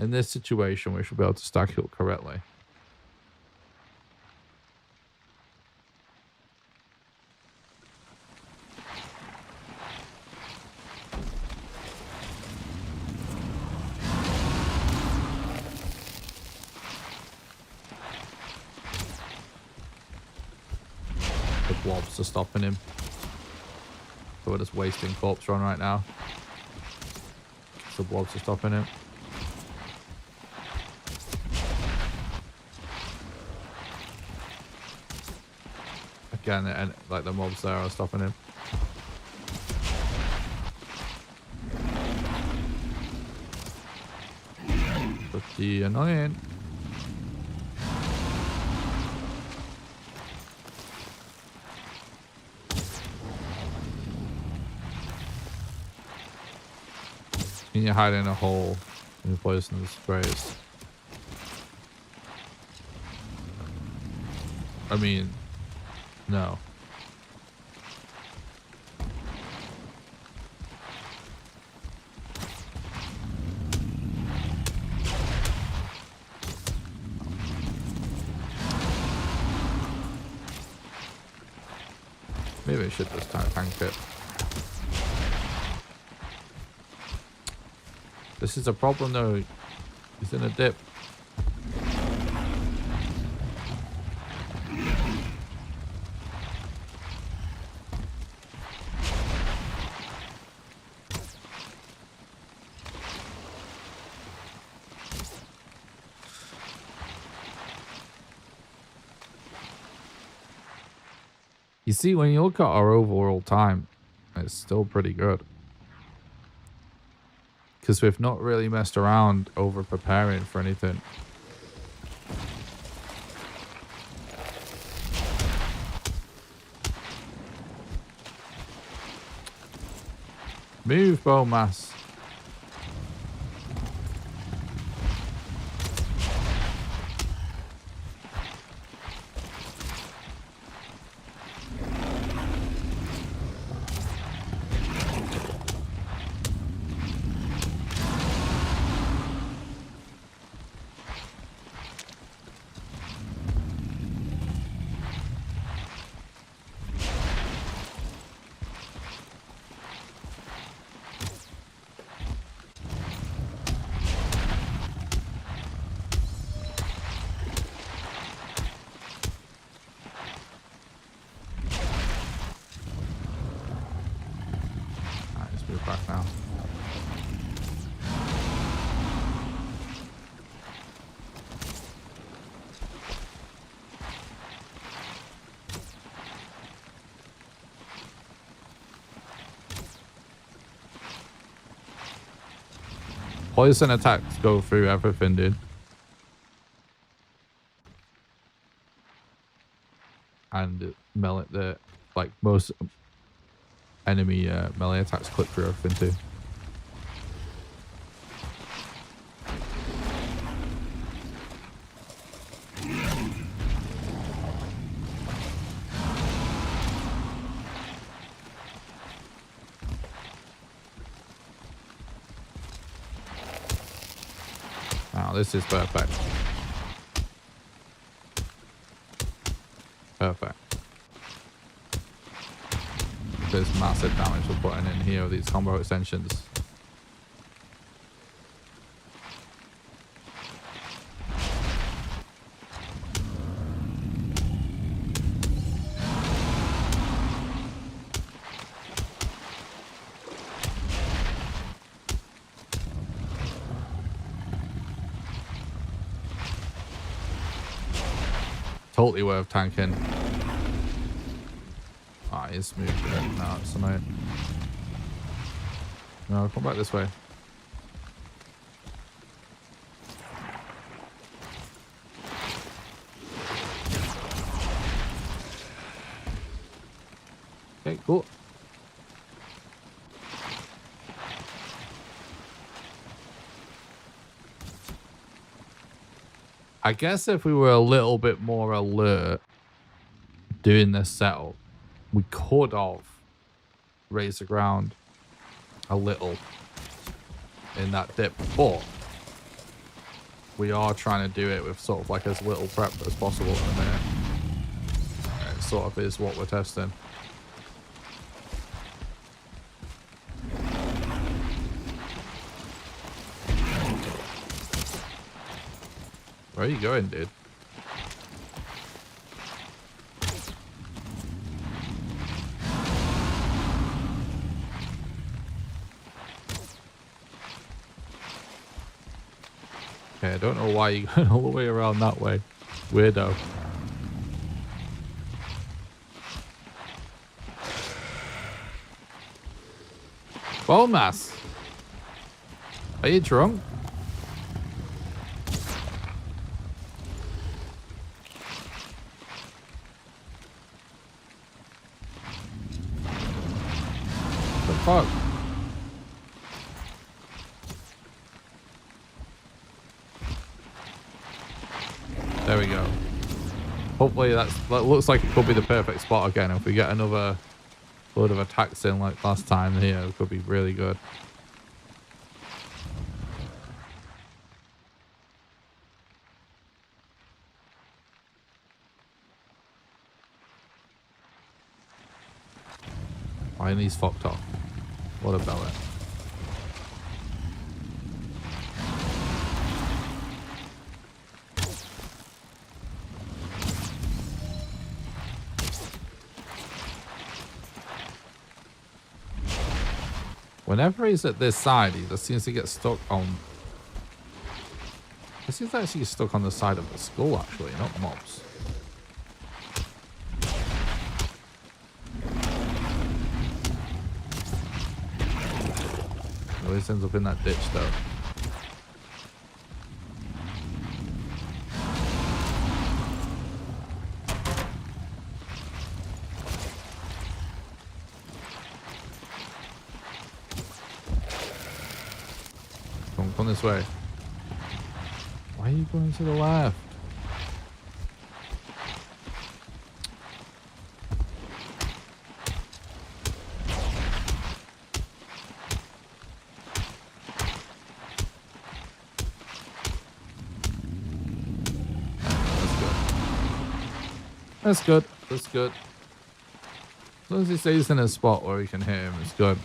In this situation, we should be able to stack it up correctly. The blobs are stopping him. So we're just wasting corpse run right now. The blobs are stopping him. Again, and like the mobs there are stopping him. Pretty annoying. And you hide in a hole in the poisonous sprays. I mean, no. Maybe I should just tank it. This is a problem though. He's in a dip. You see, when you look at our overall time, it's still pretty good. Because we've not really messed around over preparing for anything. Move, bone mass. Poison attacks go through everything, dude. And melee, like most enemy melee attacks clip through everything too. Wow, this is perfect. Perfect. There's massive damage we're putting in here with these combo extensions. Totally worth tanking. Ah, he's moved it. No, it's annoying. No, come back this way. Okay, cool. I guess if we were a little bit more alert doing this setup, we could have raised the ground a little in that dip, but we are trying to do it with sort of like as little prep as possible at the minute. It sort of is what we're testing. Where are you going, dude? Okay, I don't know why you're going all the way around that way. Weirdo. Bone mass. Are you drunk? The fuck? There we go. Hopefully that looks like it could be the perfect spot again. If we get another load of attacks in like last time here, it could be really good. Why are these fucked off? What a belly. Whenever he's at this side, he just seems to get stuck on... He seems to actually get stuck on the side of the skull, actually, not mobs. Always ends up in that ditch, though. Come this way. Why are you going to the left? That's good. That's good. As long as he stays in a spot where we can hit him, it's good.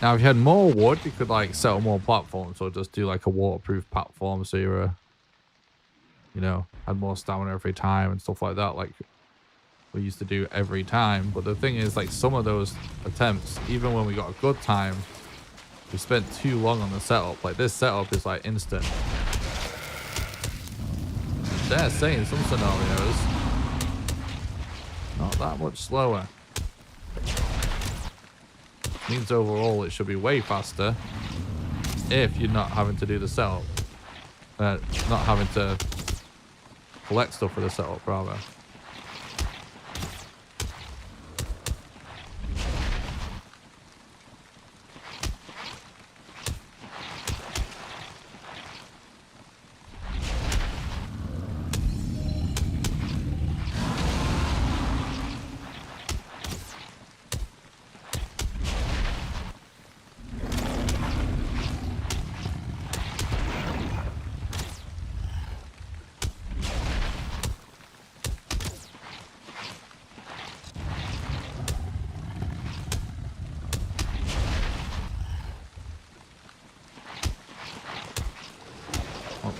Now, if you had more wood, you could like settle more platforms, or just do like a waterproof platform, so you're, you know, had more stamina every time and stuff like that, like we used to do every time. But the thing is, like some of those attempts, even when we got a good time, we spent too long on the setup. Like this setup is like instant. They're saying some scenarios, not that much slower. Means overall it should be way faster. if you're not having to do the setup. Not having to collect stuff for the setup, rather.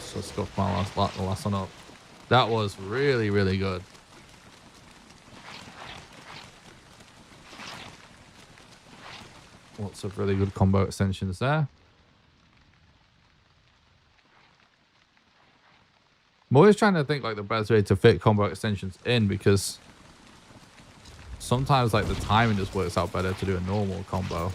So scuffed my last one up. That was really, really good. Lots of really good combo extensions there. I'm always trying to think like the best way to fit combo extensions in, because sometimes like the timing just works out better to do a normal combo.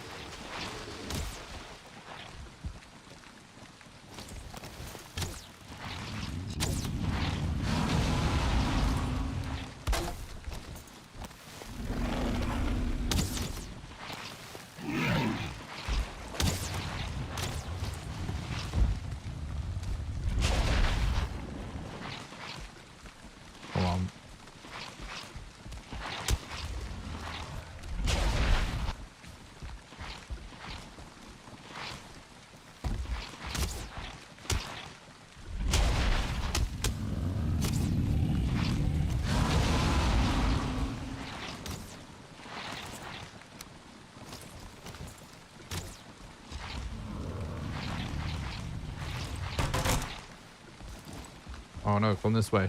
Oh no, come this way.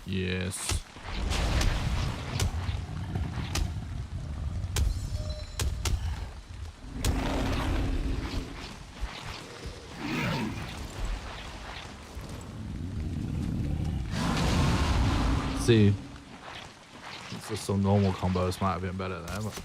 Yes. See, it's just some normal combos might have been better there, but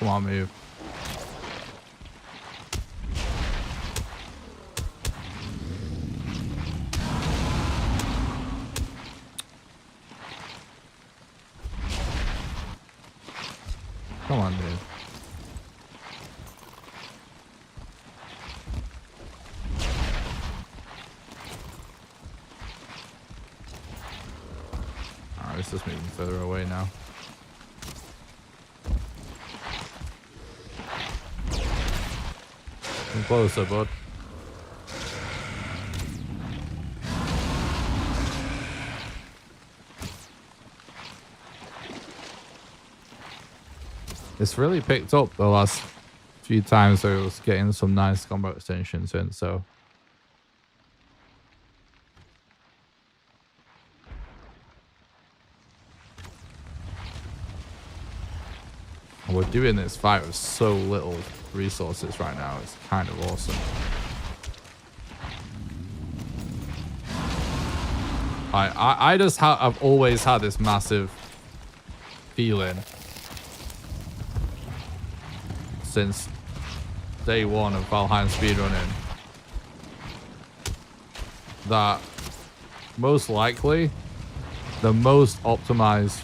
come on, move. Come on, dude. Alright, it's just moving further away now. Come closer, bud. It's really picked up the last few times, so it was getting some nice combo extensions in, so and we're doing this fight with so little resources right now. It's kind of awesome. I just I've always had this massive feeling since day one of Valheim Speedrunning that most likely the most optimized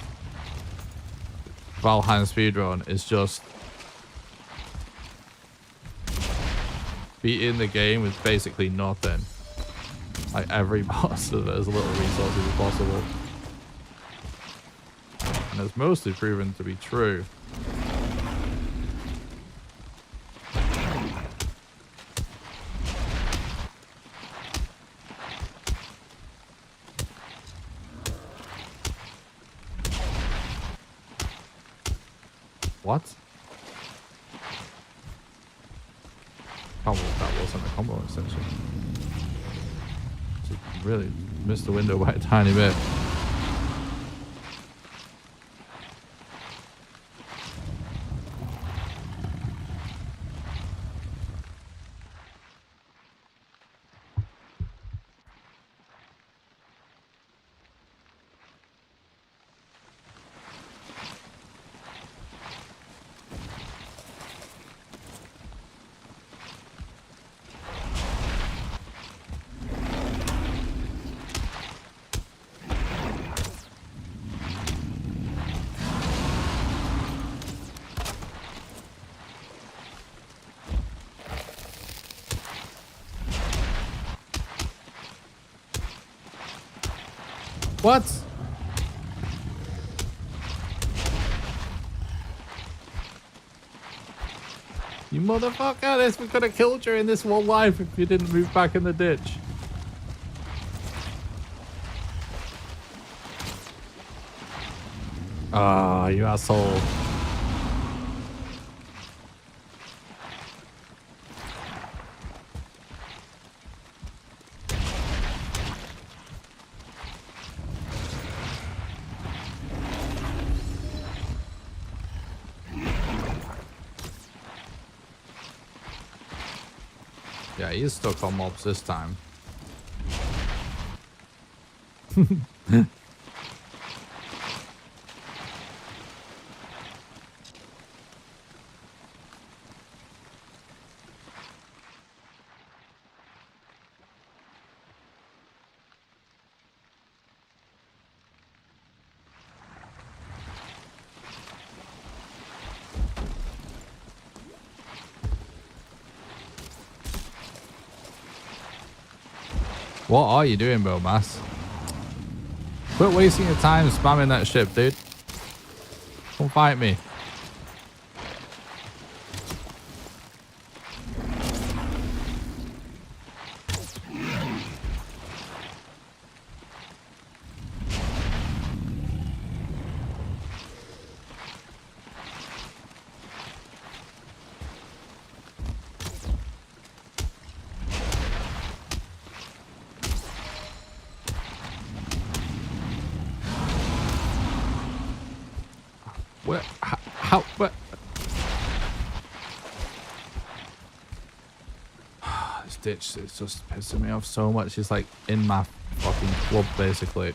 Valheim speedrun is just beating the game with basically nothing. Like every boss with as little resources as possible. And it's mostly proven to be true. What? Can't believe that wasn't a combo extension. Just really missed the window by a tiny bit. What? You motherfucker! This we could have killed you in this one life if you didn't move back in the ditch. Ah, you asshole. Yeah, he's stuck on mobs this time. What are you doing, Bomas? Quit wasting your time spamming that ship, dude. Come fight me. What? How? What? This ditch is just pissing me off so much. It's like in my fucking club, basically.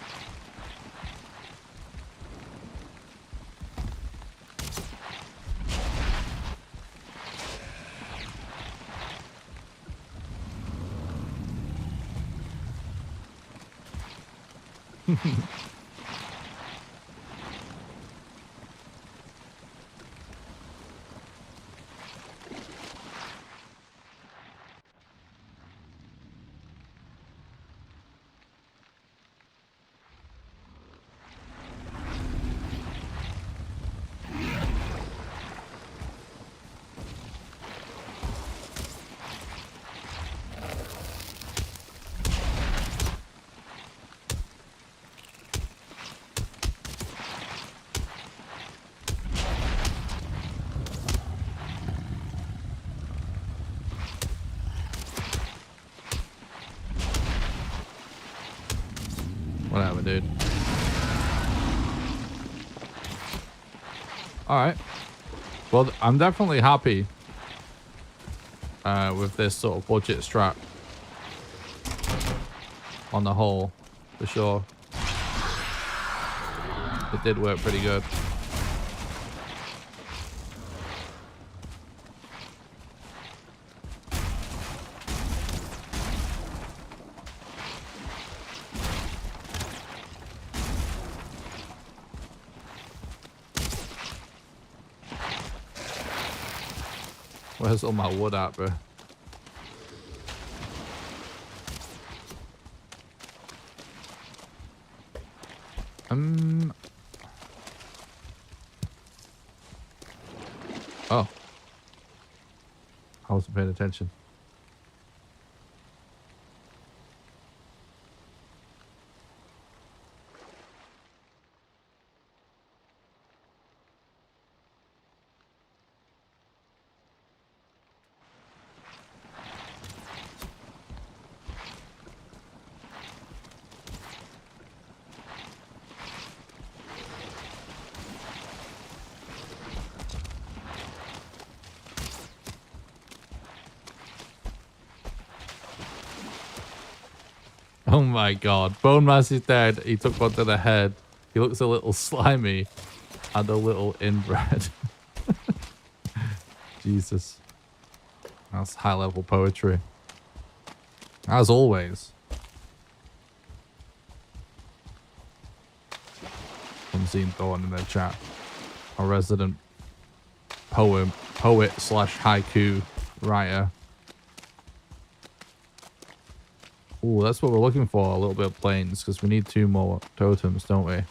Whatever, dude. Alright. Well, I'm definitely happy with this sort of budget strat. On the whole, for sure. It did work pretty good. Where's all my wood at, bro? Oh. I wasn't paying attention. Oh my god. Bone Mass is dead. He took one to the head. He looks a little slimy and a little inbred. Jesus. That's high level poetry. As always. Unseen Thorn in the chat. Our resident poet slash haiku writer. Ooh, that's what we're looking for, a little bit of plains, because we need 2 more totems, don't we?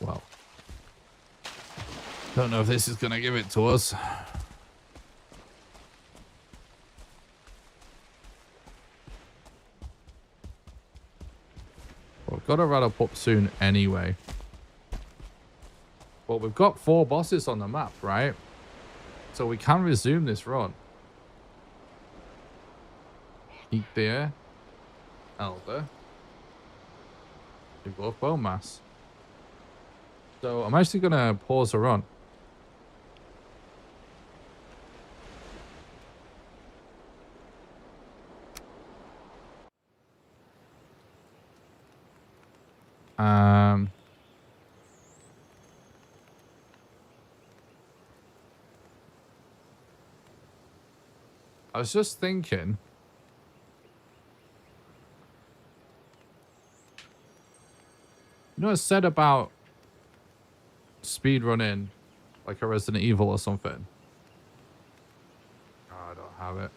Well, don't know if this is going to give it to us. We've got to wrap up soon anyway. But we've got 4 bosses on the map, right? So we can resume this run. Eat Deer. Elder. We both Bone Mass. So I'm actually going to pause the run. I was just thinking. You know, I said about speedrunning like a Resident Evil or something. Oh, I don't have it.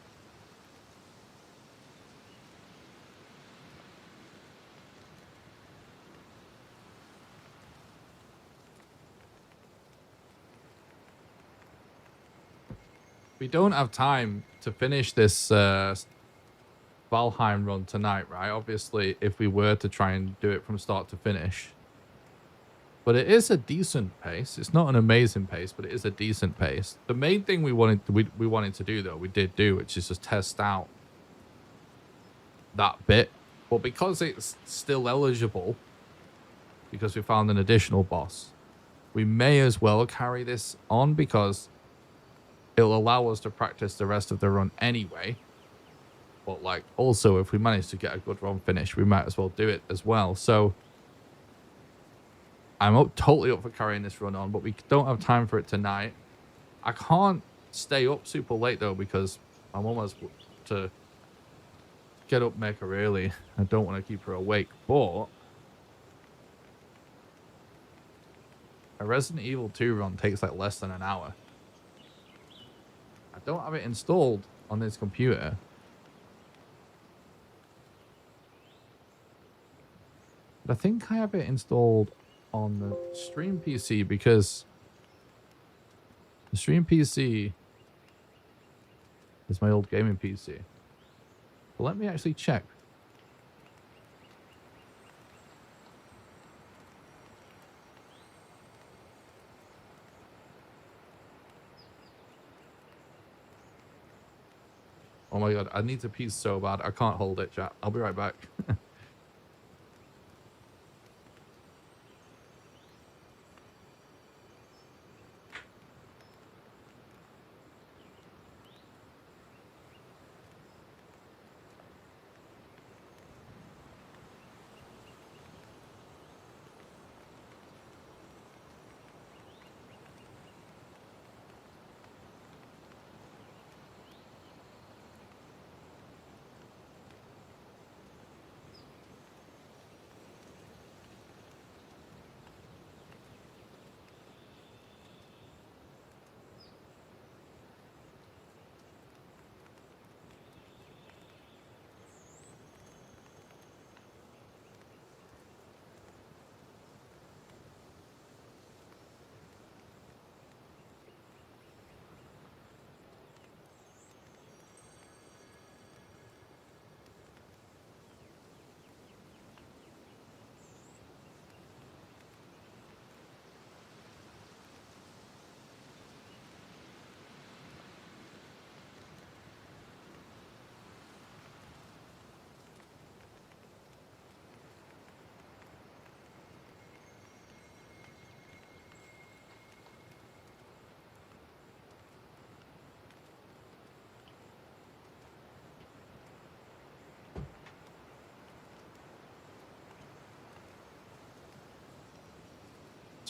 We don't have time to finish this Valheim run tonight, right? Obviously, if we were to try and do it from start to finish. But it is a decent pace. It's not an amazing pace, but it is a decent pace. The main thing we wanted to do, though, we did do, which is just test out that bit. But because it's still eligible, because we found an additional boss, we may as well carry this on because it'll allow us to practice the rest of the run anyway. But like, also, if we manage to get a good run finish, we might as well do it as well. So I'm totally up for carrying this run on, but we don't have time for it tonight. I can't stay up super late though, because I'm almost to get up mega early. I don't want to keep her awake, but a Resident Evil 2 run takes like less than an hour. I don't have it installed on this computer. But I think I have it installed on the stream PC because the stream PC is my old gaming PC. But let me actually check. Oh my god, I need to pee so bad. I can't hold it, chat. I'll be right back.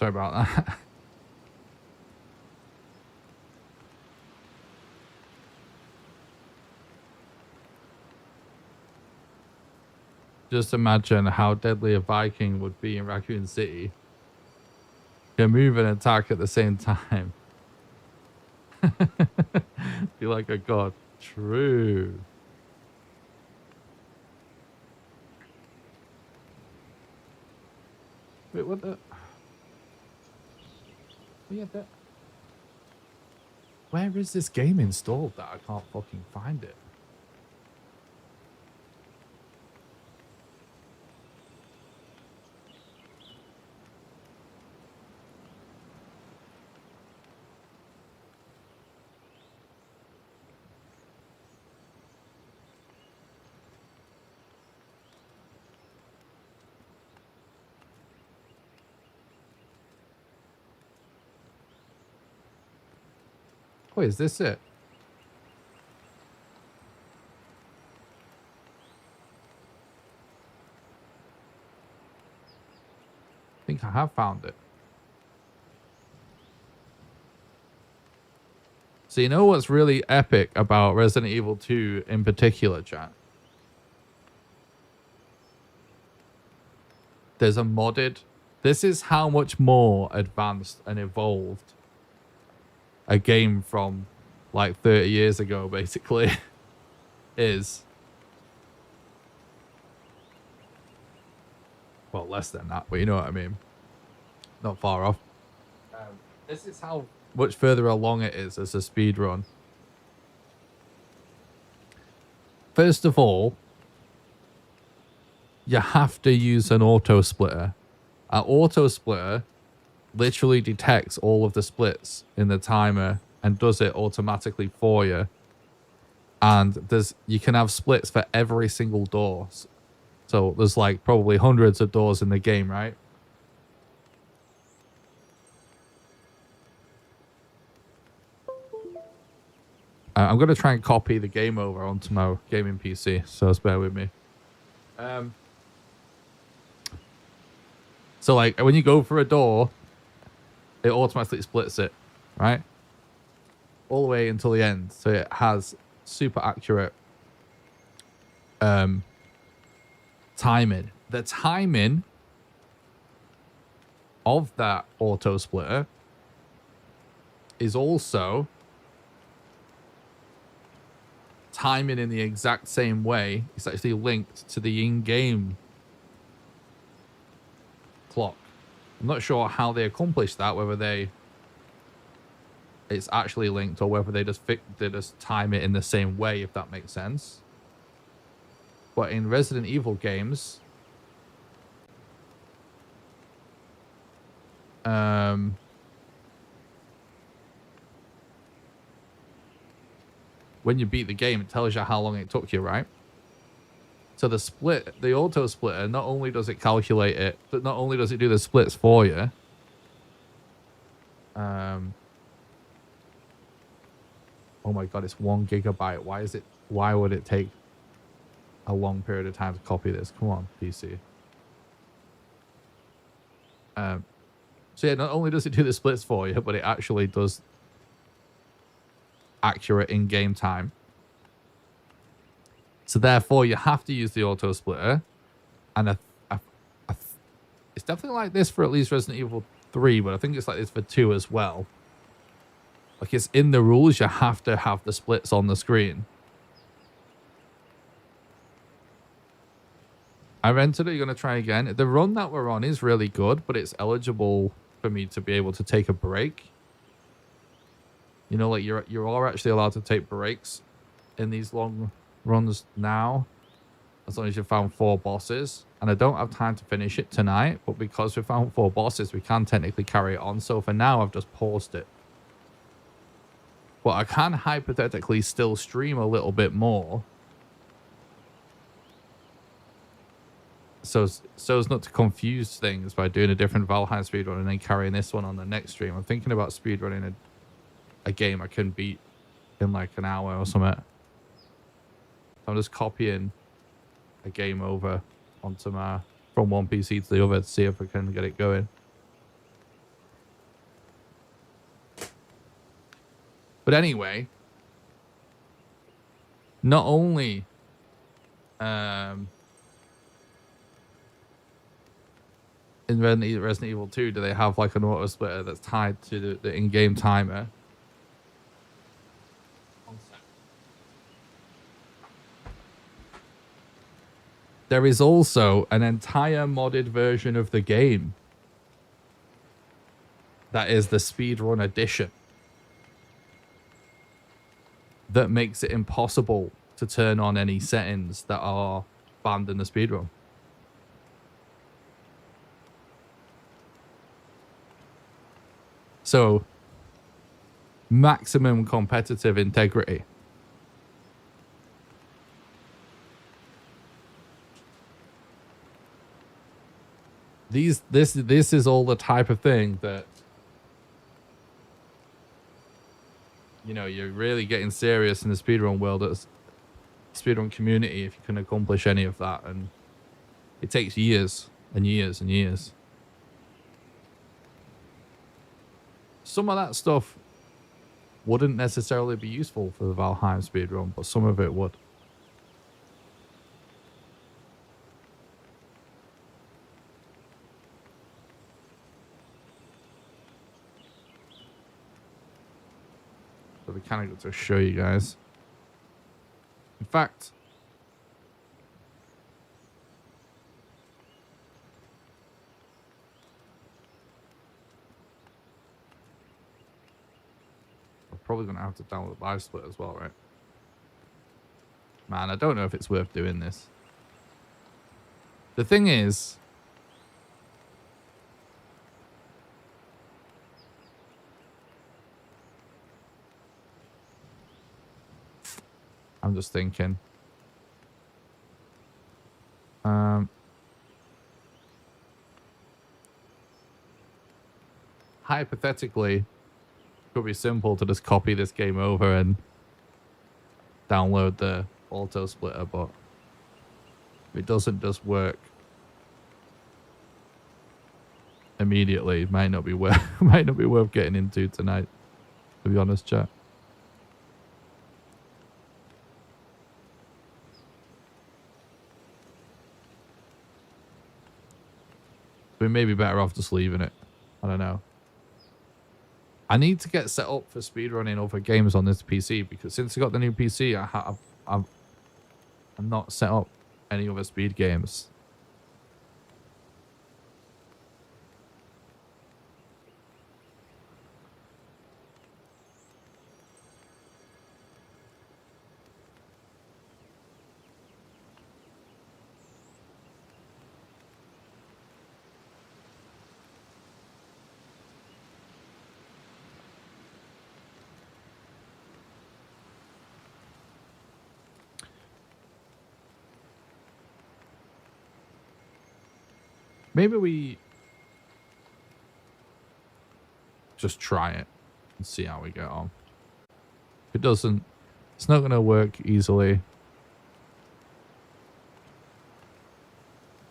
Sorry about that. Just imagine how deadly a Viking would be in Raccoon City. Can move and attack at the same time. Be like a god. True. Wait, what the? Yeah, that. Where is this game installed that I can't fucking find it? Wait, is this it? I think I have found it. So you know what's really epic about Resident Evil 2 in particular, chat? There's a modded... This is how much more advanced and evolved a game from like 30 years ago, basically, is. Well, less than that, but you know what I mean. Not far off. This is how much further along it is as a speedrun. First of all, you have to use an auto splitter. An auto splitter literally detects all of the splits in the timer and does it automatically for you. And you can have splits for every single door. So there's like probably hundreds of doors in the game, right? I'm going to try and copy the game over onto my gaming PC, so just bear with me. So like when you go for a door, it automatically splits it, right? All the way until the end. So it has super accurate timing. The timing of that auto splitter is also timing in the exact same way. It's actually linked to the in-game clock. I'm not sure how they accomplish that, whether it's actually linked or whether they just time it in the same way, if that makes sense. But in Resident Evil games, when you beat the game, it tells you how long it took you, right? So the auto splitter, not only does it calculate it, but not only does it do the splits for you. Oh my god, it's 1 gigabyte. Why would it take a long period of time to copy this? Come on, PC. So yeah, not only does it do the splits for you, but it actually does accurate in-game time. So therefore, you have to use the auto splitter, and it's definitely like this for at least Resident Evil 3, but I think it's like this for 2 as well. Like, it's in the rules, you have to have the splits on the screen. I rented it, you're going to try again. The run that we're on is really good, but it's eligible for me to be able to take a break. You know, like you are actually allowed to take breaks in these long runs now, as long as you found 4 bosses. And I don't have time to finish it tonight, but because we found 4 bosses, we can technically carry it on. So for now, I've just paused it. But I can hypothetically still stream a little bit more. So as not to confuse things by doing a different Valheim speedrun and then carrying this one on the next stream. I'm thinking about speedrunning a game I can beat in like an hour or something. I'm just copying a game over onto from one PC to the other to see if I can get it going. But anyway, not only in Resident Evil 2 do they have like an auto splitter that's tied to the in-game timer. There is also an entire modded version of the game that is the speedrun edition that makes it impossible to turn on any settings that are banned in the speedrun. So, maximum competitive integrity. This is all the type of thing that, you know, you're really getting serious in the speedrun world, as speedrun community, if you can accomplish any of that, and it takes years and years and years. Some of that stuff wouldn't necessarily be useful for the Valheim speedrun, but some of it would. So we kind of got to show you guys. In fact, I'm probably going to have to download Live Split as well, right? Man, I don't know if it's worth doing this. The thing is, I'm just thinking. Hypothetically, it could be simple to just copy this game over and download the auto splitter, but it doesn't just work immediately. It might not be worth getting into tonight, to be honest, chat. We may be better off just leaving it. I don't know. I need to get set up for speedrunning other games on this PC, because since I got the new PC, I'm not set up any other speed games. Maybe we just try it and see how we get on. If it doesn't, it's not going to work easily,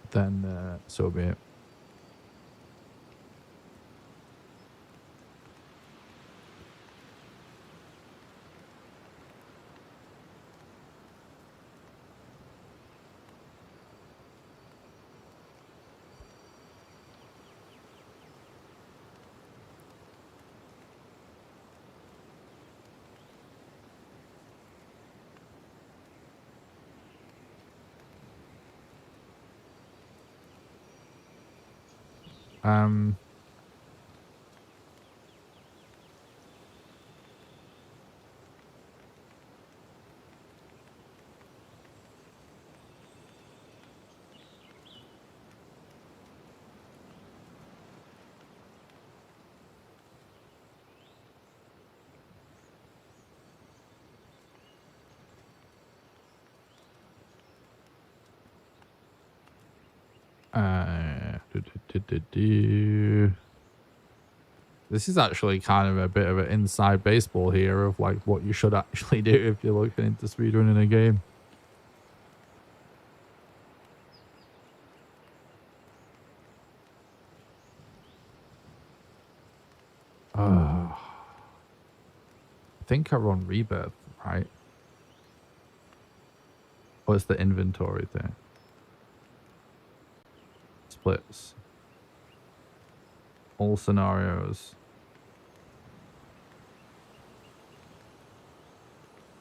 then so be it. This is actually kind of a bit of an inside baseball here of like what you should actually do if you're looking into speedrunning a game. I think I run Rebirth, right? Or it's the inventory thing. Splits. All scenarios.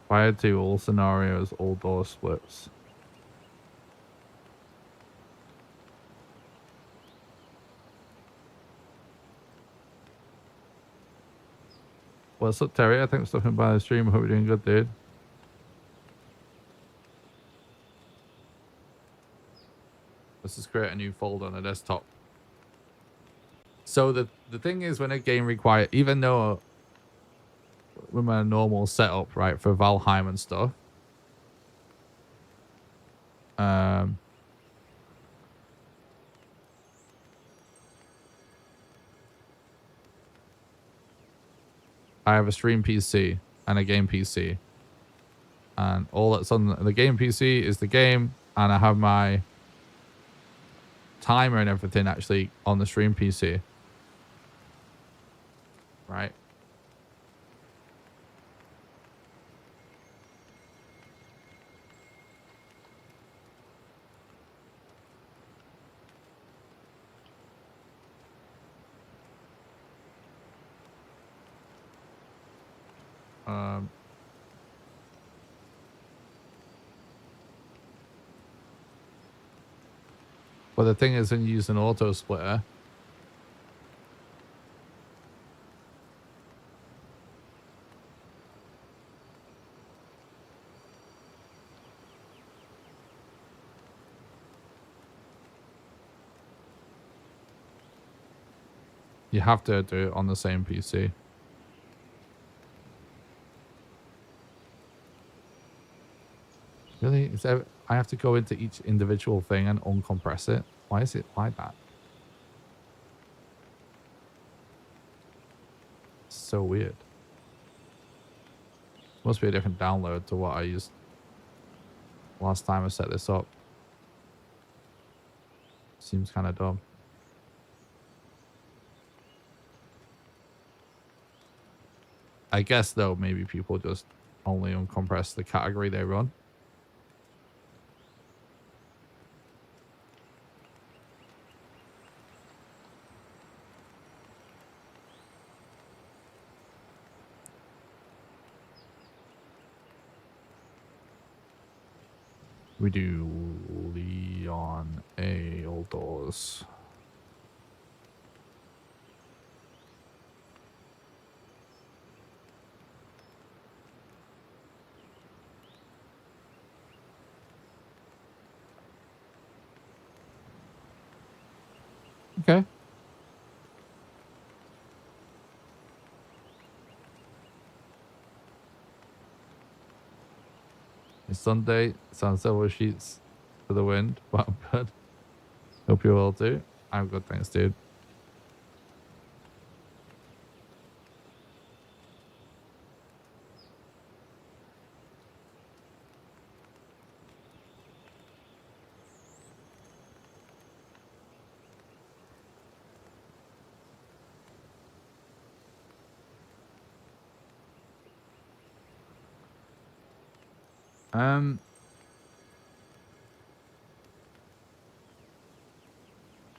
Fire to all scenarios, all door splits. What's up, Terry? I think stopping by the stream. I hope you're doing good, dude. Let's just create a new folder on the desktop. So the thing is, when a game requires, even though with my normal setup, right, for Valheim and stuff, I have a stream PC and a game PC, and all that's on the game PC is the game, and I have my timer and everything actually on the stream PC, right? But the thing is, when you use an auto splitter, you have to do it on the same PC. Really? Is there, I have to go into each individual thing and uncompress it? Why is it like that? So weird. Must be a different download to what I used last time I set this up. Seems kind of dumb. I guess, though, maybe people just only uncompress the category they run. We do Leon A. Old Doors. Okay. It's Sunday. It's on several sheets for the wind, but I'm good. Hope you all do. I'm good, thanks, dude.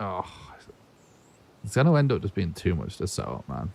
Oh, it's gonna end up just being too much to set up, man.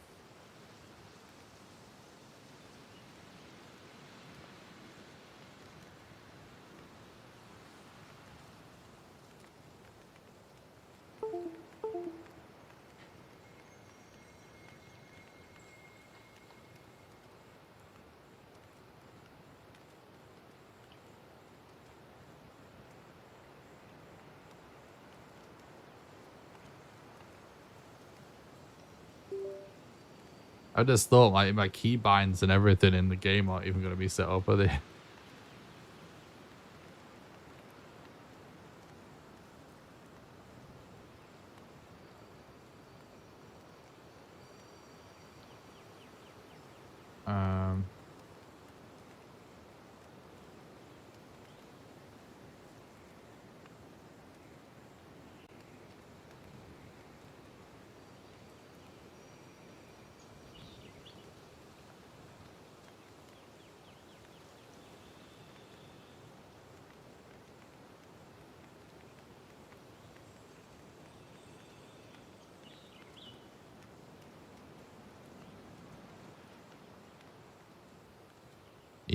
I just thought like my keybinds and everything in the game aren't even gonna be set up, are they?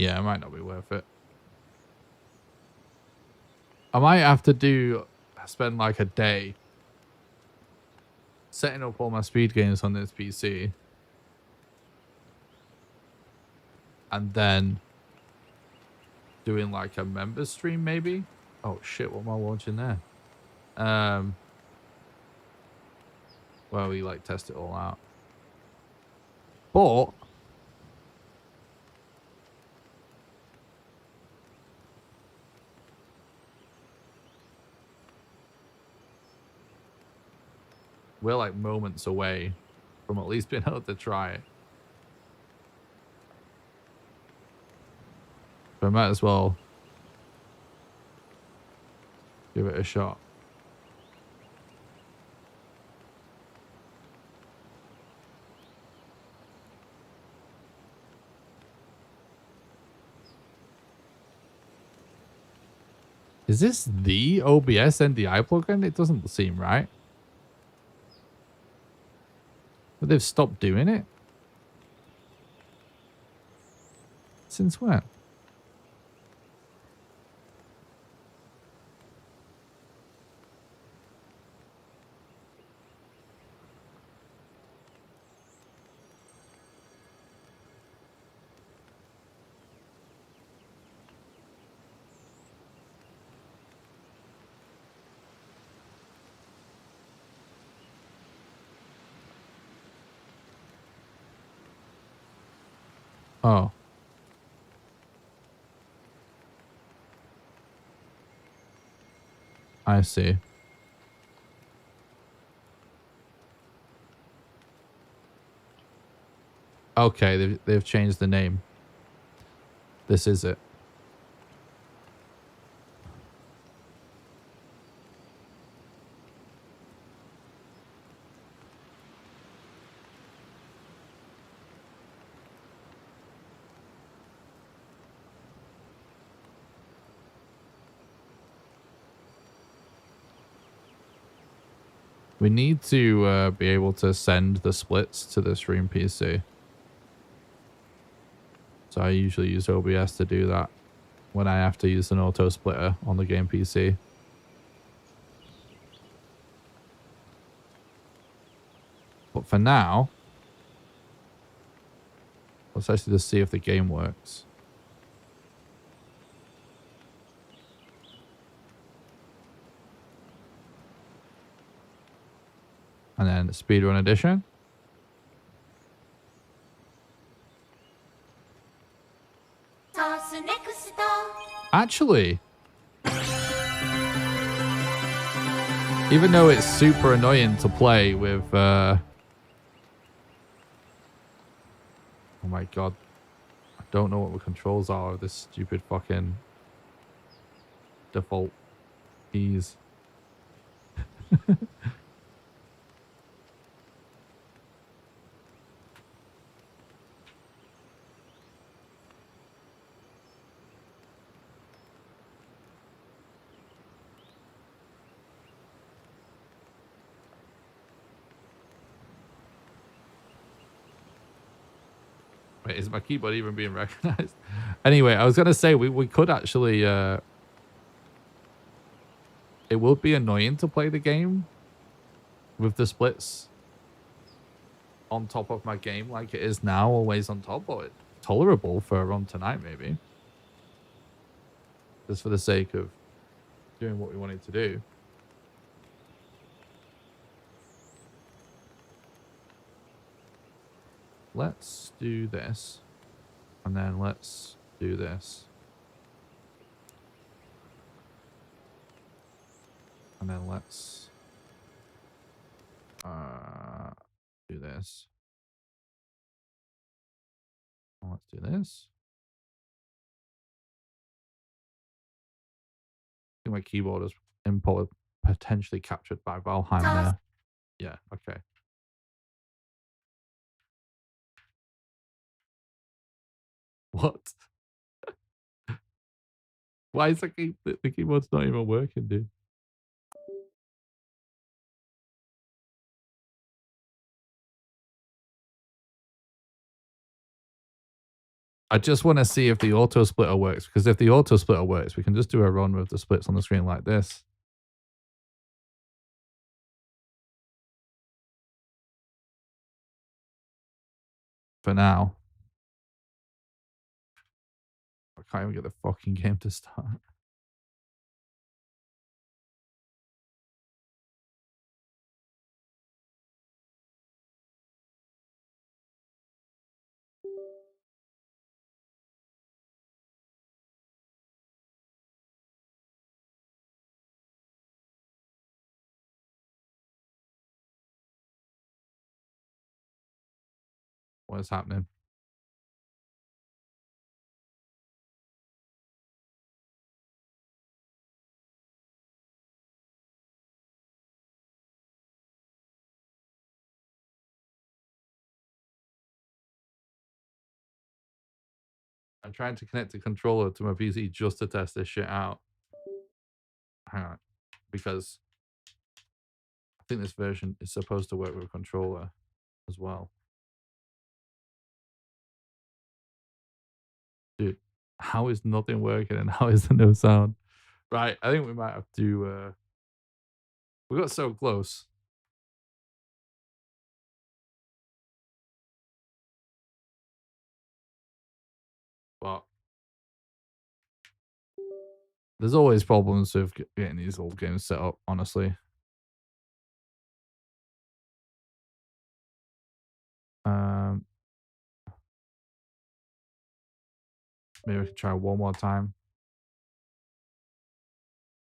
Yeah, it might not be worth it. I might have to spend like a day setting up all my speed games on this PC. And then doing like a member stream maybe. Oh shit, what am I launching there? Where we like test it all out. But we're like moments away from at least being able to try it. So I might as well give it a shot. Is this the OBS NDI plugin? It doesn't seem right. But they've stopped doing it? Since when? Oh. I see. Okay, they've changed the name. This is it. We need to be able to send the splits to the stream PC. So I usually use OBS to do that when I have to use an auto splitter on the game PC. But for now, let's actually just see if the game works. And then Speedrun Edition. Actually, even though it's super annoying to play with... oh my god. I don't know what the controls are of this stupid fucking default keys. Wait, is my keyboard even being recognized? Anyway, I was going to say we could actually... it would be annoying to play the game with the splits on top of my game like it is now, always on top, but it's tolerable for a run tonight, maybe. Just for the sake of doing what we wanted to do. Let's do this. And then let's do this. And then let's do this. Let's do this. I think my keyboard is potentially captured by Valheim there. Yeah, okay. What? Why is the keyboard's not even working, dude? I just want to see if the auto splitter works, because if the auto splitter works, we can just do a run with the splits on the screen like this. For now. I can't even get the fucking game to start. What is happening? I'm trying to connect the controller to my PC just to test this shit out. Hang on. Because I think this version is supposed to work with a controller as well. Dude, how is nothing working and how is there no sound? Right, I think we might have to we got so close. But there's always problems with getting these old games set up, honestly. Um, maybe we can try one more time.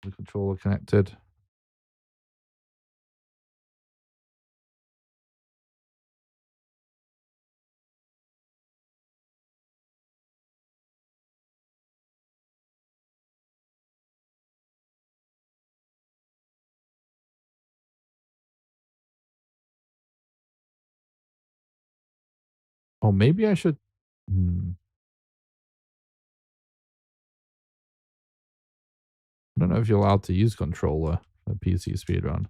The controller connected. Oh, maybe I should. Hmm, I don't know if you're allowed to use controller for PC speedrun.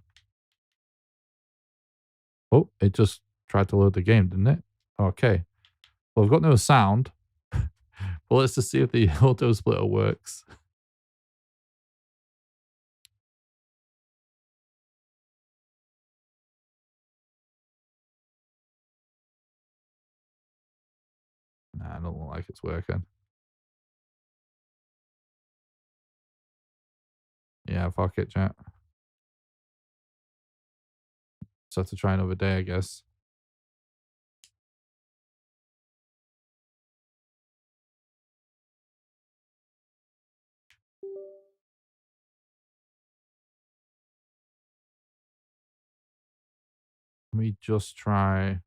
Oh, it just tried to load the game, didn't it? Okay. Well, I've got no sound. Well, let's just see if the auto splitter works. Nah, I don't look like it's working. Yeah, fuck it, chat. So I have to try another day, I guess. Let me just try.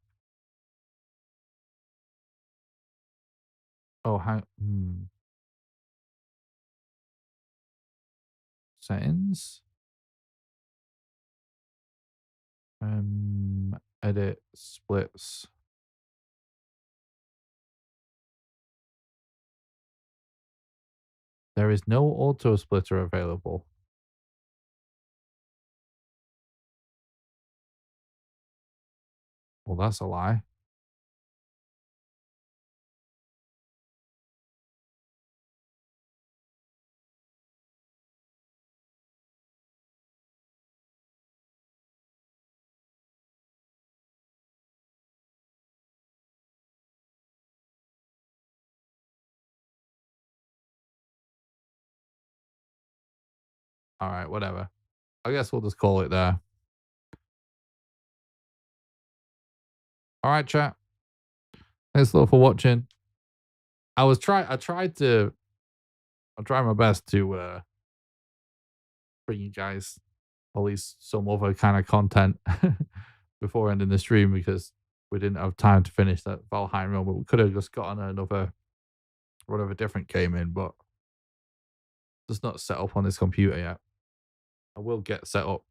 Oh, settings. Edit splits. There is no auto splitter available. Well, that's a lie. All right, whatever. I guess we'll just call it there. All right, chat. Thanks a lot for watching. I tried my best to bring you guys at least some other kind of content before ending the stream, because we didn't have time to finish that Valheim run, but we could have just gotten another run of a different game in, but it's not set up on this computer yet. I will get set up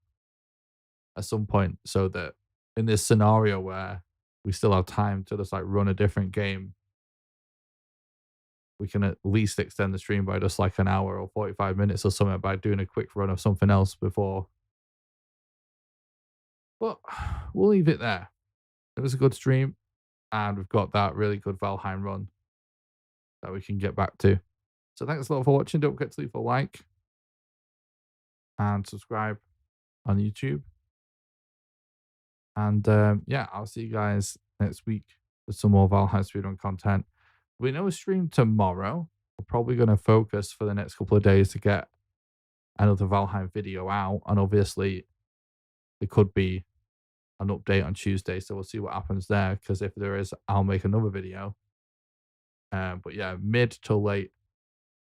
at some point so that in this scenario where we still have time to just like run a different game, we can at least extend the stream by just like an hour or 45 minutes or something by doing a quick run of something else before. But we'll leave it there. It was a good stream, and we've got that really good Valheim run. that we can get back to. So thanks a lot for watching. Don't forget to leave a like and subscribe on YouTube. And yeah, I'll see you guys next week for some more Valheim Speedrun content. We know stream tomorrow. We're probably going to focus for the next couple of days to get another Valheim video out. And obviously, there could be an update on Tuesday. So we'll see what happens there. Because if there is, I'll make another video. But yeah, mid to late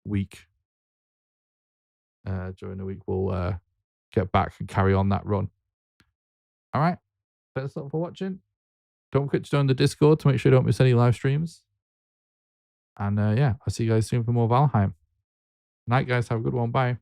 week. During the week, we'll get back and carry on that run. All right. Thanks a lot for watching. Don't forget to join the Discord to make sure you don't miss any live streams. And yeah, I'll see you guys soon for more Valheim. Night, guys. Have a good one. Bye.